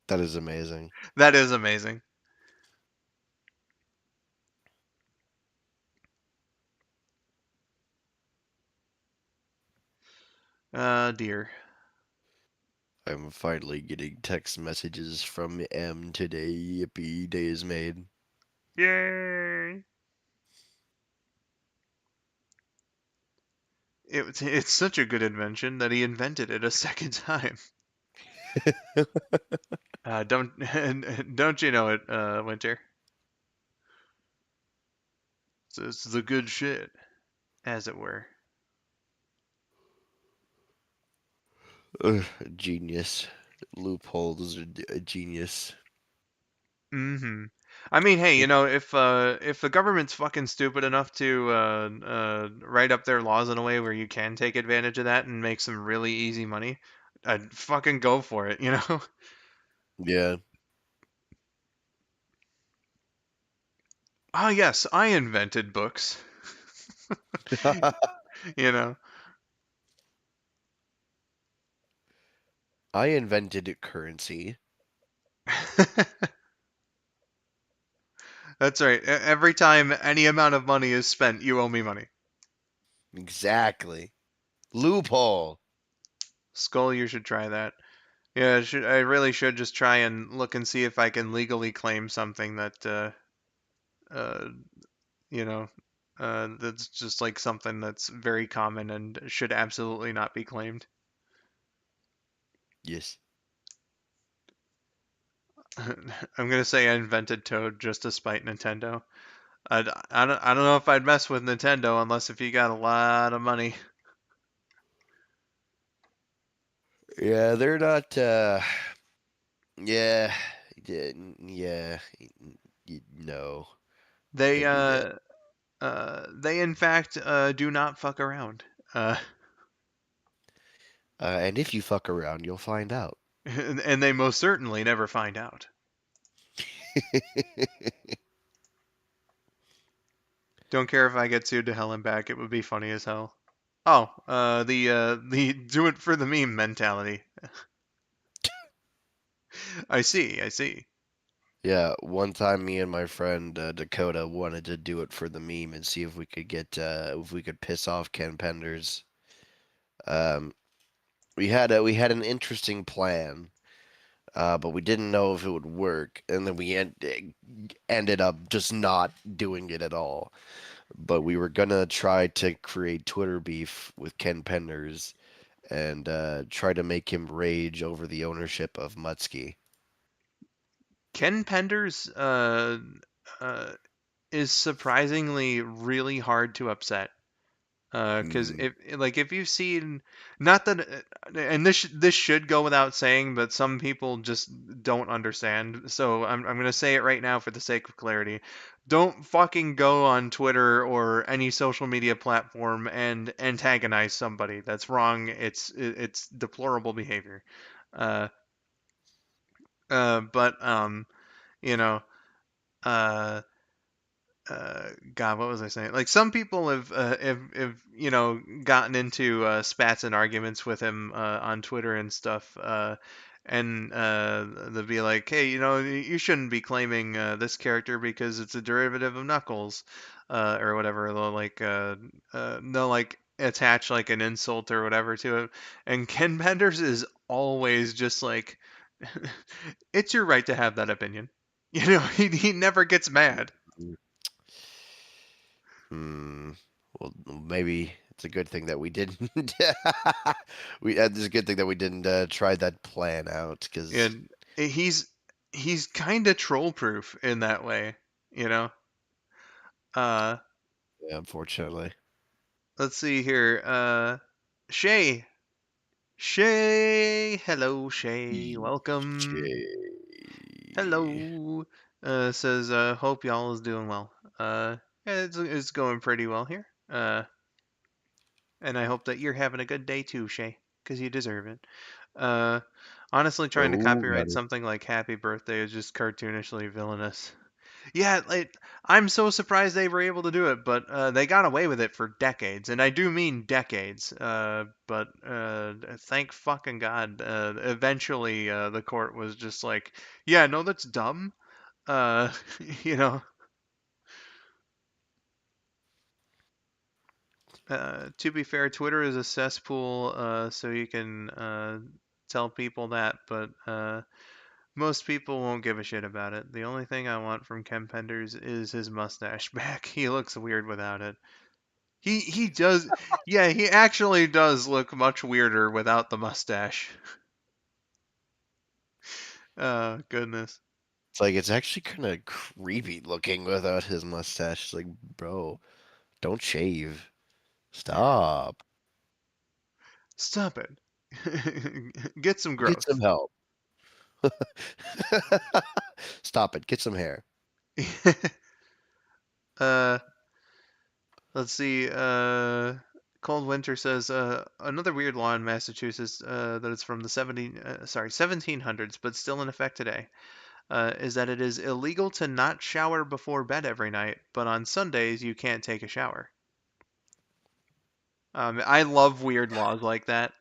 That is amazing. That is amazing. Dear. I'm finally getting text messages from M today. Yippee, day is made. Yay! It's such a good invention that he invented it a second time. Don't don't you know it, Winter? It's the good shit, as it were. Genius. Loopholes are a genius. Mm-hmm. I mean, hey, It, if the government's fucking stupid enough to write up their laws in a way where you can take advantage of that and make some really easy money, I'd fucking go for it, you know? yeah. Ah, yes, I invented books, you know? I invented currency. That's right. Every time any amount of money is spent, you owe me money. Exactly. Loophole. Skull, you should try that. Yeah, I really should just try and look and see if I can legally claim something that uh, you know, that's just like something that's very common and should absolutely not be claimed. Yes. I'm gonna say I invented Toad just to spite Nintendo. I don't know if I'd mess with Nintendo unless if you got a lot of money. Yeah, they're not. Yeah, yeah, yeah. No, They can't do that. they in fact do not fuck around. Uh, And if you fuck around, you'll find out. and they most certainly never find out. Don't care if I get sued to hell and back. It would be funny as hell. Oh, the do it for the meme mentality. I see, I see. Yeah, one time me and my friend Dakota wanted to do it for the meme and see if we could get if we could piss off Ken Penders. Um, we had an interesting plan, but we didn't know if it would work, and then ended up just not doing it at all. But we were gonna try to create Twitter beef with Ken Penders and try to make him rage over the ownership of Mutsky. Ken Penders uh, is surprisingly really hard to upset. Because Mm, if you've seen, not that, and this should go without saying, but some people just don't understand. So I'm gonna say it right now for the sake of clarity. Don't fucking go on Twitter or any social media platform and antagonize somebody. That's wrong. It's deplorable behavior. Uh, but you know, uh, God, what was I saying? Like some people have gotten into spats and arguments with him on Twitter and stuff, and they'll be like, "Hey, you shouldn't be claiming this character because it's a derivative of Knuckles, or whatever." They'll like attach like an insult or whatever to it, and Ken Penders is always just like, "It's your right to have that opinion." He never gets mad. mm, Hmm. Well, maybe it's a good thing that we didn't. It's a good thing that we didn't try that plan out, because And he's kind of troll proof in that way, you know. Uh, yeah, unfortunately. let's see here. Shay, Shay, hello, Shay, welcome. Yay. Hello. Says hope y'all is doing well. Yeah, it's going pretty well here. And I hope that you're having a good day too, Shay, because you deserve it. Uh, honestly, trying to Oh, copyright buddy. something like "Happy Birthday" is just cartoonishly villainous. Yeah, like I'm so surprised they were able to do it, but they got away with it for decades, and I do mean decades. But thank fucking God, eventually the court was just like, yeah, no, that's dumb. Uh, you know, to be fair, Twitter is a cesspool, so you can tell people that, but most people won't give a shit about it. The only thing I want from Ken Penders is his mustache back. He looks weird without it. He does, yeah, he actually does look much weirder without the mustache. Oh, goodness. It's like it's actually kind of creepy looking without his mustache. It's like, bro, don't shave. Stop. Stop it. Get some Get some growth. help. Stop it. Get some hair. uh, let's see. Cold Winter says another weird law in Massachusetts that is from the 1700s, but still in effect today. Is that it is illegal to not shower before bed every night, but on Sundays you can't take a shower. I love weird laws like that.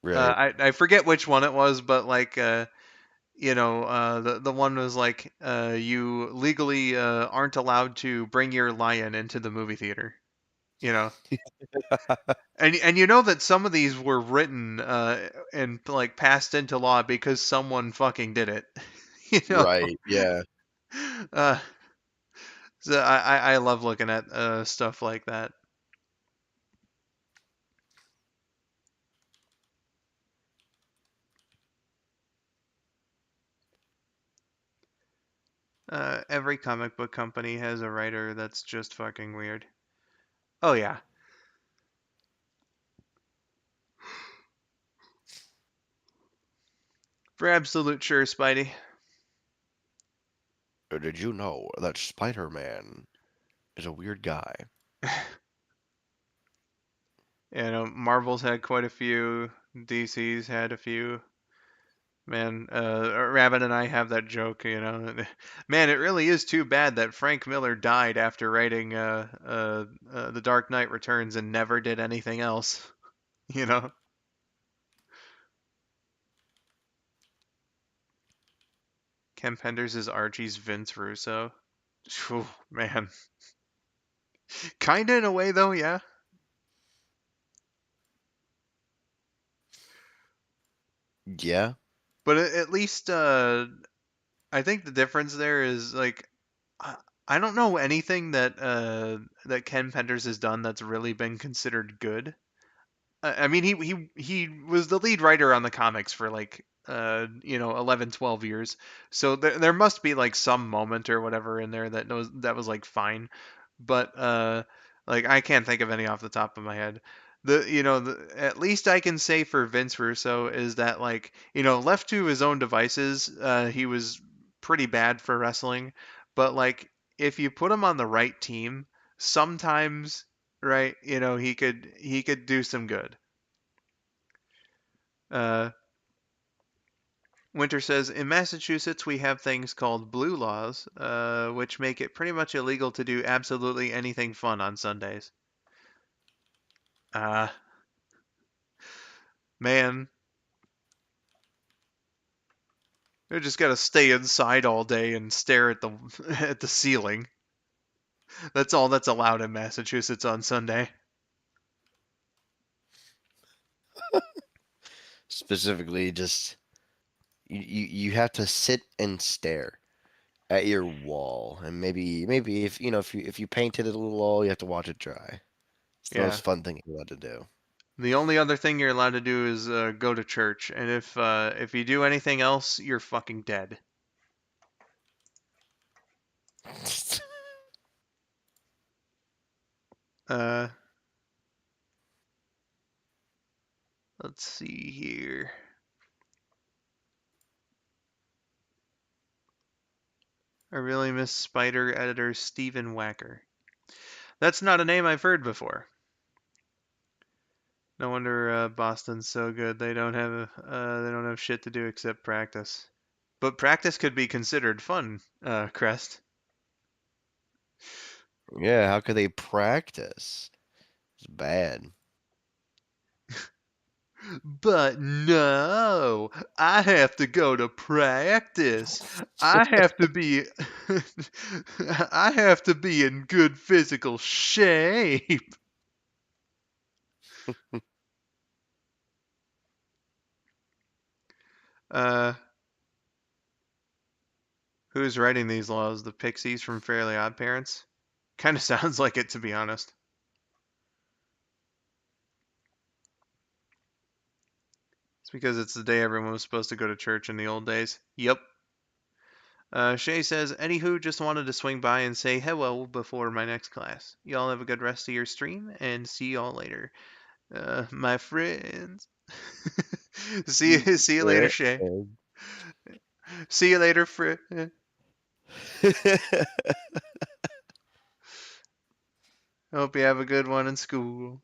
Right. I forget which one it was, but like the one was like you legally aren't allowed to bring your lion into the movie theater. You know, and you know that some of these were written and like passed into law because someone fucking did it. You know, Right. Yeah. uh, so I love looking at stuff like that. Every comic book company has a writer that's just fucking weird. Oh yeah. For absolute sure, Spidey. Did you know that Spider-Man is a weird guy? You know, Marvel's had quite a few. DC's had a few. Man, Rabbit and I have that joke, you know. Man, it really is too bad that Frank Miller died after writing The Dark Knight Returns and never did anything else, you know. Ken Penders is Archie's Vince Russo. Phew, man. Kinda in a way, though, yeah. Yeah. But at least, I think the difference there is, like, I, I don't know anything that Ken Penders has done that's really been considered good. I mean, he was the lead writer on the comics for like 11, 12 years. So there must be like some moment or whatever in there that was like fine. But like I can't think of any off the top of my head. At least I can say for Vince Russo is that, like, left to his own devices, he was pretty bad for wrestling. But like if you put him on the right team, sometimes, right, he could do some good. Uh, Winter says, in Massachusetts, we have things called blue laws, which make it pretty much illegal to do absolutely anything fun on Sundays. Uh, Man, you just gotta stay inside all day and stare at the at the ceiling. That's all that's allowed in Massachusetts on Sunday. Specifically, just you have to sit and stare at your wall, and maybe if you painted it a little all, you have to watch it dry. It's the Yeah. most fun thing you're allowed to do. The only other thing you're allowed to do is go to church, and if you do anything else, you're fucking dead. Uh, let's see here. I really miss Spider editor Stephen Wacker. That's not a name I've heard before. No wonder Boston's so good. They don't have shit to do except practice. But practice could be considered fun, Crest. Yeah, how could they practice? It's bad. But no, I have to go to practice. I have to be I have to be in good physical shape. Uh who's writing these laws? The Pixies from Fairly Odd Parents? Kind of sounds like it, to be honest. It's because it's the day everyone was supposed to go to church in the old days. Yep. Shay says, anywho, just wanted to swing by and say hello before my next class. Y'all have a good rest of your stream, and see y'all later. My friends. See you later, Shay. See you later, friend. Hope you have a good one in school.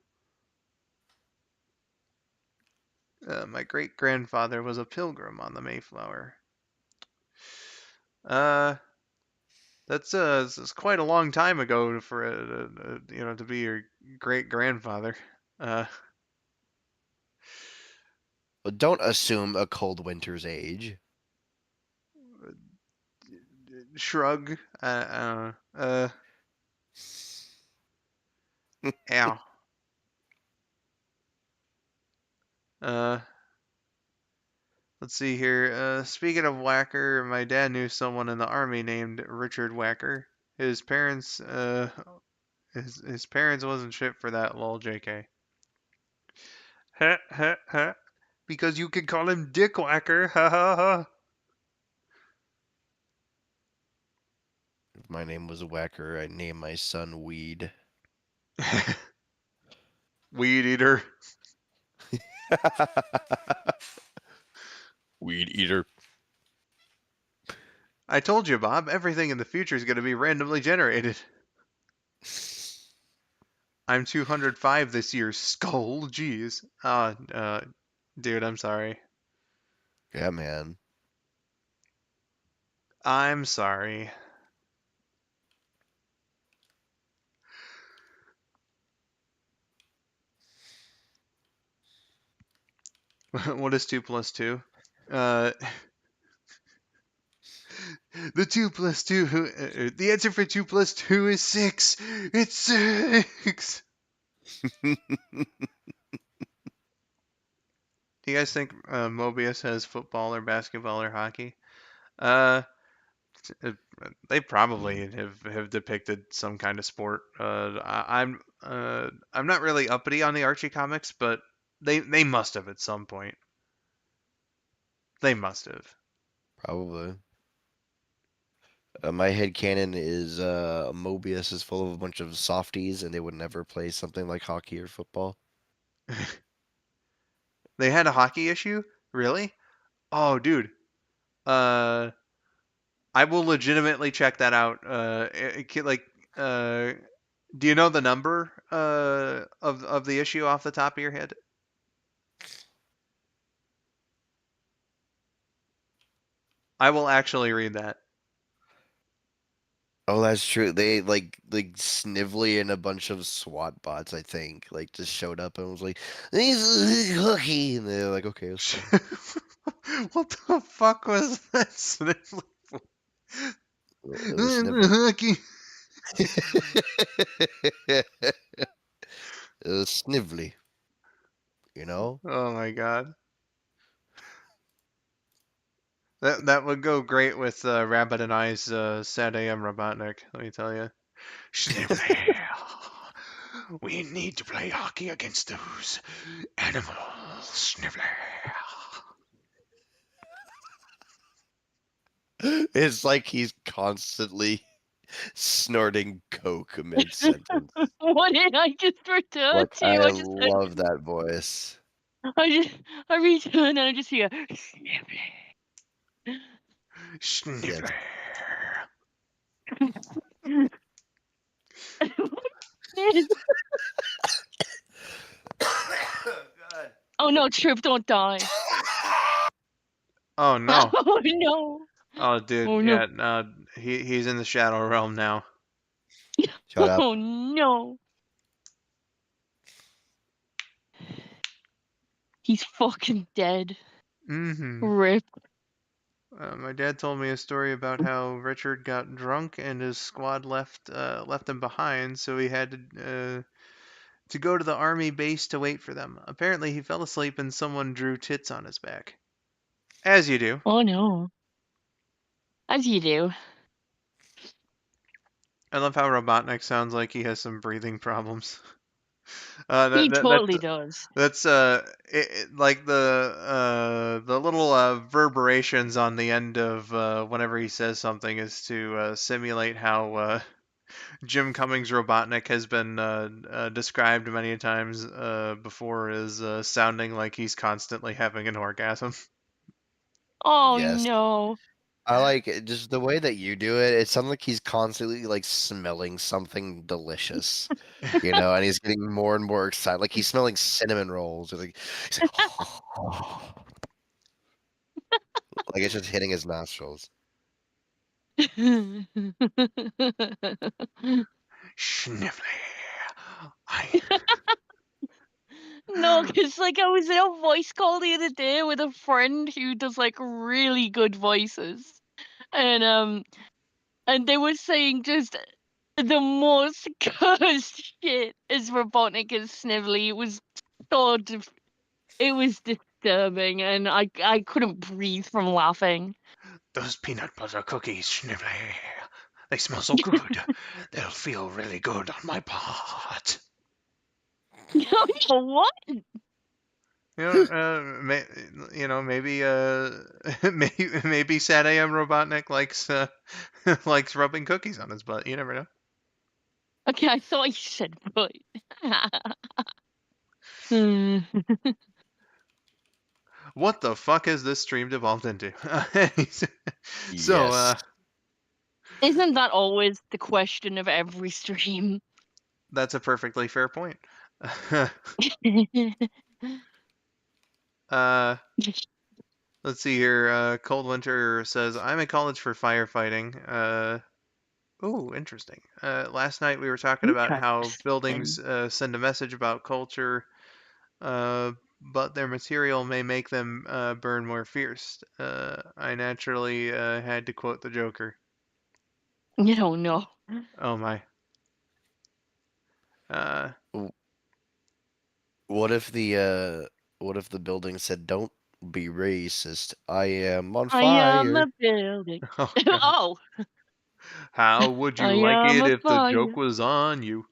My great grandfather was a pilgrim on the Mayflower. Uh, that's quite a long time ago for to be your great grandfather. Uh, But don't assume a cold winter's age. Shrug. Ow. Let's see here. Speaking of Whacker, my dad knew someone in the army named Richard Whacker. His parents, his parents wasn't shit for that, lol, JK. Ha ha ha. Because you can call him Dick Whacker, ha ha ha. If my name was Whacker, I'd name my son Weed. Weed eater. Weed eater. I told you, Bob, everything in the future is going to be randomly generated. I'm 205 this year, skull, jeez. Dude, I'm sorry. Yeah, man. I'm sorry. What is 2 plus 2? The 2 plus 2, the answer for 2 plus 2 is 6. It's 6. Do you guys think Mobius has football or basketball or hockey? They probably have depicted some kind of sport. I'm not really uppity on the Archie comics, but they must have at some point. They must have. Probably. My headcanon is Mobius is full of a bunch of softies, and they would never play something like hockey or football. They had a hockey issue? Really? Oh, dude. I will legitimately check that out. Do you know the number of the issue off the top of your head? I will actually read that. Oh, that's true. They like Snively and a bunch of SWAT bots, I think, like just showed up and was like, "This is hockey," and they're like, "Okay, let's go." What the fuck was that sniffle? It was Snively. Hockey. It was Snively. You know? Oh my god. That would go great with Rabbit and I's Sad AM Robotnik, let me tell you. Sniffly. We need to play hockey against those animals. Sniffly. It's like he's constantly snorting coke mid-sentence. What did I just return Like, to? I I just love that voice. I return and I just hear Sniffly. Yes. God. Oh no, Trip, don't die. Oh no. Oh no. Oh dude, Oh no. yeah, no, he's in the Shadow Realm now. Shut up. Oh no. He's fucking dead. Mm-hmm. Rip. My dad told me a story about how Richard got drunk and his squad left him behind, so he had to go to the army base to wait for them. Apparently, he fell asleep and someone drew tits on his back. As you do. Oh no. As you do. I love how Robotnik sounds like he has some breathing problems. He totally does. That's like the little reverberations on the end of whenever he says something is to simulate how Jim Cummings Robotnik has been described many times before as sounding like he's constantly having an orgasm. Oh Yes. no. I like it, just the way that you do it. It sounds like he's constantly like smelling something delicious, and he's getting more and more excited. Like he's smelling cinnamon rolls. He's like like it's just hitting his nostrils. Sniffly. No, because like I was in a voice call the other day with a friend who does like really good voices, and they were saying just the most cursed shit as robotic as Snively. It was it was disturbing, and I couldn't breathe from laughing. Those peanut butter cookies, Schnibbly. They smell so good. They'll feel really good on my pot. What? Maybe maybe Sad AM Robotnik likes likes rubbing cookies on his butt. You never know. Okay, I thought you said but. Hmm. What the fuck has this stream devolved into? so, Yes. Isn't that always the question of every stream? that's a perfectly fair point. Let's see here. Cold Winter says, I'm in college for firefighting. Oh, interesting. Last night we were talking about how buildings Interesting. send a message about culture, but their material may make them burn more fierce. I naturally had to quote the Joker. You don't know. Oh my. Uh, W- what if the building said, "Don't be racist. I am on I am a fire." building. oh God. Oh, How would I you like am it a if the joke fire. was on you?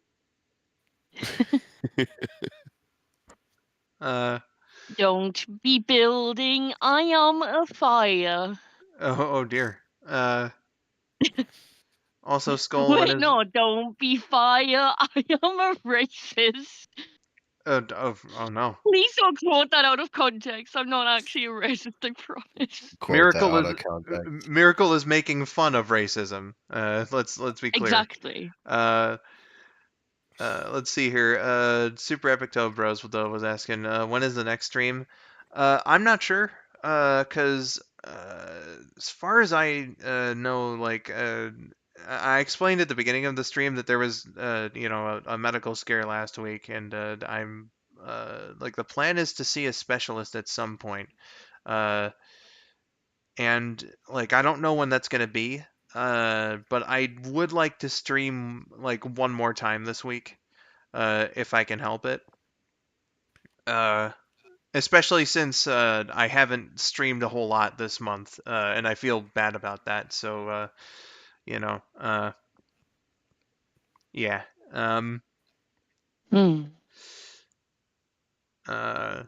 Uh, Don't be building. I am a fire. oh dear. Also, Skull, when Wait, is no, don't be fire. I am a racist. oh no. Please don't quote that out of context. I'm not actually a racist, I promise. Quote that Miracle out is of context. Miracle is making fun of racism. Let's be clear. Exactly. Uh, let's see here. Super Epic Toe Bros was asking, when is the next stream? I'm not sure. Cause as far as I know, I explained at the beginning of the stream that there was a medical scare last week, and I'm like the plan is to see a specialist at some point. Uh, and like I don't know when that's gonna be. But I would like to stream like one more time this week, if I can help it. Uh, Especially since I haven't streamed a whole lot this month, and I feel bad about that. So, you know, yeah. Um, Hmm. uh,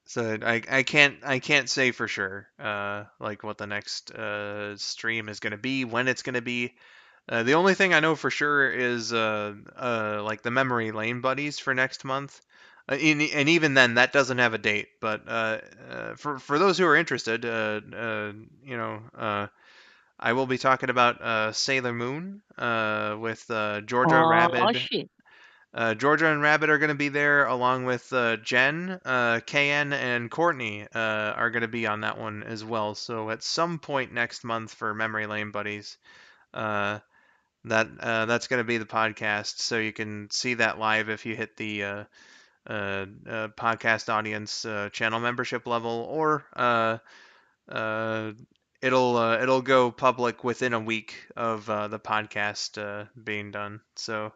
so I can't say for sure, like what the next stream is gonna be, when it's gonna be. The only thing I know for sure is like the memory lane buddies for next month. And even then, that doesn't have a date. But for those who are interested, I will be talking about Sailor Moon with Georgia Oh, Rabbit. shit. Georgia and Rabbit are going to be there, along with Jen, KN, and Courtney are going to be on that one as well. So at some point next month for Memory Lane Buddies, uh, that's going to be the podcast. So you can see that live if you hit the podcast audience channel membership level, or uh, it'll go public within a week of the podcast being done. So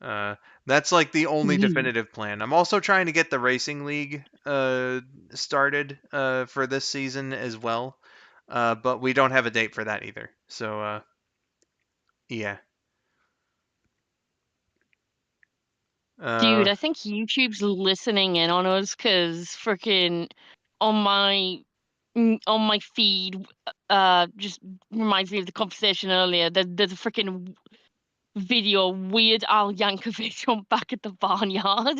uh, that's like the only definitive plan. I'm also trying to get the racing league started for this season as well, but we don't have a date for that either. So yeah. Dude, Uh, I think YouTube's listening in on us because freaking on my feed, just reminds me of the conversation earlier. There's a freaking video of Weird Al Yankovic on back at the barnyard.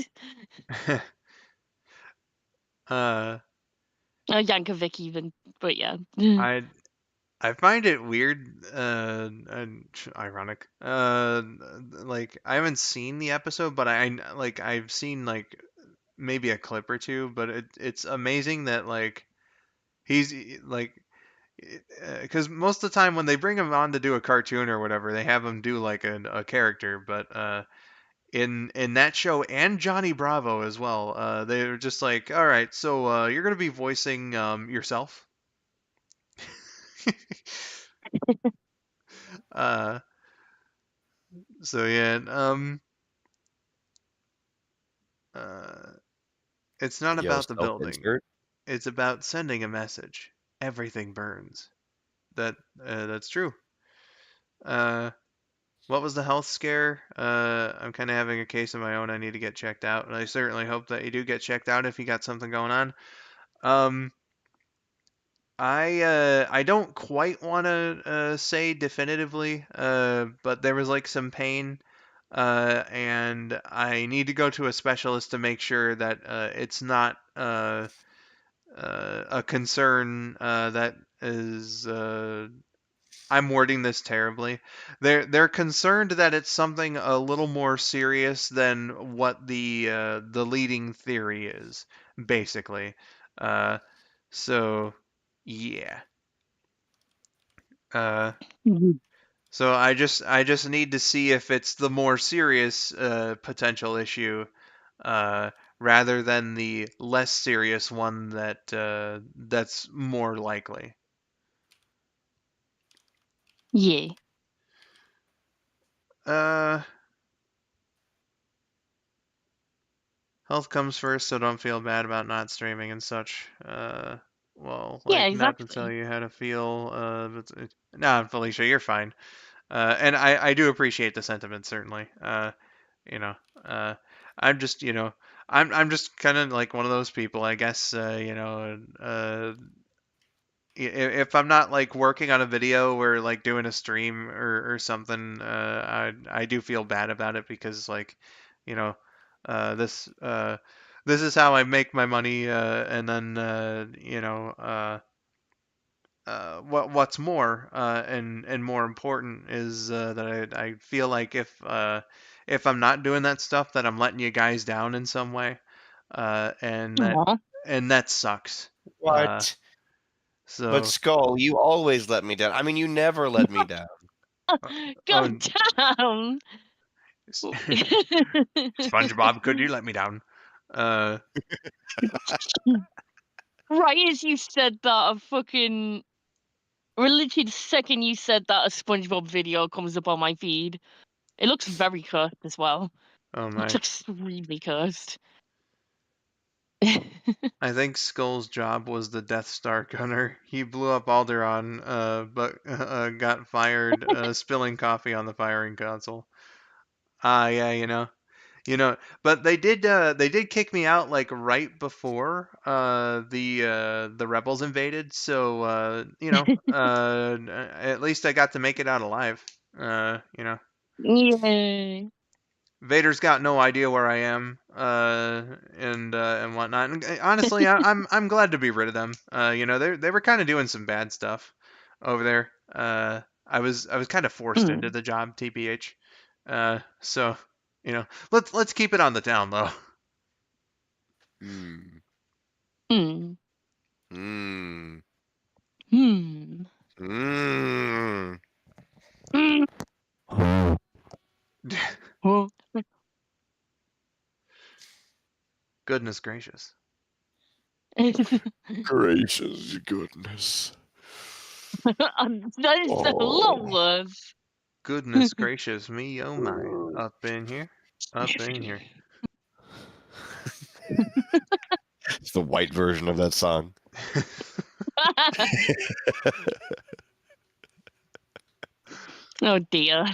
uh, Yankovic even, but yeah. I I find it weird and ironic. Like I haven't seen the episode, but I've seen like maybe a clip or two, but it's amazing that like he's like because most of the time when they bring him on to do a cartoon or whatever, they have him do like a character, but in that show and Johnny Bravo as well, they're just like, all right, so you're gonna be voicing yourself. uh So yeah, it's not Yo, about the building. self-insert. It's about sending a message. Everything burns. That's true. Uh, what was the health scare? I'm kind of having a case of my own. I need to get checked out, and I certainly hope that you do get checked out if you got something going on. Um, I don't quite want to say definitively, but there was like some pain, and I need to go to a specialist to make sure that it's not a concern that is. I'm wording this terribly. They're concerned that it's something a little more serious than what the leading theory is, basically. Uh, so yeah. Uh, so I just need to see if it's the more serious potential issue, rather than the less serious one that's more likely. Yeah. Uh, Health comes first, so don't feel bad about not streaming and such. Well, Yeah, like not to tell exactly. you how to feel. Nah, Felicia, you're fine. And I do appreciate the sentiment, certainly. You know, uh, I'm just, I'm just kind of like one of those people, I guess. If I'm not like working on a video or like doing a stream or something, I do feel bad about it because like, you know, uh, this uh, this is how I make my money, and then what's more, and more important is that I feel like if I'm not doing that stuff, that I'm letting you guys down in some way, and that Aw. and that sucks. Uh, What? But so. Skull, you always let me down. I mean, you never let me down. Oh, God damn. SpongeBob, could you let me down? Right as you said that, a fucking literally the second you said that, a SpongeBob video comes up on my feed. It looks very cursed as well. Oh It looks my. extremely cursed. I think Skull's job was the Death Star gunner. He blew up Alderaan, but got fired, spilling coffee on the firing console. Ah, yeah, but they did kick me out like right before the rebels invaded. So at least I got to make it out alive. Yeah. Vader's got no idea where I am, and whatnot. And honestly, I'm glad to be rid of them. They were kind of doing some bad stuff over there. I was kind of forced into Mm. the job, tbh. So let's keep it on the down low. Hmm. Hmm. Hmm. Hmm. Hmm. Hmm. Oh. Goodness gracious. Gracious goodness. That is a lot Oh. worse. Goodness gracious me, oh my. Up in here. Up in here. It's the white version of that song. Oh dear.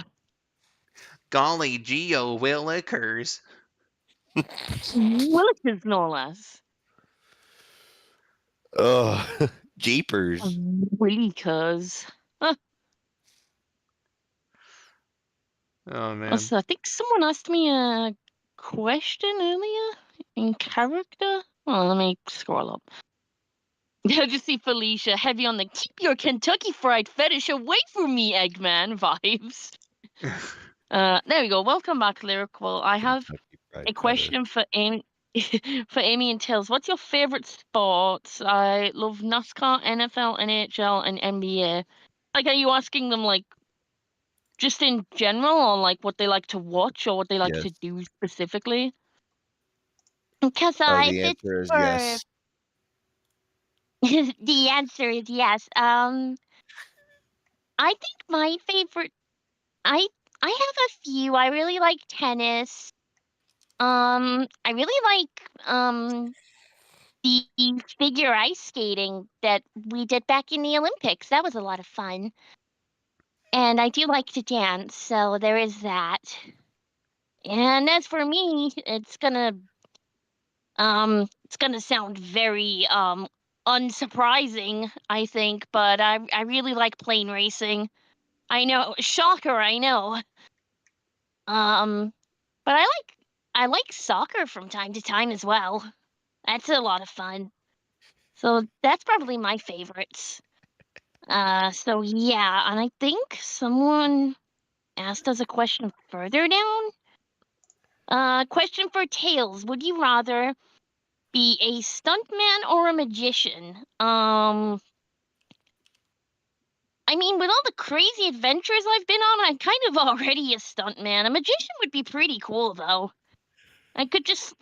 Golly gee, oh willikers. Willikers, no less. Ugh. Jeepers. Willikers. Oh man. Also, I think someone asked me a question earlier in character. Oh, let me scroll up. I just see Felicia heavy on the keep your Kentucky Fried fetish away from me, Eggman vibes. There we go. Welcome back, Lyrical. I have Kentucky Fried a Fetish. question for Amy. For Amy and Tails, what's your favorite sports? I love NASCAR, NFL, NHL, and NBA. Like, are you asking them like just in general, or like what they like to watch, or what they like Yes. to do specifically? Because The answer is yes. the answer is yes. I think my favorite. I I have a few. I really like tennis. I really like the figure ice skating that we did back in the Olympics. That was a lot of fun. And I do like to dance, so there is that. And as for me, it's gonna sound very unsurprising, I think, but I really like plane racing. I know, shocker, I know. But I like soccer from time to time as well. That's a lot of fun. So that's probably my favorites. So yeah, and I think someone asked us a question further down. Question for Tails. Would you rather be a stuntman or a magician? I mean, with all the crazy adventures I've been on, I'm kind of already a stuntman. A magician would be pretty cool, though. I could just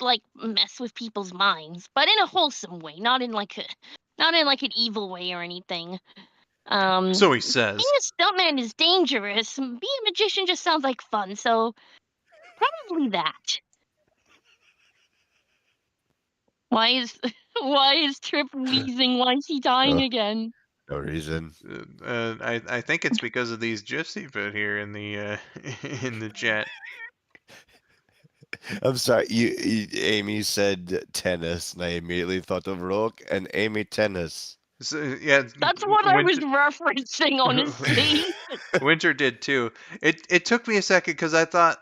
like mess with people's minds, but in a wholesome way, not in like an evil way or anything. So he Being says. a stuntman is dangerous. Being a magician just sounds like fun, so probably that. Why is why is Trip wheezing? Why is he dying again? No reason. I think it's because of these gifs he put here in the in the chat. I'm sorry. Amy said tennis, and I immediately thought of Rook and Amy tennis. So, yeah, That's what I was Winter, referencing, honestly. Winter did too. It took me a second because I thought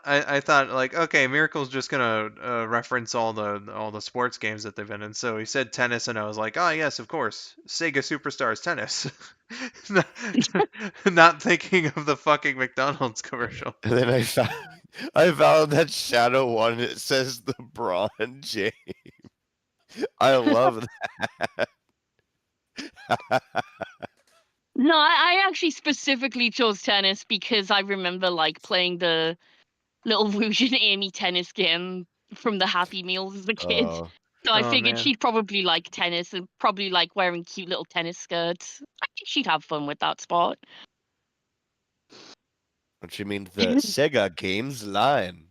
like, okay, Miracle's just gonna reference all the sports games that they've been in. So he said tennis, and I was like, oh yes, of course, Sega Superstars tennis. not, not thinking of the fucking McDonald's commercial. And then I found that Shadow one. It says LeBron James. I love that. No, I actually specifically chose tennis because I remember like playing the little Wusion Amy tennis game from the Happy Meals as a kid. Oh, So I Oh, figured man. she'd probably like tennis and probably like wearing cute little tennis skirts. I think she'd have fun with that sport. what you mean the Sega games line?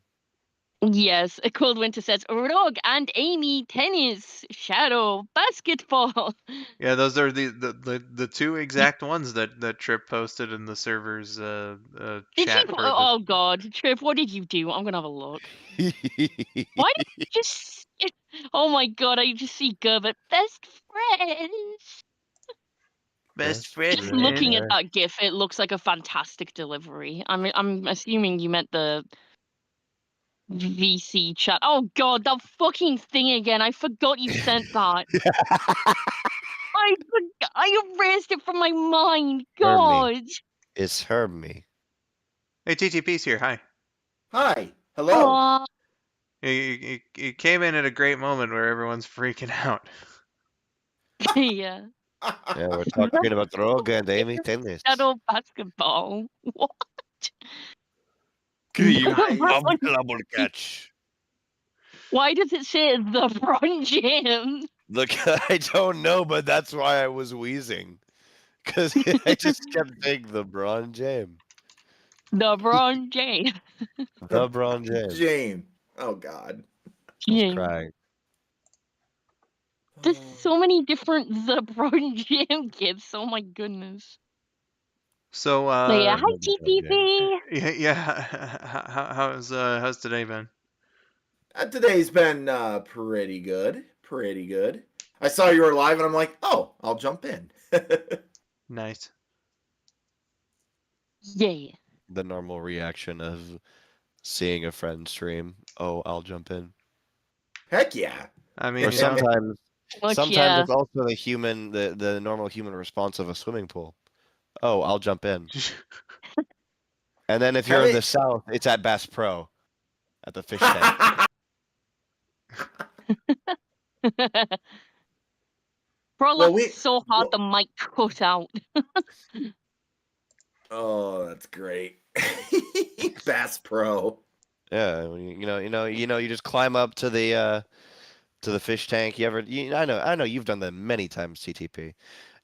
Yes, a Cold Winter says Rogue and Amy tennis, Shadow basketball. Yeah, those are the two exact ones that Trip posted in the server's Did chat you? for the. Oh God, Trip, what did you do? I'm gonna have a look. Why did you just? Oh my God, I just see Gerbert best friends. Best Just looking at friend. that GIF, it looks like a fantastic delivery. I'm assuming you meant the VC chat. Oh God, that fucking thing again! I forgot you sent that. I erased it from my mind. Hermie. God. It's Hermie. Hey, TTP's here. Hi. Hi. Hello. Aw. You came in at a great moment where everyone's freaking out. Yeah. Yeah, we're talking about Rogue and Amy tennis. Shadow basketball. What? Cream LeBron- double catch. Why does it say the LeBron James? Look, I don't know, but that's why I was wheezing. Because I just kept saying LeBron James. LeBron James. LeBron James. James. Oh God. I was Yeah. crying. There's so many different LeBron James gifts. Oh my goodness. So, But yeah, hi LeBron TTP. yeah. How's today been? Today's been pretty good. Pretty good. I saw you were live and I'm like, oh, I'll jump in. Nice. Yeah. The normal reaction of seeing a friend stream. Oh, I'll jump in. Heck yeah. I mean, Or you know, sometimes Look, yeah. it's also the normal human response of a swimming pool. Oh, I'll jump in. And then if you're in the south, it's at Bass Pro at the fish tank. Bro, Well, laughed so hard the mic cut out. Oh, that's great. Bass Pro. Yeah, you just climb up to the fish tank. I know you've done that many times, CTP.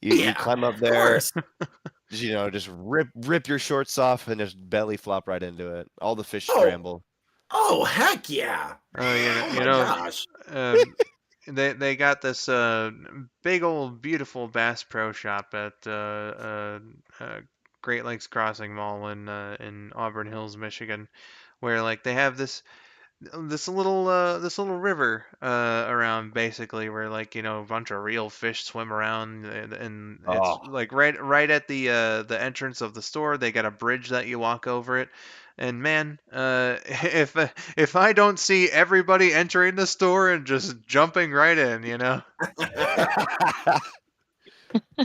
You climb up there. Just rip your shorts off and just belly flop right into it. All the fish Oh. scramble. Oh, heck yeah. Oh, Oh my gosh. They got this big old beautiful Bass Pro Shop at Great Lakes Crossing Mall in Auburn Hills, Michigan, where like they have this little river around basically where like a bunch of real fish swim around, and it's Oh, like right at the entrance of the store. They got a bridge that you walk over it, and man, if I don't see everybody entering the store and just jumping right in,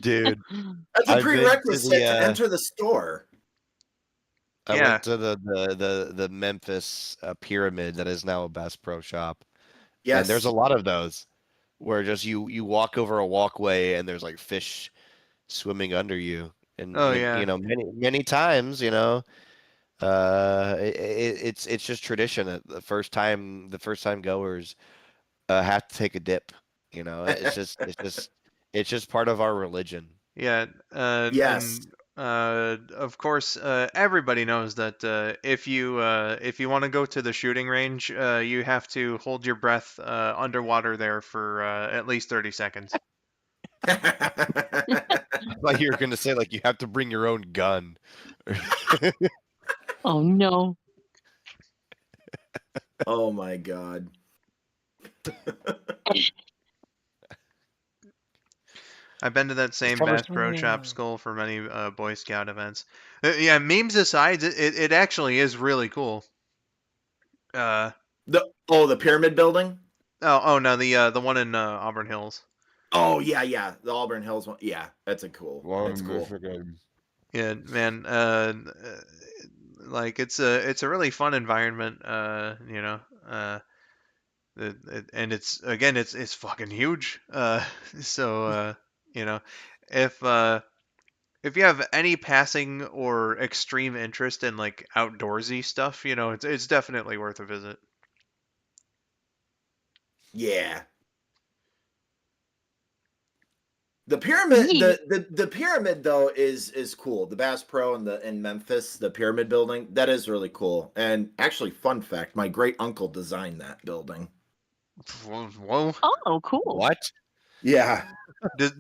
dude, That's a I've been to prerequisite to enter the store. I Yeah. went to the Memphis pyramid that is now a Bass Pro Shop, and there's a Yes. lot of those where just you walk over a walkway and there's like fish swimming under you, Oh and yeah. many times it's just tradition that the first time goers have to take a dip. It's just part of our religion. Yeah, Yes. and of course, everybody knows that if you want to go to the shooting range, you have to hold your breath underwater there for at least 30 seconds. Like you're gonna say, like you have to bring your own gun. Oh no. Oh my god. I've been to that same Cover Bass Pro Shop Skull for many Boy Scout events. Yeah, memes aside, it actually is really cool. The pyramid building? Oh no, the one in Auburn Hills. Oh yeah. The Auburn Hills one. Yeah, that's cool. Yeah, man. Like it's a really fun environment. And it's fucking huge. So you know, if uh, if you have any passing or extreme interest in like outdoorsy stuff, it's definitely worth a visit. Yeah. The pyramid, the pyramid though is cool. The Bass Pro in Memphis, the pyramid building, that is really cool. And actually, fun fact: my great uncle designed that building. Whoa! Oh, cool. What? Yeah,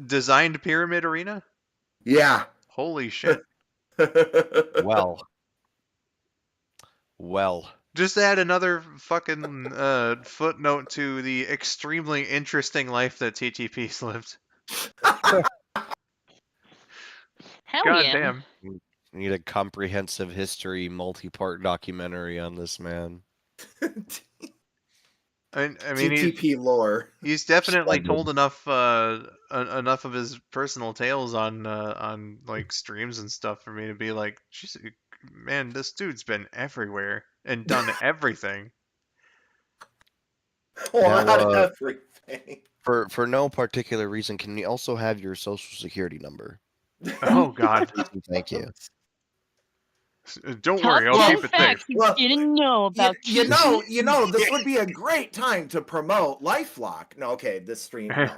Designed Pyramid Arena? yeah. Holy shit! Well. Just add another fucking footnote to the extremely interesting life that TTP's lived. Hell God yeah. damn. We need a comprehensive history, multi-part documentary on this man. I mean, TTP lore. he's definitely Splendid. told enough enough of his personal tales on like streams and stuff for me to be like, "Jeez, man, this dude's been everywhere and done everything." Well, Now, not everything. for no particular reason, can we also have your social security number? Oh God! Thank you. Don't Top worry, I'll 10 keep it facts safe. you Well, didn't know about you know, this would be a great time to promote LifeLock. No, okay, this stream. No.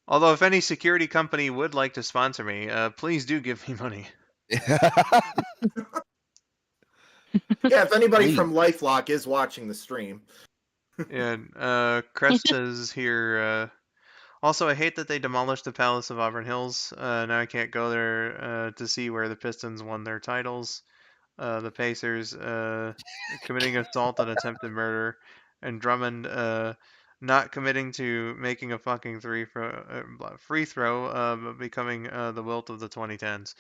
Although, if any security company would like to sponsor me, please do give me money. Yeah, if anybody Please. from LifeLock is watching the stream. And Crest says here. Also, I hate that they demolished the Palace of Auburn Hills. Now I can't go there to see where the Pistons won their titles. The Pacers committing assault and attempted murder, and Drummond not committing to making a fucking free throw, but becoming the wilt of the 2010s.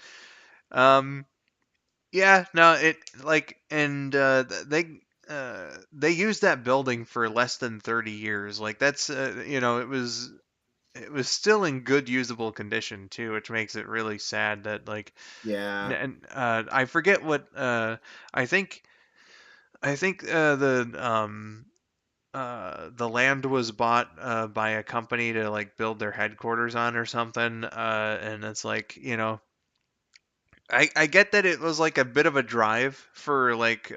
Yeah, no, it like, and they used that building for less than 30 years. Like that's it was still in good usable condition too, which makes it really sad that like Yeah. and I forget what I think the land was bought by a company to like build their headquarters on or something, and it's like I get that it was like a bit of a drive for like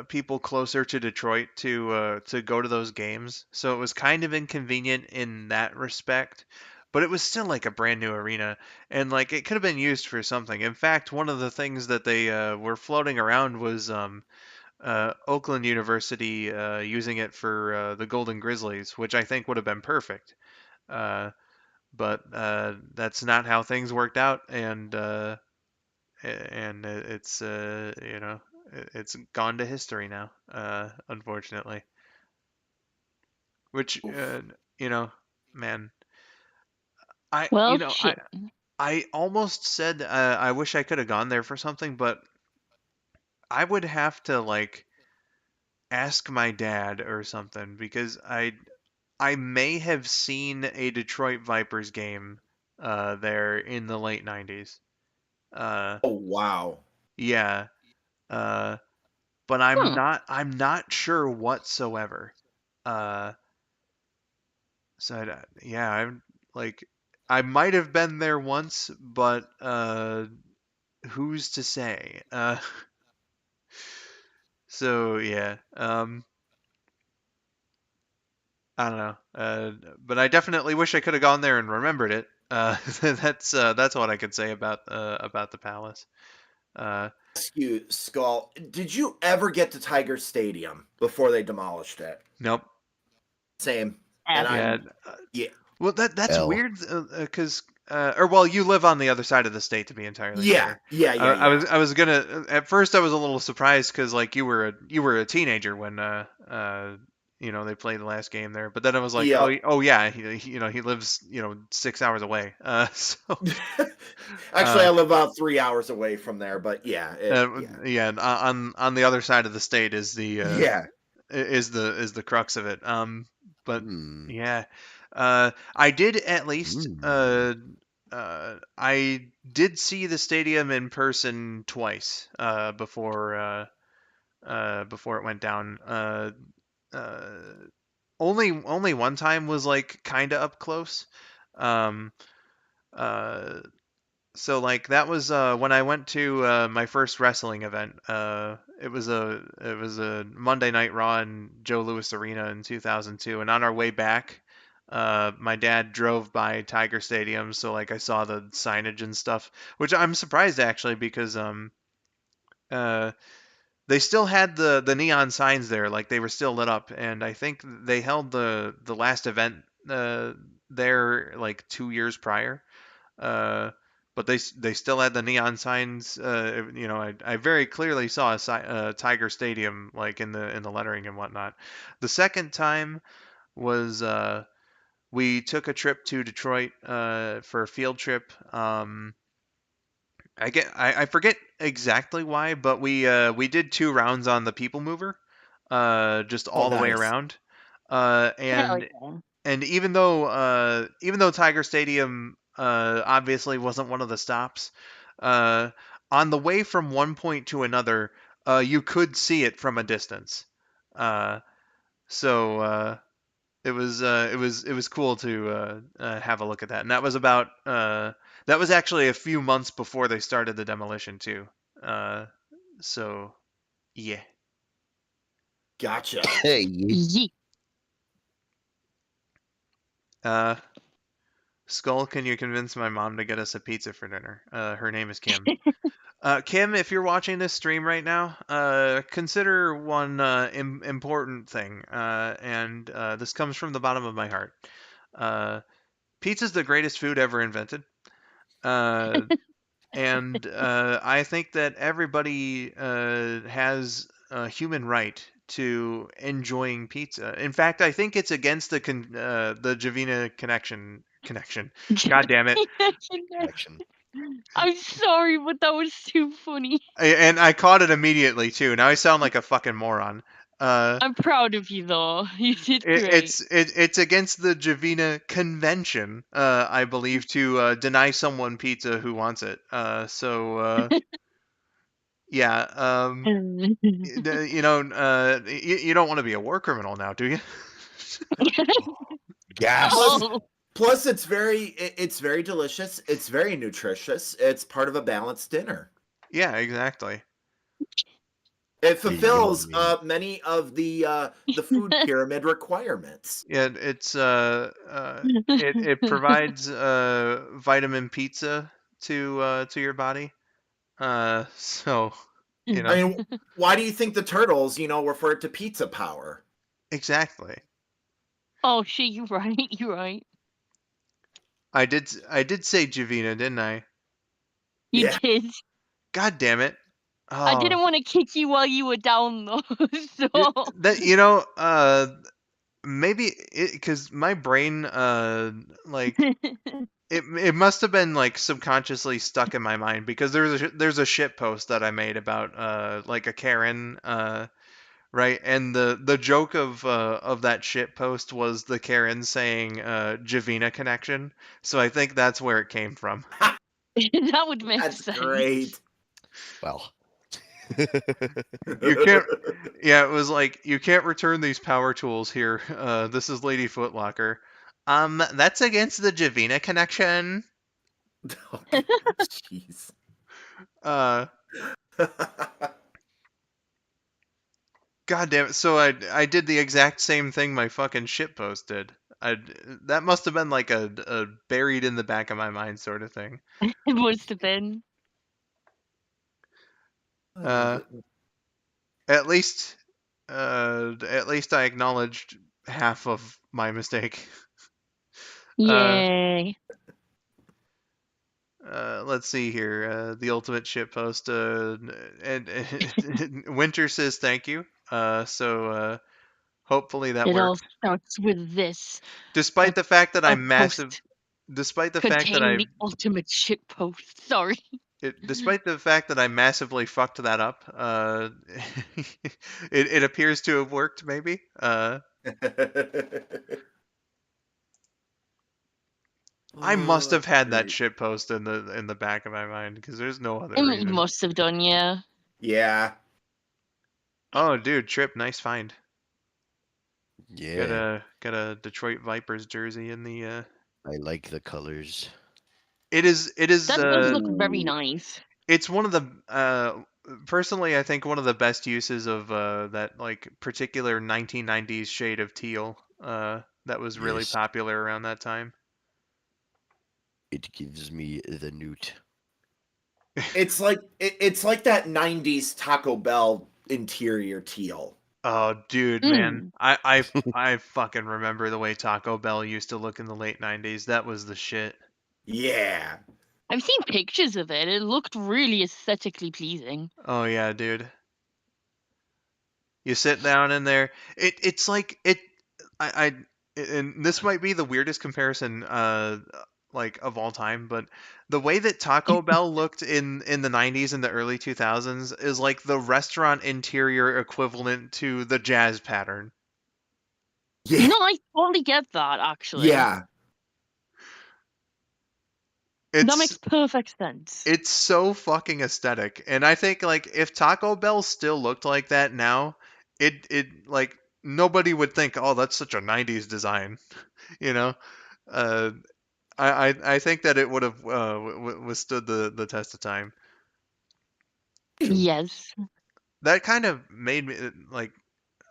people closer to Detroit to go to those games, so it was kind of inconvenient in that respect. but it was still like a brand new arena, and like it could have been used for something. In fact, one of the things that they were floating around was Oakland University using it for the Golden Grizzlies, which I think would have been perfect. Uh, but that's not how things worked out, and it's it's gone to history now, unfortunately. Which Oof. you know, man, I Well, you know shit. I almost said I wish I could have gone there for something, but I would have to like ask my dad or something because I may have seen a Detroit Vipers game there in the late 90s. Uh, Oh wow. yeah, uh, but Hmm. I'm not sure whatsoever. Uh, yeah, I'm like I might have been there once, but who's to say? So yeah, I don't know. But I definitely wish I could have gone there and remembered it. That's what I could say about the palace. Uh, Ask you, Skull, did you ever get to Tiger Stadium before they demolished it? nope. Same. And F. Yeah. yeah, Well, that's L. weird because or well, you live on the other side of the state, to be entirely yeah, fair. yeah, yeah, yeah. I was gonna at first I was a little surprised because like you were a teenager when they played the last game there, but then I was like, Yep. oh yeah, he lives 6 hours away. So Actually, uh, I live about 3 hours away from there, but yeah, yeah, yeah, on the other side of the state is yeah. is the crux of it. But Hmm. yeah, I did at least I did see the stadium in person twice before it went down. Uh, only one time was like kind of up close. Um, uh, so like that was when I went to my first wrestling event. It was a Monday Night Raw in Joe Louis Arena in 2002, and on our way back, my dad drove by Tiger Stadium, so like I saw the signage and stuff, which I'm surprised actually because uh they still had the neon signs there, like they were still lit up, and I think they held the last event there like 2 years prior. Uh, but they still had the neon signs. I very clearly saw a Tiger Stadium like in the lettering and whatnot. The second time was we took a trip to Detroit for a field trip. I forget exactly why, but we did 2 rounds on the People Mover, just Oh, all the way nice. around. Hell And yeah. even though Tiger Stadium obviously wasn't one of the stops, uh, on the way from one point to another, you could see it from a distance. Uh, so it was cool to have a look at that, and that was actually a few months before they started the demolition too. Uh, so yeah. Gotcha. Hey. Yeet. Uh, Skull, can you convince my mom to get us a pizza for dinner? Her name is Kim. Kim, if you're watching this stream right now, consider one important thing, and this comes from the bottom of my heart. Uh, Pizza's the greatest food ever invented, uh, and I think that everybody has a human right to enjoying pizza. In fact, I think it's against the Javina connection. God damn it! Connection. I'm sorry, but that was too funny. And I caught it immediately too. Now I sound like a fucking moron. Uh, I'm proud of you, though. You did great. it's against the Javina convention, I believe, to deny someone pizza who wants it. Yeah. You don't want to be a war criminal now, do you? Gas. Plus, Oh, plus, it's very delicious. It's very nutritious. It's part of a balanced dinner. Yeah, exactly. It You know what I fulfills mean? many of the food pyramid requirements. Yeah, it provides vitamin pizza to your body. So you I know mean, why do you think the turtles, refer to pizza power? exactly. Oh shit, you're right. You're right. I did say Javina, didn't I? You Yeah. did. God damn it. I Oh, didn't want to kick you while you were down though. it, So that maybe because my brain like it must have been like subconsciously stuck in my mind because there's a shit post that I made about like a Karen right, and the joke of that shit post was the Karen saying Javina connection, so I think that's where it came from. that would make That's sense. great. Well. You can't. Yeah, it was like you can't return these power tools here. This is Lady Footlocker. That's against the Javina connection. Jeez. Uh, God damn it. So I did the exact same thing my fucking shit post did. I that must have been like a buried in the back of my mind sort of thing. It must have been. I love Uh, it. at least at least I acknowledged half of my mistake. Uh, Yay. let's see here. The ultimate shit post. And Winter says thank you. Hopefully that It all worked. starts with this. Despite the fact that A I'm massive, post despite the fact that containing I the ultimate shit post. Sorry. despite the fact that I massively fucked that up, it appears to have worked. Maybe. I must Oh, have had that great. shit post in the back of my mind because there's no other You reason. must have done, yeah. Yeah. Oh, dude, Trip, nice find. Yeah. Got a Detroit Vipers jersey in the. I like the colors. It is That does look very Ooh. nice. it's one of the personally I think one of the best uses of that like particular 1990s shade of teal that was really Yes. popular around that time. It gives me the newt. It's like that 90s Taco Bell interior teal. Oh, dude, man, Mm. I fucking remember the way Taco Bell used to look in the late 90s. That was the shit. Yeah. I've seen pictures of it. It looked really aesthetically pleasing. Oh yeah, dude. You sit down in there. It's like it. I and this might be the weirdest comparison like of all time, but the way that Taco Bell looked in the 90s and the early 2000s is like the restaurant interior equivalent to the jazz pattern. Yeah. No, I totally get that, actually. Yeah. That It's makes perfect sense. it's so fucking aesthetic. And I think like if Taco Bell still looked like that now, it like nobody would think, "Oh, that's such a 90s design." You know? Uh I think that it would have withstood the test of time. True. Yes. That kind of made me like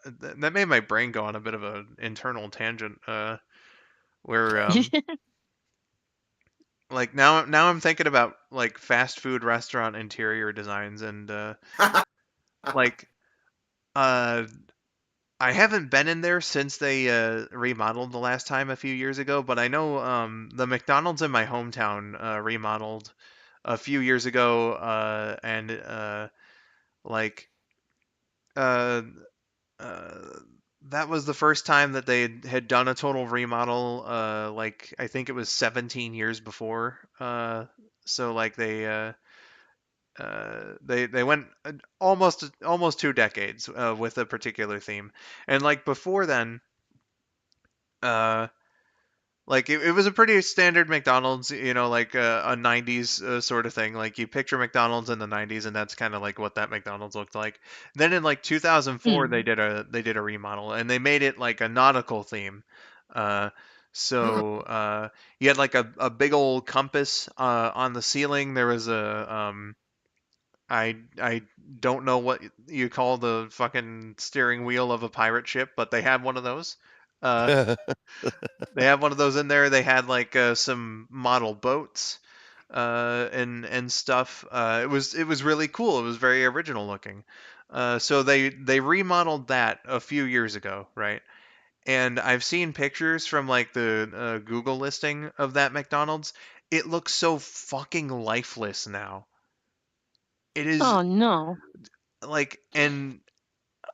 that made my brain go on a bit of an internal tangent. Where like now I'm thinking about like fast food restaurant interior designs and like uh I haven't been in there since they remodeled the last time a few years ago, but I know the McDonald's in my hometown remodeled a few years ago, and like uh, uh, that was the first time that they had done a total remodel. Like I think it was 17 years before. So like they went almost 2 decades with a particular theme, and like before then, uh, like it was a pretty standard McDonald's, you know, like a 90s sort of thing. Like you picture McDonald's in the 90s and that's kind of like what that McDonald's looked like. Then in like 2004 Mm. they did a remodel and they made it like a nautical theme. Uh so you had like a big old compass on the ceiling. There was I don't know what you call the fucking steering wheel of a pirate ship, but they had one of those. They had one of those in there. They had like some model boats and stuff. It was really cool. It was very original looking. So they remodeled that a few years ago, right? And I've seen pictures from like the Google listing of that McDonald's. It looks so fucking lifeless now. It is Oh no. like, and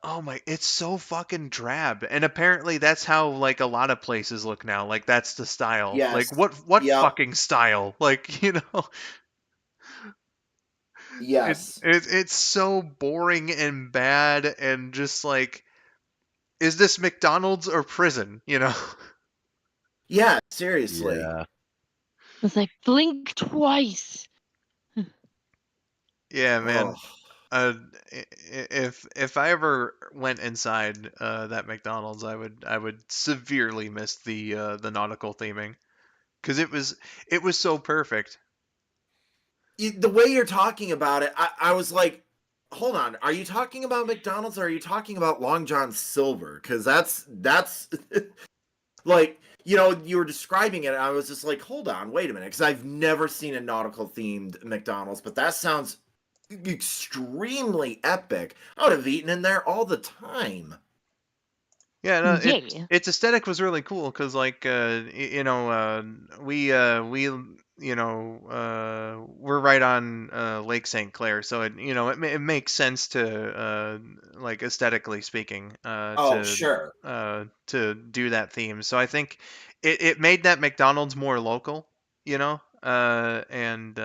oh my, it's so fucking drab. And apparently that's how like a lot of places look now. Like that's the style. Like Yes. what Yep. fucking style? Like, Yes. it's so boring and bad and just like, is this McDonald's or prison, Yeah. Seriously. Yeah. It's like blink twice. Yeah, Oh. man. If I ever went inside that McDonald's, I would severely miss the nautical theming because it was so perfect. The way you're talking about it, I was like, hold on, are you talking about McDonald's or are you talking about Long John Silver? Because that's like, you were describing it, and I was just like, hold on, wait a minute, because I've never seen a nautical themed McDonald's, but that sounds extremely epic. I would have eaten in there all the time. Yeah, no, Yeah. its aesthetic was really cool because like we're right on Lake St. Clair, so it makes sense to like aesthetically speaking Oh, sure. to do that theme. So I think it made that McDonald's more local, and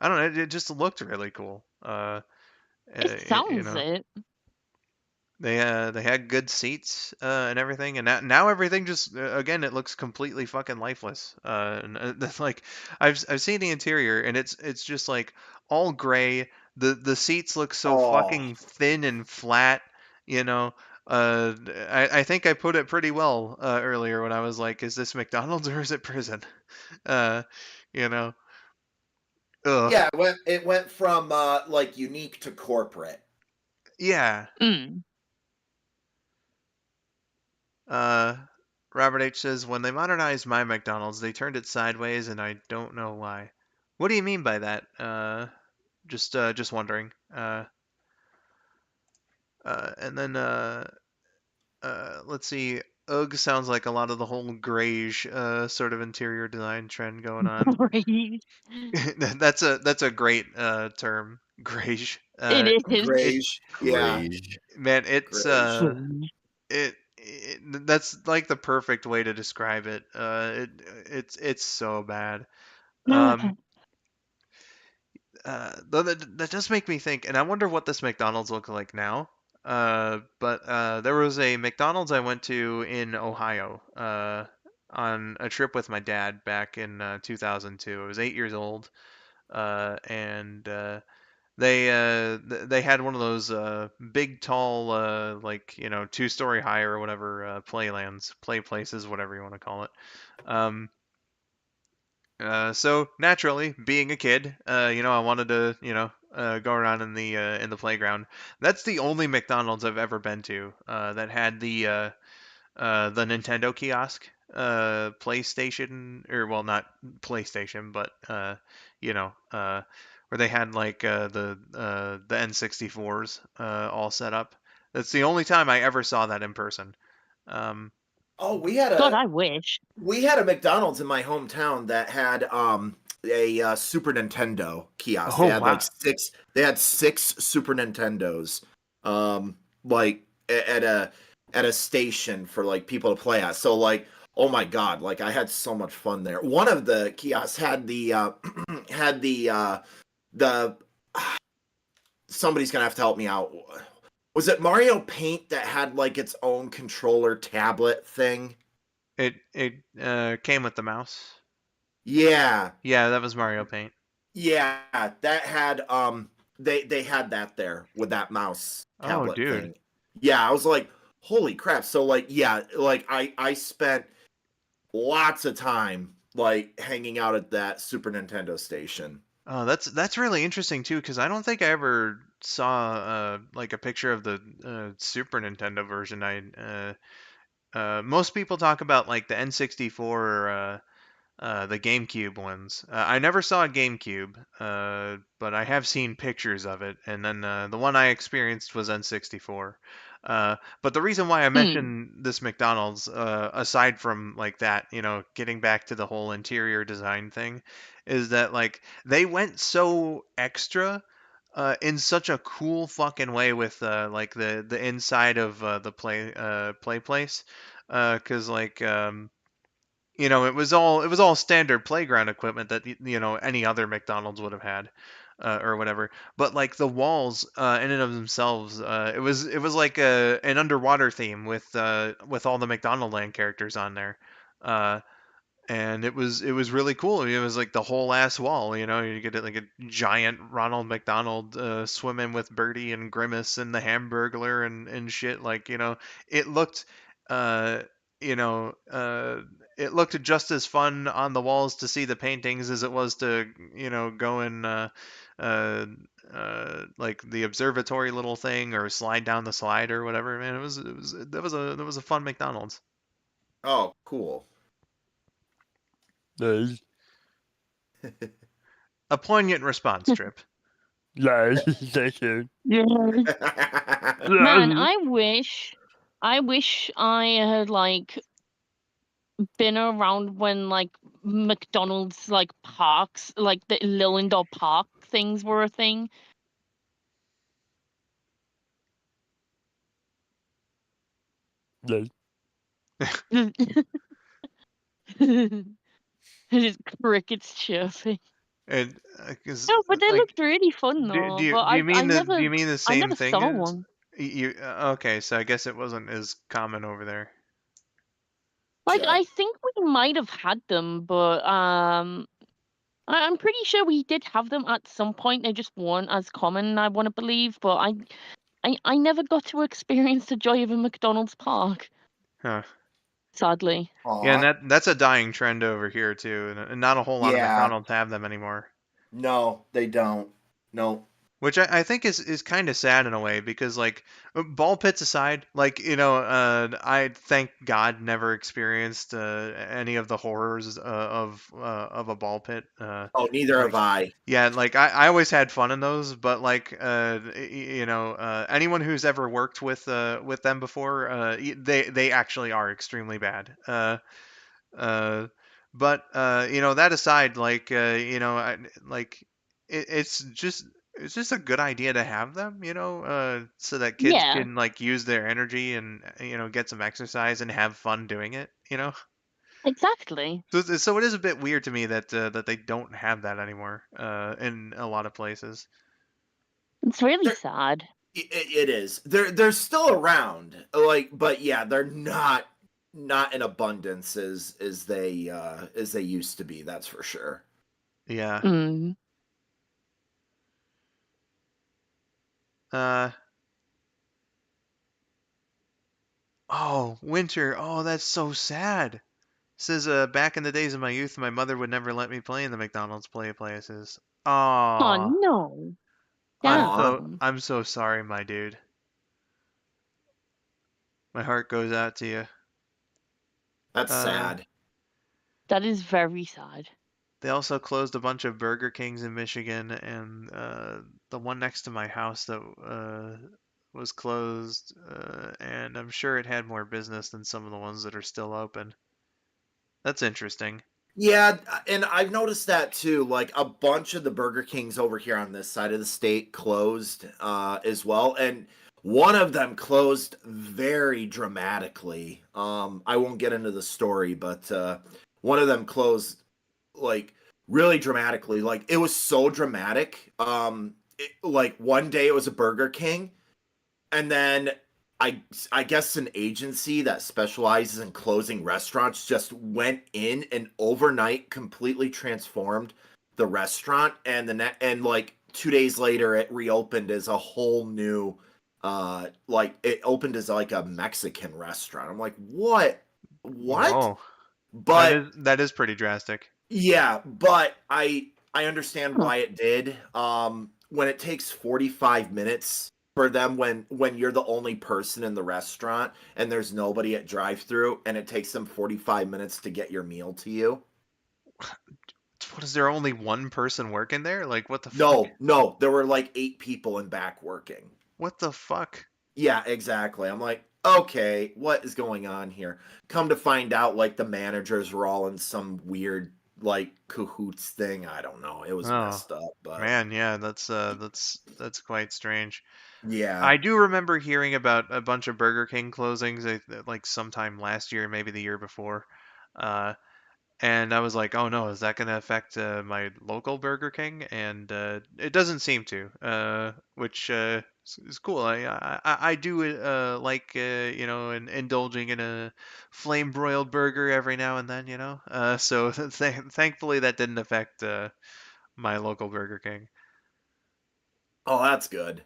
I don't know, it just looked really cool. It You sounds know. it. They had good seats and everything, and now everything just again it looks completely fucking lifeless. That's like I've seen the interior, and it's just like all gray. The seats look so Oh, fucking thin and flat. You know, I think I put it pretty well earlier when I was like, is this McDonald's or is it prison? Uh, you know, ugh, yeah. It went from like unique to corporate. yeah. Mm. Uh, Robert H says, when they modernized my McDonald's, they turned it sideways, and I don't know why. What do you mean by that? Just wondering. And then let's see. Ugh sounds like a lot of the whole grayish sort of interior design trend going on. Great. That's a great term, grayish. It is. It Grayish. Yeah. Rage. man, Grayish. that's like the perfect way to describe it. It's so bad. No. Though that does make me think, and I wonder what this McDonald's look like now. But there was a McDonald's I went to in Ohio on a trip with my dad back in 2002. I was 8 years old, and they had one of those big, tall, like 2-story high or whatever play places, whatever you want to call it. Um, so naturally, being a kid, I wanted to, go around in the playground. That's the only McDonald's I've ever been to that had the Nintendo kiosk, PlayStation, or well, not PlayStation, but where they had like the N64s all set up. That's the only time I ever saw that in person. Um, Oh, God, I wish. we had a McDonald's in my hometown that had a Super Nintendo kiosk. They oh had wow. six Super Nintendos, like at a station for like people to play at. So like, oh my god, like I had so much fun there. One of the kiosks had the had the somebody's gonna have to help me out. Was it Mario Paint that had like its own controller tablet thing? It came with the mouse. Yeah. Yeah, that was Mario Paint. Yeah, that had they had that there with that mouse Oh, tablet dude. thing. Yeah, I was like, holy crap. So like yeah, like I spent lots of time like hanging out at that Super Nintendo station. Oh, that's really interesting too, because I don't think I ever saw like a picture of the Super Nintendo version. Most people talk about like the N64, the GameCube ones. I never saw a GameCube, but I have seen pictures of it. And then the one I experienced was N64. But the reason why I Mm. mentioned this McDonald's, aside from like that, getting back to the whole interior design thing, is that like they went so extra. In such a cool fucking way with like the inside of the play place, because like it was all standard playground equipment that any other McDonald's would have had, or whatever. But like the walls, in and of themselves, it was like an underwater theme with all the McDonald Land characters on there. Uh, and it was really cool. It was like the whole ass wall. You get like a giant Ronald McDonald swimming with Birdie and Grimace and the Hamburglar and shit. Like it looked, uh, you know, uh, it looked just as fun on the walls to see the paintings as it was to go in uh, like the observatory little thing or slide down the slide or whatever. Man, that was a fun McDonald's. Oh, cool. Nice. A poignant response, Trip. Nice. Thank you. Yeah. Man, I wish I had like been around when like McDonald's like parks, like the little indoor park things were a thing. Nice. Just crickets chirping. And cause, No, but they like, looked really fun do, though. do you But do you I mean the I same never thing saw as one. you? Okay, so I guess it wasn't as common over there. Like Yeah. I think we might have had them, but I'm pretty sure we did have them at some point. They just weren't as common, I want to believe. But I never got to experience the joy of a McDonald's park, Huh. sadly. Yeah, and Aw. that's a dying trend over here too, and not a whole lot of Yeah. McDonald's have them anymore. No, they don't. No. Which I think is kind of sad in a way because like ball pits aside, like I thank God never experienced any of the horrors of a ball pit. Oh, neither have Like I. yeah, like I always had fun in those, but like anyone who's ever worked with them before, they actually are extremely bad. Uh, but that aside, like like it's just a good idea to have them, so that kids Yeah, can like use their energy and get some exercise and have fun doing it. exactly. So it is a bit weird to me that they don't have that anymore in a lot of places. It's really They're- sad. It is. They're still around. Like, but yeah, they're not in abundance as they used to be. That's for sure. Yeah. Mm. Uh. Oh, winter. Oh, that's so sad. Says, back in the days of my youth, my mother would never let me play in the McDonald's play places. Oh Aw, no. I'm Aw. so Damn. I'm so sorry, my dude. My heart goes out to you. That's Uh, sad. That is very sad. They also closed a bunch of Burger Kings in Michigan, and the one next to my house that was closed, and I'm sure it had more business than some of the ones that are still open. That's interesting. Yeah, and I've noticed that too. Like a bunch of the Burger Kings over here on this side of the state closed as well, and one of them closed very dramatically. I won't get into the story, but one of them closed like really dramatically. Like it was so dramatic. Like one day it was a Burger King, and then I guess an agency that specializes in closing restaurants just went in and overnight completely transformed the restaurant, and and like 2 days later it reopened as a whole new like it opened as like a Mexican restaurant. I'm like, what? Whoa, that But is pretty drastic. yeah, but I I understand Huh. why it did. When it takes 45 minutes for them when you're the only person in the restaurant and there's nobody at drive-through and it takes them 45 minutes to get your meal to you. What, is there only one person working there? Like, what the fuck? No, there were like 8 people in back working. What the fuck? Yeah, exactly. I'm like, okay, what is going on here? Come to find out, like the managers were all in some weird like cahoots thing. I don't know. It was Oh, messed up, but man, yeah, that's quite strange. yeah. I do remember hearing about a bunch of Burger King closings, like sometime last year, maybe the year before. Uh, and I was like, oh no, is that going to affect my local Burger King? And it doesn't seem to, which is cool. I do like indulging in a flame broiled burger every now and then, So thankfully that didn't affect my local Burger King. Oh, that's good.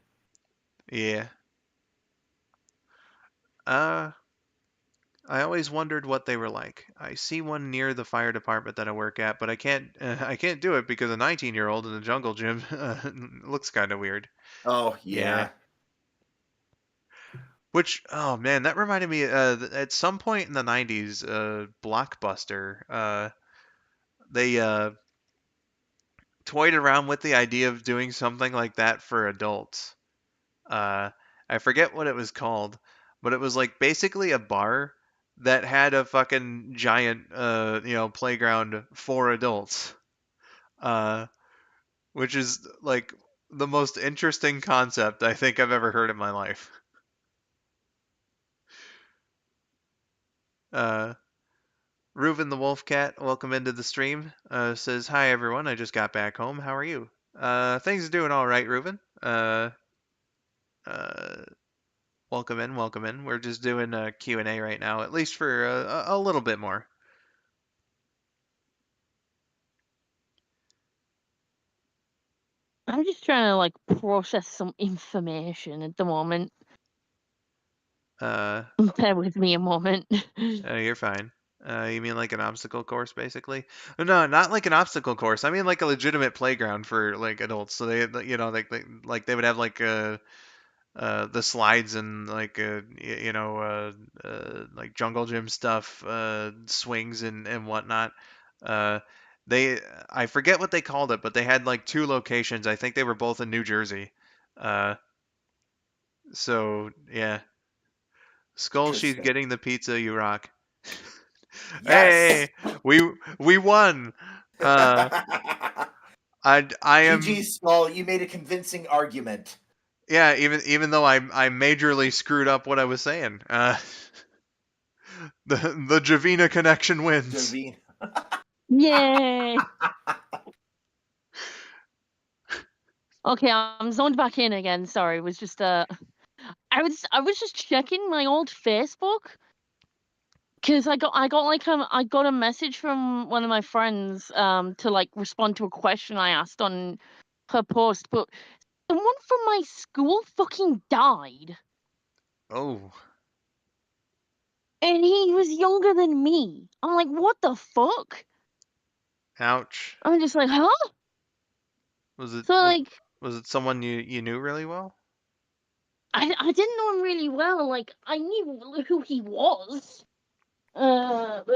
Yeah. Uh, I always wondered what they were like. I see one near the fire department that I work at, but I can't do it because a 19-year-old in the jungle gym looks kind of weird. Oh, Yeah. yeah. Which, oh man, that reminded me. At some point in the 90s, Blockbuster, they toyed around with the idea of doing something like that for adults. Uh, I forget what it was called, but it was like basically a bar that had a fucking giant, playground for adults. Uh, which is like the most interesting concept I think I've ever heard in my life. Uh, Reuven the Wolf Cat, welcome into the stream. Says, hi everyone, I just got back home. How are you? Things are doing all right, Reuven. Uh, welcome in, welcome in. We're just doing a Q&A right now, at least for a little bit more. I'm just trying to like process some information at the moment. Uh, Bear with me a moment. you're fine. You mean like an obstacle course, basically? No, not like an obstacle course. I mean like a legitimate playground for like adults. So like they would have like the slides and like like jungle gym stuff, swings and whatnot. Uh, they I forget what they called it, but they had like two locations. I think they were both in New Jersey. Uh, so yeah, Skull, she's Interesting. getting the pizza. You rock. Yes. Hey, we won. Uh, I am GG Skull, you made a convincing argument. yeah. Even though I majorly screwed up what I was saying. The Javina connection wins. Davine. Yay! Okay, I'm zoned back in again. Sorry, it was just I was just checking my old Facebook because I got like I got a message from one of my friends to like respond to a question I asked on her post, but someone from my school fucking died, Oh, and he was younger than me. I'm like, what the fuck? ouch. I'm just like, huh? Was it So was, like, was it someone you knew really well? I didn't know him really well. Like, I knew who he was. But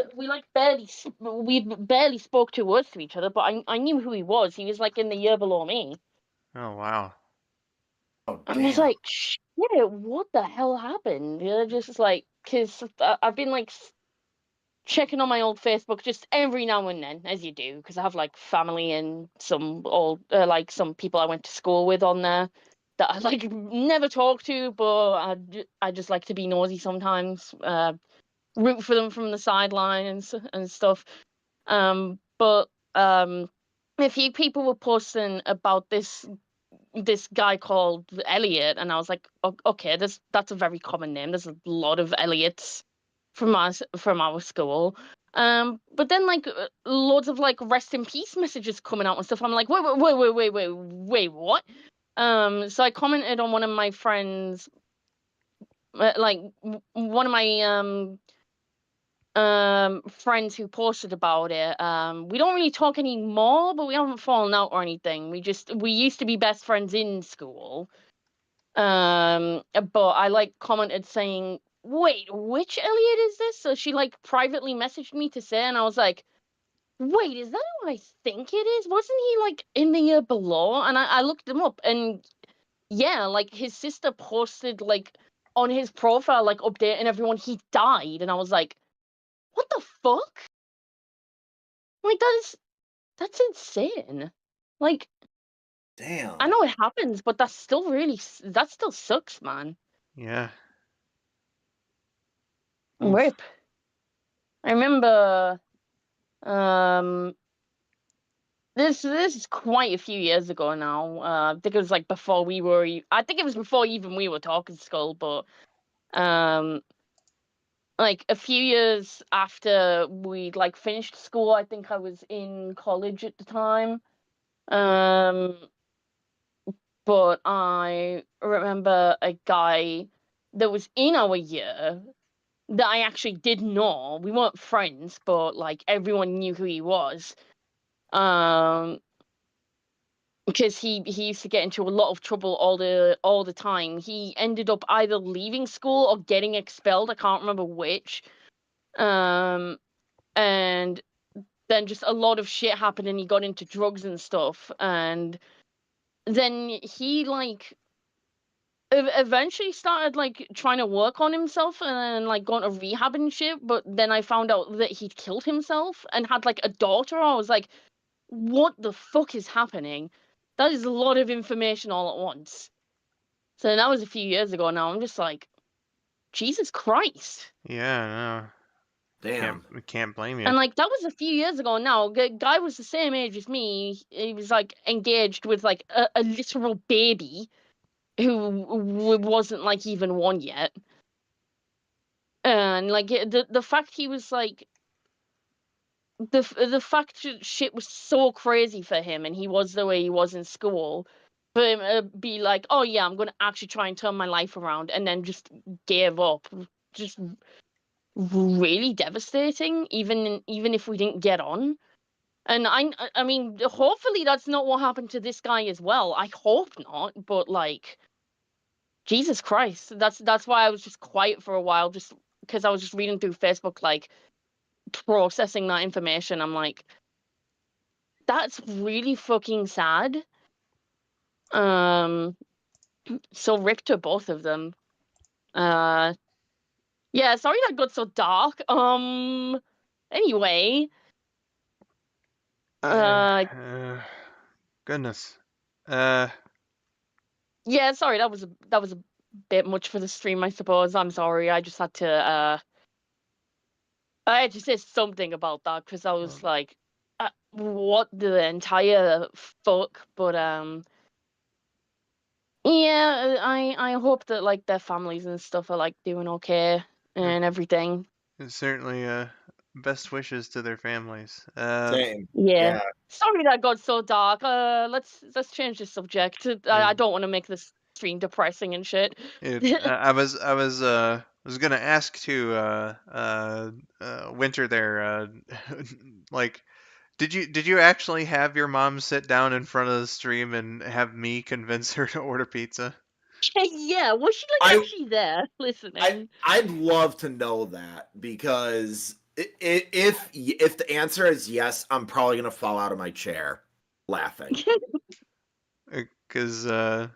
we barely spoke 2 words to each other. But I knew who he was. He was like in the year below me. Oh wow. Oh, I'm just damn. like, shit, what the hell happened? Just like, cause I've been like checking on my old Facebook just every now and then, as you do, because I have like family and some old like some people I went to school with on there that I like never talk to, but I just like to be nosy sometimes. Root for them from the sideline and stuff. But a few people were posting about this guy called Elliot, and I was like, okay, that's a very common name. There's a lot of Elliots from our school. But then like loads of like rest in peace messages coming out and stuff. I'm like, wait, what? So I commented on one of my friends, like one of my friends who posted about it. We don't really talk anymore, but we haven't fallen out or anything. We used to be best friends in school. But I like commented saying, "Wait, which Elliot is this?" So she like privately messaged me to say, and I was like, "Wait, is that who I think it is? Wasn't he like in the year below?" And I looked him up, and yeah, like his sister posted like on his profile, like updating everyone he died, and I was like, "What the fuck? Like that's insane." Like Damn. I know it happens, but that still sucks, man. Yeah. Oof. Rip. I remember this is quite a few years ago now. I think it was like before we were I think it was before even we were talking Skull, but like a few years after we'd like finished school, I think I was in college at the time. But I remember a guy that was in our year that I actually did know. We weren't friends, but like everyone knew who he was. Because he used to get into a lot of trouble all the time. He ended up either leaving school or getting expelled. I can't remember which. And then just a lot of shit happened, and he got into drugs and stuff. And then he like eventually started like trying to work on himself and like going to rehab and shit. But then I found out that he'd killed himself and had like a daughter. I was like, what the fuck is happening? That is a lot of information all at once. So that was a few years ago now. I'm just like, Jesus Christ. Yeah, no. Damn. Can't blame you. And like that was a few years ago now. Guy was the same age as me. He was like engaged with like a literal baby who wasn't like even one yet. And like the fact he was like the fact that shit was so crazy for him, and he was the way he was in school, for him to be like, oh yeah, I'm gonna actually try and turn my life around, and then just gave up, just really devastating. Even if we didn't get on, and I mean, hopefully that's not what happened to this guy as well. I hope not, but like, Jesus Christ, that's why I was just quiet for a while, just because I was just reading through Facebook, like processing that information. I'm like, that's really fucking sad. So rip to both of them. Yeah, sorry that got so dark. Anyway. Goodness. Yeah, sorry, that was a bit much for the stream, I suppose. I'm sorry. I just had to I had to say something about that because I was like, what the entire fuck? But yeah, I hope that like their families and stuff are like doing okay and everything. Certainly, best wishes to their families. Same. Yeah. Yeah. Sorry that got so dark. Let's change the subject. I don't want to make this stream depressing and shit. I was gonna ask to Winter there, like, did you actually have your mom sit down in front of the stream and have me convince her to order pizza? Yeah, was she like actually there listening? I'd love to know that, because if the answer is yes, I'm probably gonna fall out of my chair laughing. Because like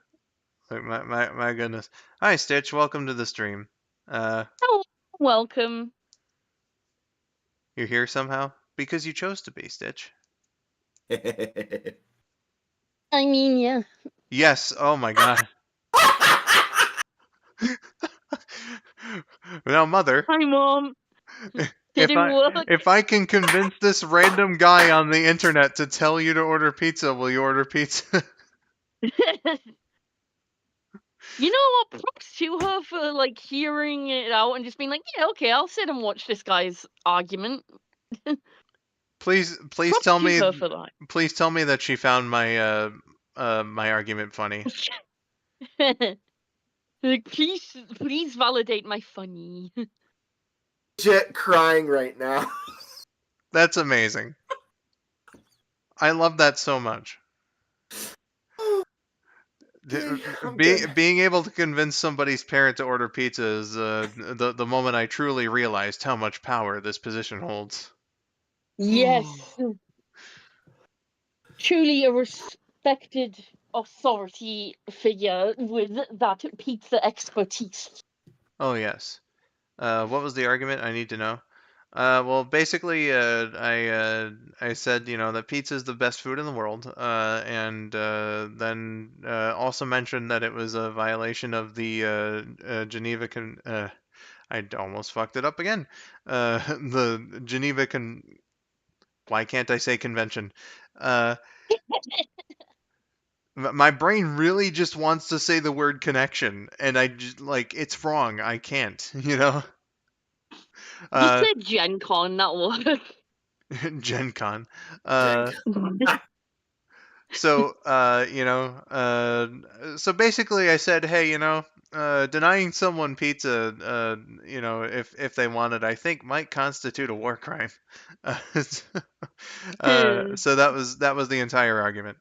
my goodness. Hi Stitch, welcome to the stream. Oh, welcome. You're here somehow because you chose to be, Stitch. I mean, yeah. Yes. Oh my god. Now, Mother. Hi, Mom. If I can convince this random guy on the internet to tell you to order pizza, will you order pizza? You know what? Props to her for like hearing it out and just being like, yeah, okay, I'll sit and watch this guy's argument. Please Props tell to me. her for that. Please tell me that she found my my argument funny. Like, please validate my funny. legit crying right now. That's amazing. I love that so much. Okay, I'm good. Being able to convince somebody's parent to order pizza is the moment I truly realized how much power this position holds. Yes. Truly a respected authority figure with that pizza expertise. Oh yes. What was the argument? I need to know. Well, basically, I said, that pizza is the best food in the world, and then also mentioned that it was a violation of the Geneva I almost fucked it up again. The Geneva Why can't I say convention? Uh, my brain really just wants to say the word connection, and I just, it's wrong. I can't, Just Uh, said Gen Con, that work. Gen Con. Dang. So, so basically I said, hey, denying someone pizza, if they want it, I think might constitute a war crime. So that was the entire argument.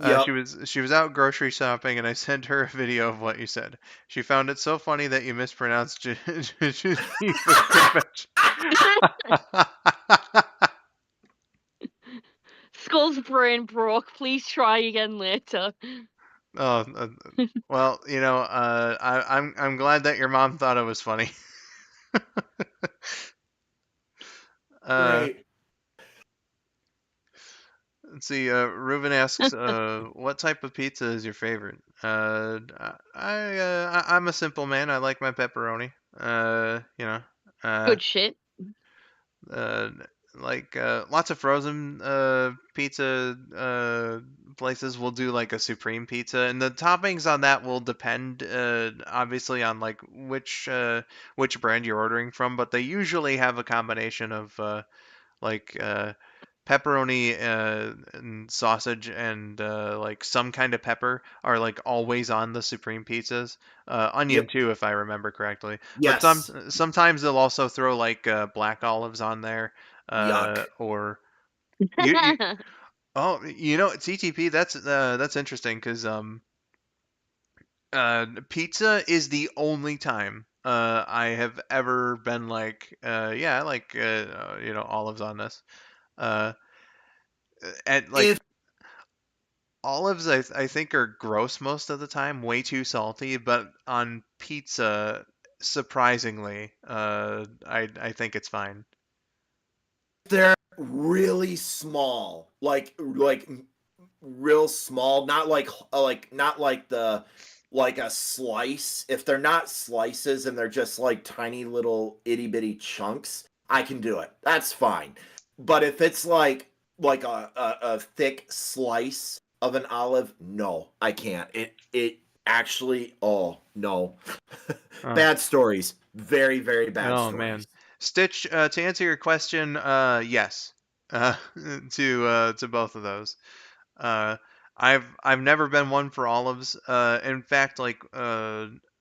Yep. She was out grocery shopping, and I sent her a video of what you said. She found it so funny that you mispronounced Geneva Convention. Skull's brain broke. Please try again later. Oh, well, I'm glad that your mom thought it was funny. uh, Great. let's see. Ruben asks, what type of pizza is your favorite? I'm a simple man. I like my pepperoni. Uh, Good shit. uh, lots of frozen pizza places will do like a supreme pizza, and the toppings on that will depend obviously on like which brand you're ordering from, but they usually have a combination of like pepperoni and sausage and like some kind of pepper are like always on the supreme pizzas. Onion Yep. too, if I remember correctly. But Yes. sometimes they'll also throw like black olives on there, Yuck. or you oh, TTP. That's interesting because pizza is the only time I have ever been like, yeah, I like olives on this. Uh, and like If olives, I think are gross most of the time, way too salty. But on pizza, surprisingly, I think it's fine. they're really small, like real small, not like the like a slice. If they're not slices and they're just like tiny little itty bitty chunks, I can do it. That's fine. But if it's like a thick slice of an olive, no, I can't. It actually, oh no. Oh, Bad stories. Very, very bad oh stories. man, Stitch. To answer your question, yes, uh, to both of those. Uh, I've never been one for olives. In fact,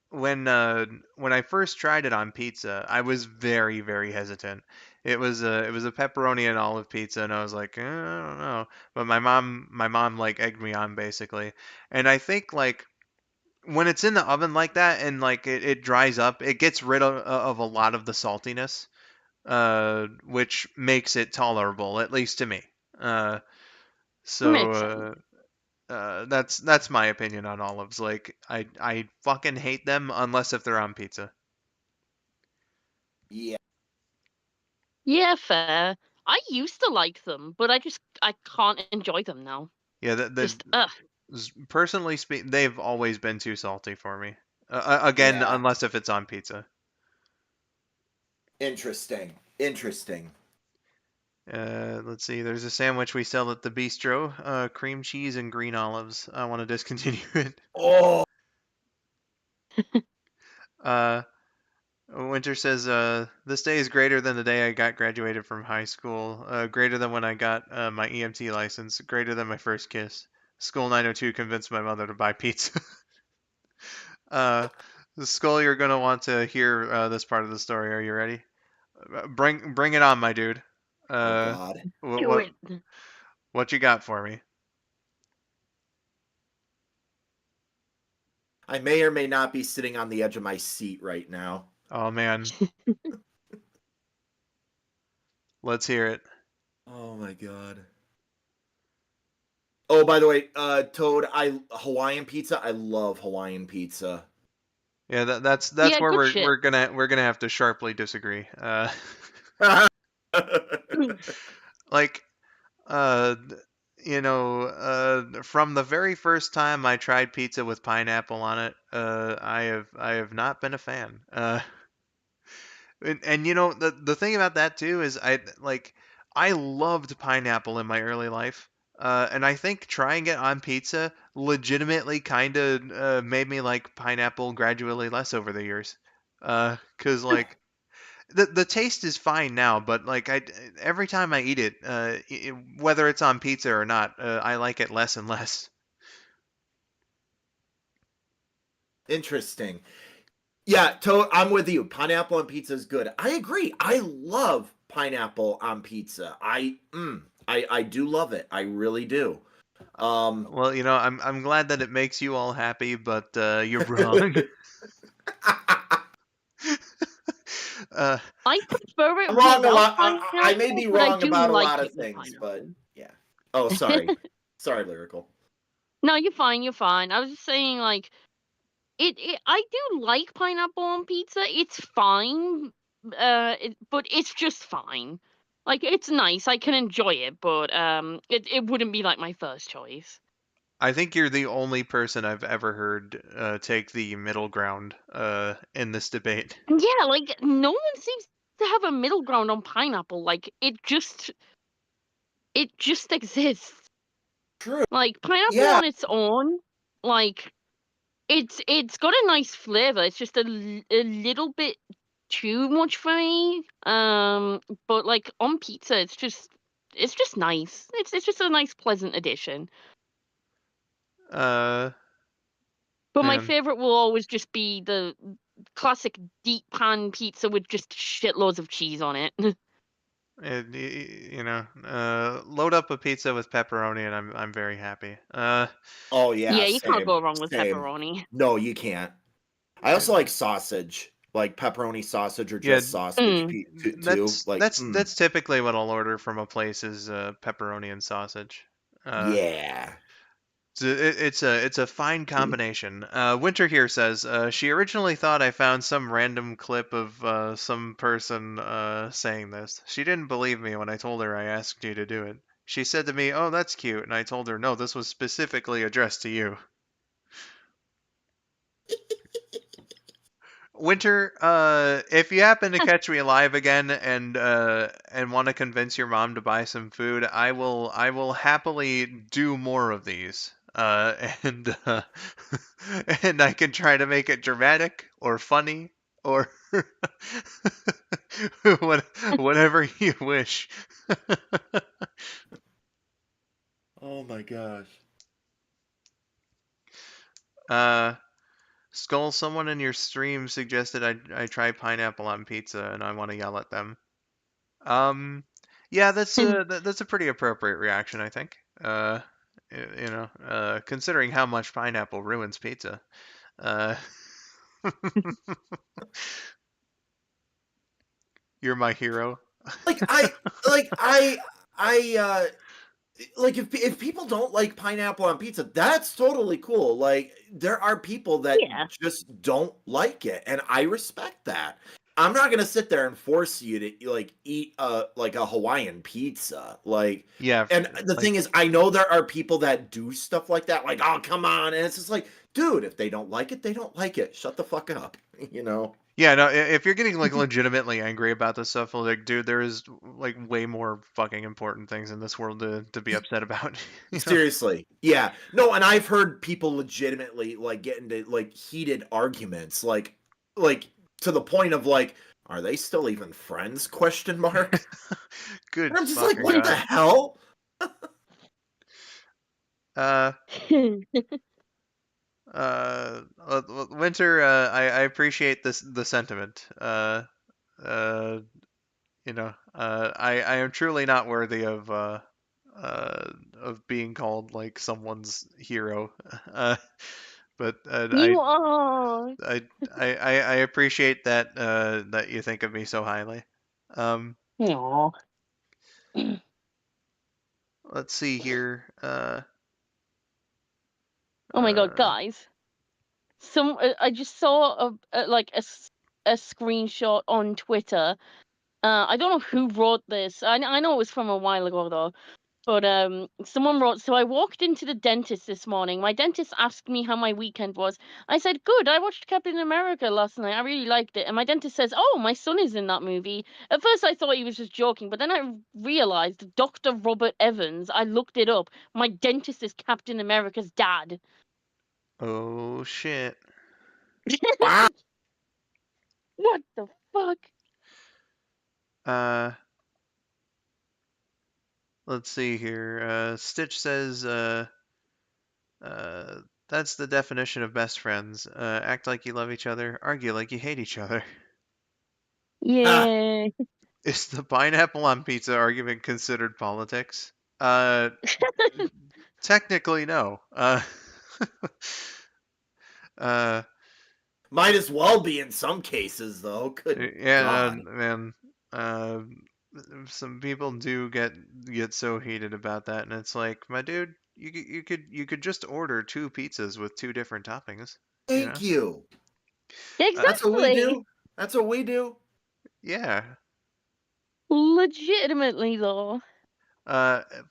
when I first tried it on pizza, I was very very hesitant. It was a pepperoni and olive pizza, and I was like, I don't know. But my mom like egged me on basically, and I think like when it's in the oven like that and like it dries up, it gets rid of a lot of the saltiness, which makes it tolerable, at least to me. Uh, so Makes sense. that's my opinion on olives. Like I fucking hate them unless if they're on pizza. Yeah. Yeah, fair. I used to like them, but I can't enjoy them now. Yeah, Just ugh. personally speaking, they've always been too salty for me. Again, Yeah. unless if it's on pizza. Interesting. Interesting. Let's see. There's a sandwich we sell at the bistro. Cream cheese and green olives. I want to discontinue it. Oh, Uh, Winter says, this day is greater than the day I got graduated from high school, greater than when I got my EMT license, greater than my first kiss. Skull902 convinced my mother to buy pizza. uh, Skull, you're going to want to hear this part of the story. Are you ready? Bring it on, my dude. Oh God. What Do what, it. what you got for me? I may or may not be sitting on the edge of my seat right now. Oh man, let's hear it. Oh my God. Oh, by the way, Toad, Hawaiian pizza. I love Hawaiian pizza. Yeah, that's Yeah, where good shit. we're gonna have to sharply disagree. Like, uh, from the very first time I tried pizza with pineapple on it, I have not been a fan. And the thing about that too is I loved pineapple in my early life. And I think trying it on pizza legitimately kind of made me like pineapple gradually less over the years. 'Cause like the taste is fine now, but like every time I eat it, whether it's on pizza or not, I like it less and less. Interesting. Yeah, Toad, I'm with you. Pineapple on pizza is good. I agree. I love pineapple on pizza. I do love it. I really do. Well, I'm glad that it makes you all happy, but you're wrong. uh, I prefer I'm it wrong a without lot. I may pineapple, be but I wrong do about a like lot of it with things, but pineapple. yeah. Oh, sorry. Sorry, Lyrical. No, you're fine. You're fine. I was just saying, like, I do like pineapple on pizza. It's fine, but it's just fine. Like, it's nice. I can enjoy it, but it wouldn't be like my first choice. I think you're the only person I've ever heard take the middle ground in this debate. Yeah, like no one seems to have a middle ground on pineapple. Like, it just exists. True. Like pineapple Yeah. on its own, like it's got a nice flavor. It's just a little bit too much for me. But like on pizza, it's just nice. It's just a nice, pleasant addition. Uh, But my man, favorite will always just be the classic deep pan pizza with just shitloads of cheese on it. load up a pizza with pepperoni, and I'm very happy. Oh yeah, Yeah, you can't same. go wrong with Same. pepperoni. No, you can't. I Yeah, also like sausage, like pepperoni sausage or yeah, just sausage Mm. too. Like, that's typically what I'll order from a place is pepperoni and sausage. Uh, yeah. it's a fine combination. Winter here says she originally thought I found some random clip of some person saying this. She didn't believe me when I told her I asked you to do it. She said to me, "Oh, that's cute," and I told her, "No, this was specifically addressed to you." Winter, if you happen to catch me live again and want to convince your mom to buy some food, I will happily do more of these. And and I can try to make it dramatic or funny or what, whatever you wish. Oh my gosh. uh, Skull, someone in your stream suggested I try pineapple on pizza, and I want to yell at them. Yeah, that's a pretty appropriate reaction, I think. Considering how much pineapple ruins pizza. Uh, you're my hero. Like I like if people don't like pineapple on pizza, that's totally cool. Like there are people that Yeah. just don't like it, and I respect that. I'm not gonna sit there and force you to like eat like a Hawaiian pizza. Like, Yeah, and the like thing is, I know there are people that do stuff like that. Like, oh come on, and it's just like, dude, if they don't like it, they don't like it. Shut the fuck up, you know. yeah, no. If you're getting like legitimately angry about this stuff, well, like, dude, there is like way more fucking important things in this world to be upset about. You know? Seriously. Yeah. No, and I've heard people legitimately like get into like heated arguments, like to the point of like, are they still even friends? Question mark. Good And I'm just like, fucking what the god. hell? Uh, Winter, I appreciate the sentiment. Uh, I am truly not worthy of being called like someone's hero. But You are. I appreciate that that you think of me so highly. Aw. Let's see here. Oh my god, guys! I just saw a screenshot on Twitter. I don't know who wrote this. I know it was from a while ago though. But someone wrote, so I walked into the dentist this morning. My dentist asked me how my weekend was. I said, good. I watched Captain America last night. I really liked it. And my dentist says, oh, my son is in that movie. At first, I thought he was just joking, but then I realized Dr. Robert Evans. I looked it up. My dentist is Captain America's dad. Oh shit. Wow. What the fuck? Let's see here. Stitch says, that's the definition of best friends. Act like you love each other, argue like you hate each other. Yeah. Is the pineapple on pizza argument considered politics? Technically, no. Might as well be in some cases, though. Good yeah, God. man. Uh, some people do get so heated about that, and it's like, my dude, you could just order 2 pizzas with 2 different toppings. Thank you. That's what we Exactly. do. That's what we do. Yeah. Legitimately, though.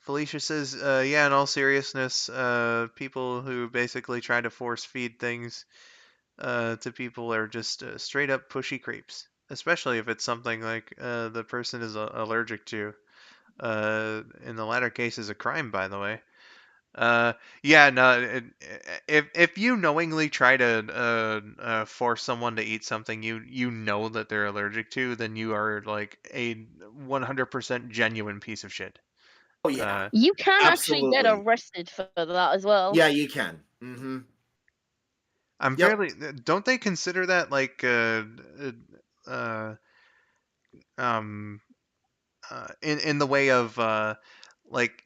Felicia says, yeah, in all seriousness, people who basically try to force feed things to people are just straight up pushy creeps, especially if it's something like the person is allergic to. In the latter case, is a crime, by the way. Yeah, no. If you knowingly try to force someone to eat something you know that they're allergic to, then you are like a 100% genuine piece of shit. Oh yeah, You can actually get absolutely. arrested for that as well. Yeah, you can. Mm-hmm. I'm Yep. fairly. Don't they consider that like uh, um in the way of like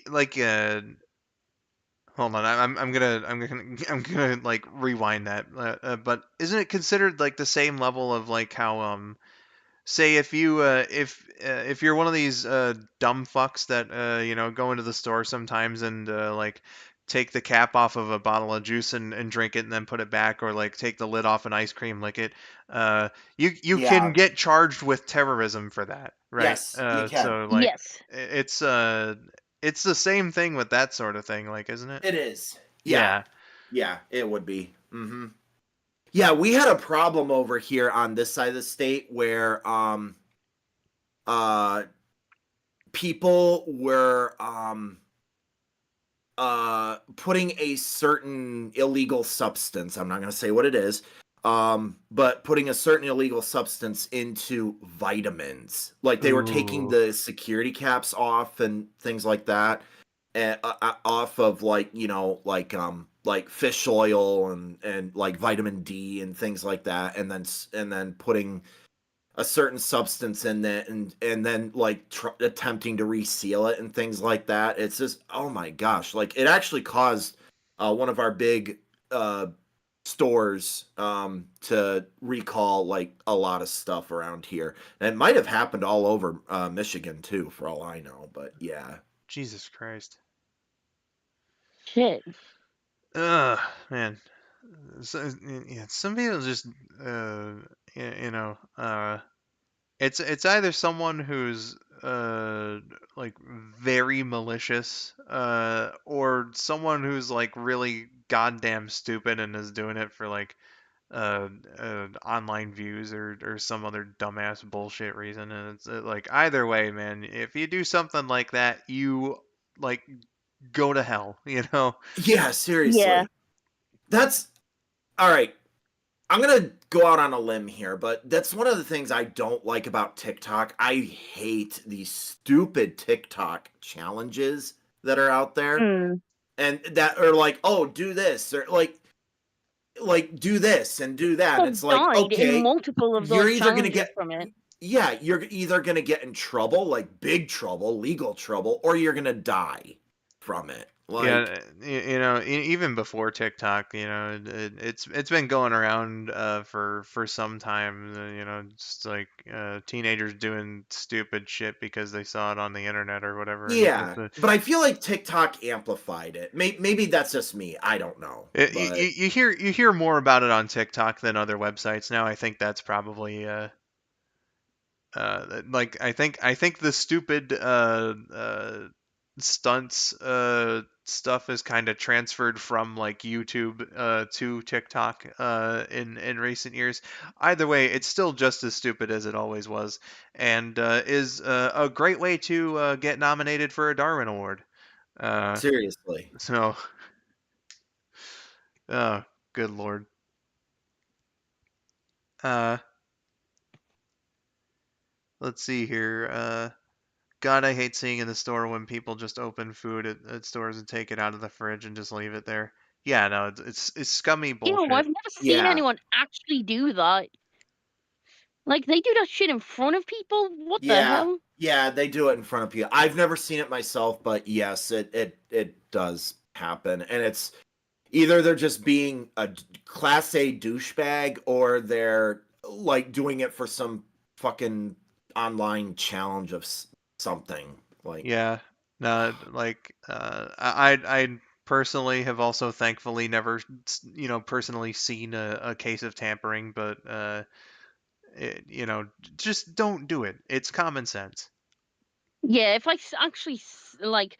like hold on, I'm gonna like rewind that. But isn't it considered like the same level of like how say if you're one of these dumb fucks that go into the store sometimes and like take the cap off of a bottle of juice and drink it and then put it back, or like take the lid off an ice cream, lick it, you can Yeah. get charged with terrorism for that, right? Yes, you can. So like Yes. it's the same thing with that sort of thing, like, isn't it? It is. Yeah. Yeah. Yeah, it would be. Mm-hmm. Yeah, we had a problem over here on this side of the state where people were putting a certain illegal substance, I'm not going to say what it is, but putting a certain illegal substance into vitamins. Like they were taking Ooh. the security caps off and things like that, and off of like fish oil and like vitamin D and things like that, and then putting a certain substance in it and then like attempting to reseal it and things like that. It's just, oh my gosh, like it actually caused one of our big stores to recall like a lot of stuff around here, and it might have happened all over Michigan too, for all I know. But yeah. Jesus Christ. Shit. Ugh, man. So, yeah, some people just you know it's either someone who's like very malicious or someone who's like really goddamn stupid and is doing it for like online views or some other dumbass bullshit reason. And it's like, either way, man, if you do something like that, you like go to hell, you know? Yeah, seriously. Yeah. That's all right. I'm going to go out on a limb here, but that's one of the things I don't like about TikTok. I hate these stupid TikTok challenges that are out there, Mm. and that are like, oh, do this, or like do this and do that. I've It's like, died in okay, multiple of you're those either going to challenges get from it. yeah, you're either gonna get in trouble, like big trouble, legal trouble, or you're gonna die from it. Like, Yeah, even before TikTok, it's been going around for some time. Just like teenagers doing stupid shit because they saw it on the internet or whatever, and yeah, but I feel like TikTok amplified it. Maybe that's just me. I don't know, but you hear more about it on TikTok than other websites now. I think that's probably like I think the stupid stunts stuff is kind of transferred from like YouTube to TikTok in recent years. Either way, it's still just as stupid as it always was, and is a great way to get nominated for a Darwin Award. Uh, seriously. so, oh, good lord. Uh, let's see here. God, I hate seeing in the store when people just open food at stores and take it out of the fridge and just leave it there. Yeah, no, it's scummy Ew, bullshit. I've never seen Yeah, anyone actually do that. Like, they do that shit in front of people? What the yeah, hell? yeah. They do it in front of people. I've never seen it myself, but yes, it does happen, and it's either they're just being a class A douchebag, or they're like doing it for some fucking online challenge of something. Like, Yeah, no, like I personally have also thankfully never personally seen a case of tampering, but just don't do it. It's common sense. Yeah, if I actually, like,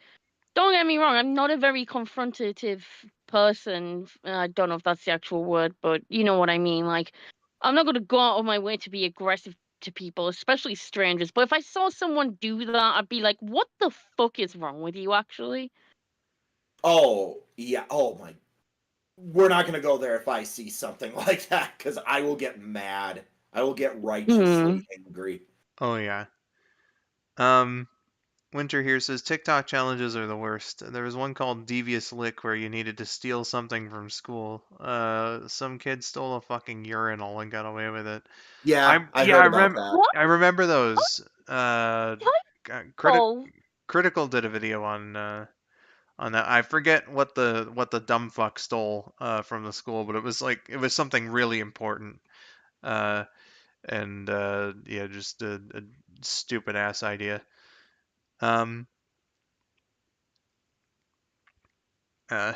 don't get me wrong, I'm not a very confrontative person. I don't know if that's the actual word, but you know what I mean. Like, I'm not going to go out of my way to be aggressive to people, especially strangers. But if I saw someone do that, I'd be like, what the fuck is wrong with you, actually? oh yeah, oh my, we're not gonna go there if I see something like that, because I will get mad. I will get Hmm. righteously angry. Oh yeah. Um, Winter here says TikTok challenges are the worst. There was one called Devious Lick where you needed to steal something from school. Some kid stole a fucking urinal and got away with it. Yeah, I Yeah, heard about that. What I remember those. type? Critical did a video on that. I forget what the dumb fuck stole from the school, but it was something really important. Uh, and yeah, just a stupid ass idea. Um,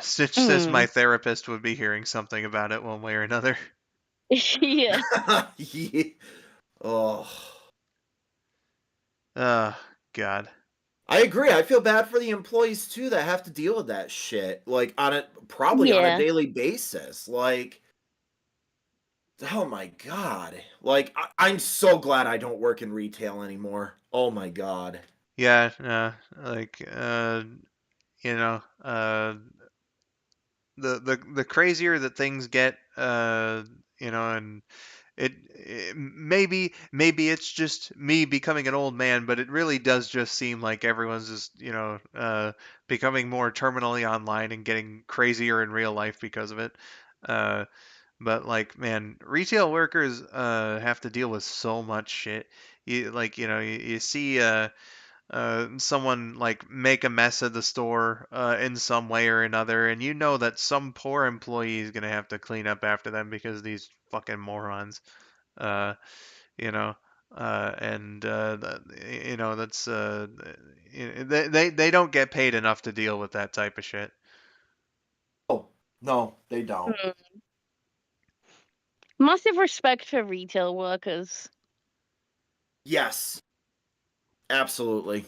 Stitch says my Hmm. therapist would be hearing something about it one way or another. Yeah. Yeah. Oh, Oh, God. I agree. I feel bad for the employees too that have to deal with that shit, like probably on a Yeah. daily basis. Like, oh my god. Like, I'm so glad I don't work in retail anymore. Oh my god. Yeah, like, you know, the crazier that things get, and maybe it's just me becoming an old man, but it really does just seem like everyone's just becoming more terminally online and getting crazier in real life because of it. Uh, but like, man, retail workers have to deal with so much shit. You see someone like make a mess of the store in some way or another, and you know that some poor employee is gonna have to clean up after them because of these fucking morons. Uh, you know, and that's they don't get paid enough to deal with that type of shit. Oh, no, they don't. Hmm. Massive respect for retail workers. Yes, absolutely.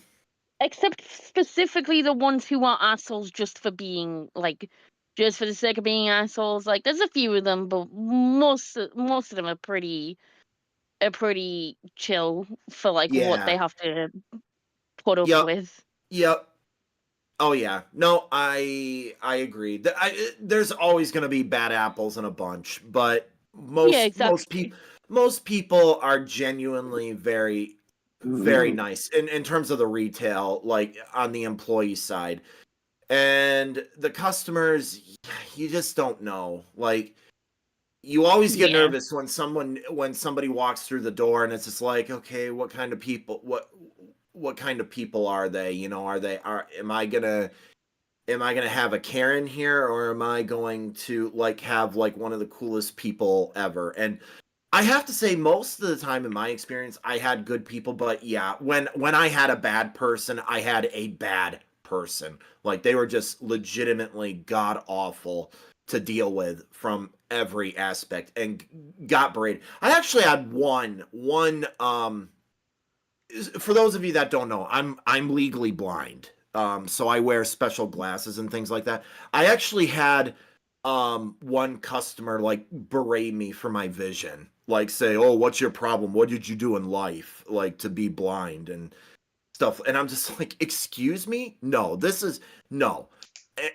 Except specifically the ones who are assholes just for being like, just for the sake of being assholes. Like, there's a few of them, but most of them are pretty chill for like what Yeah. they have to put up Yep. with. Yep. Oh yeah. No, I agree. There's always going to be bad apples in a bunch, but Yeah, most exactly. most people are genuinely very nice in terms of the retail, like on the employee side. And the customers, you just don't know. Like, you always get Yeah. nervous when somebody walks through the door and it's just like, okay, what kind of people are they? You know, am I gonna have a Karen here, or am I going to like have like one of the coolest people ever? And I have to say, most of the time in my experience, I had good people, but yeah, when I had a bad person, I had a bad person. Like they were just legitimately god awful to deal with from every aspect and got berated. I actually had one for those of you that don't know, I'm legally blind. So I wear special glasses and things like that. I actually had one customer like berate me for my vision, like say, "Oh, what's your problem? What did you do in life like to be blind and stuff?" And I'm just like, "Excuse me? No, this is no."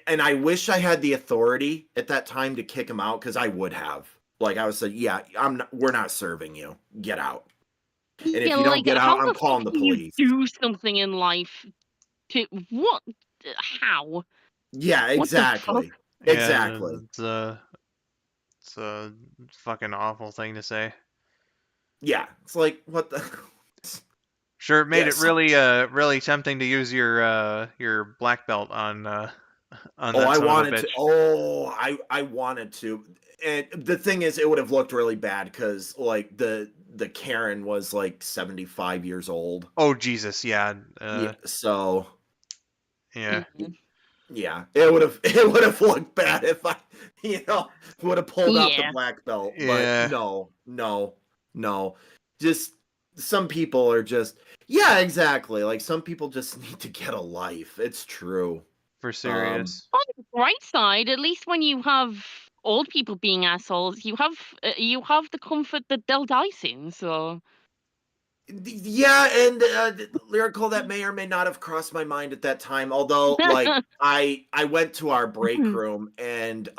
And I wish I had the authority at that time to kick him out, because I would have. Like I would say, "Yeah, we're not serving you. Get out." And if Yeah, you don't like get how out, I'm the fuck calling the do you police. do something in life to what? How? Yeah, What the fuck? exactly. Yeah, Exactly. it's a fucking awful thing to say. Yeah. It's like, what the Sure, it made it Yes. really tempting to use your black belt on Oh, that I son of a wanted bitch. to. Oh, I wanted to. And the thing is, it would have looked really bad because like the Karen was like 75 years old. Oh Jesus, yeah, Yeah. So yeah, Mhm. yeah, it would have looked bad if I, would have pulled out the Yeah. black belt. But yeah, no, no, no. Just some people are just, yeah, exactly. Like some people just need to get a life. It's true. for Um, serious. On the bright side, at least when you have old people being assholes, you have the comfort that they'll die soon. So Yeah, and lyrical, that may or may not have crossed my mind at that time. Although, like, I went to our break room and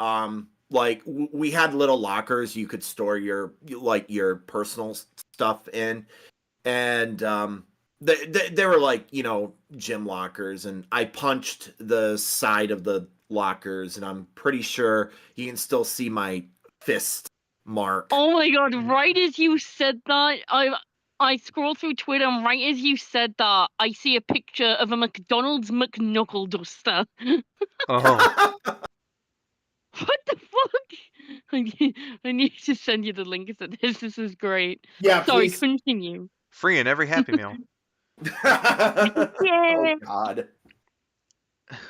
like we had little lockers you could store your personal stuff in, and they were like gym lockers, and I punched the side of the lockers, and I'm pretty sure you can still see my fist mark. oh my god! Right as you said that, I scroll through Twitter, and right as you said that, I see a picture of a McDonald's McKnuckle duster. Oh, What the fuck? I need to send you the link to this. This is great. Yeah, Sorry, please. continue. free in every Happy Meal. Oh Yeah, God.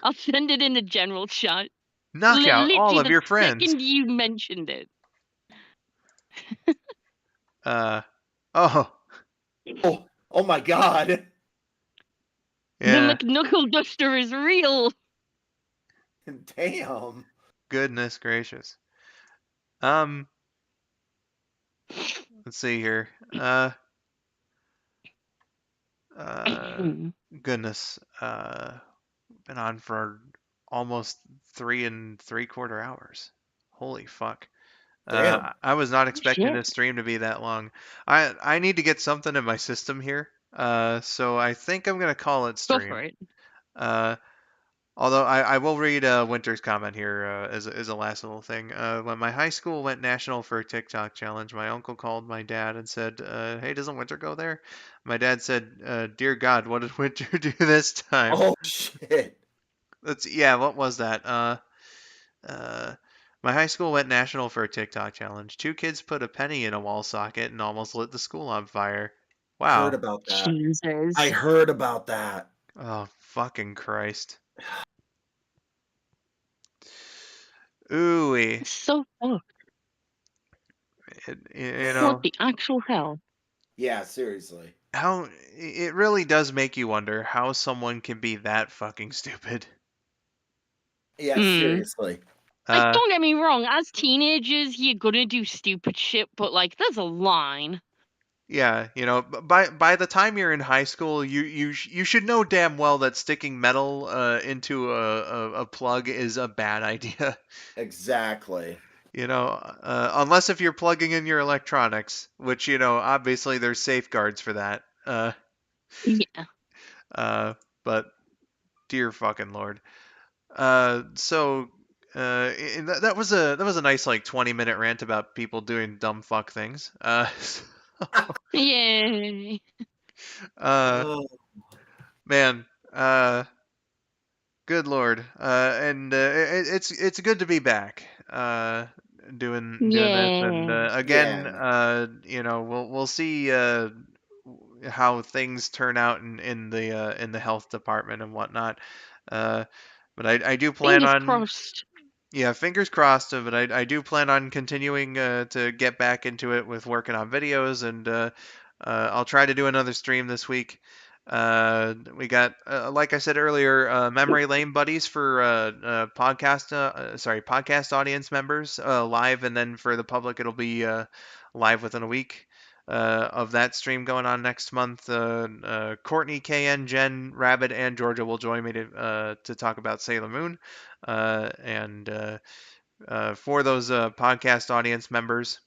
I'll send it in the general chat. Knock out all Literally of the your friends. second you mentioned it. Uh, oh, Oh my God. The yeah, McKnuckle duster is real. Damn. goodness gracious. Um, let's see here. Uh, goodness. Been on for almost 3 and 3/4 hours. Holy fuck. Damn. I was not Oh, expecting shit. this stream to be that long. I need to get something in my system here. So I think I'm gonna call it Go stream. for it. Uh, although I will read Winter's comment here as a last little thing. When my high school went national for a TikTok challenge, my uncle called my dad and said, "Hey, doesn't Winter go there?" My dad said, "Dear God, what did Winter do this time?" Oh shit. Yeah, what was that? Uh, my high school went national for a TikTok challenge. Two kids put a penny in a wall socket and almost lit the school on fire. Heard Wow. about that. I Jesus. heard about that. Oh, fucking Christ. Ooh, So fucked. you What know, the actual hell? Yeah, seriously. how it really does make you wonder how someone can be that fucking stupid. Yeah, Mm. seriously. Like, Uh, don't get me wrong, as teenagers, you're gonna do stupid shit, but like, there's a line. yeah, by the time you're in high school, you should know damn well that sticking metal into a plug is a bad idea. Exactly. Unless if you're plugging in your electronics, which obviously there's safeguards for that. Yeah. But dear fucking lord. So that was a nice like 20-minute rant about people doing dumb fuck things. Yay. Oh, Man, good lord, and it's good to be back, doing this, and Yeah. again, yeah. we'll see how things turn out in the health department and whatnot. Uh, but I do plan Fingers on, crossed. yeah, fingers crossed. But I do plan on continuing to get back into it with working on videos, and I'll try to do another stream this week. We got, like I said earlier, memory lane buddies for podcast audience members live, and then for the public it'll be live within a week. Of that stream going on next month, Courtney, KN, Jen, Rabbit, and Georgia will join me to talk about Sailor Moon. And for those podcast audience members,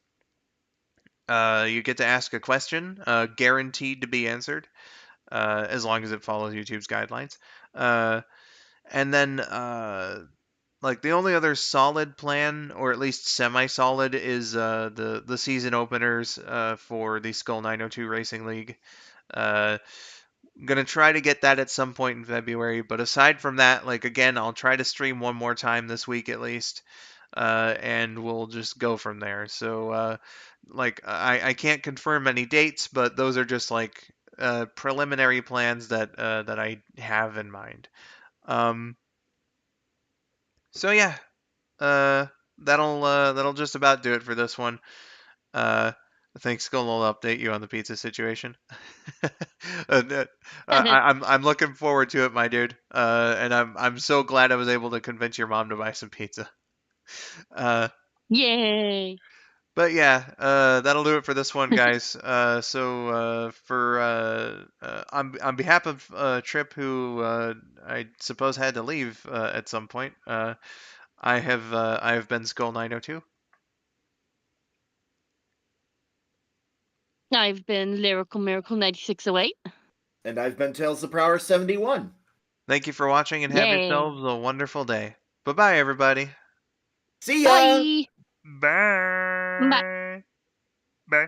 you get to ask a question, guaranteed to be answered, as long as it follows YouTube's guidelines. And then, like the only other solid plan, or at least semi-solid, is the season openers for the Skull902 Racing League. Uh, gonna try to get that at some point in February, but aside from that, like again, I'll try to stream one more time this week at least, and we'll just go from there. So, like, I can't confirm any dates, but those are just like preliminary plans that I have in mind. Um, so yeah, uh, that'll just about do it for this one. I think Skull will update you on the pizza situation. And, I'm looking forward to it, my dude. And I'm so glad I was able to convince your mom to buy some pizza. Uh, Yay. but yeah, that'll do it for this one, guys. On behalf of Trip, who I suppose had to leave at some point, I have been Skull902. I've been LyricalMiracle9608. And I've been TailsThePrower71. Thank you for watching and have Yay. yourselves a wonderful day. Bye bye, everybody. See ya! Bye. Bye. Bye.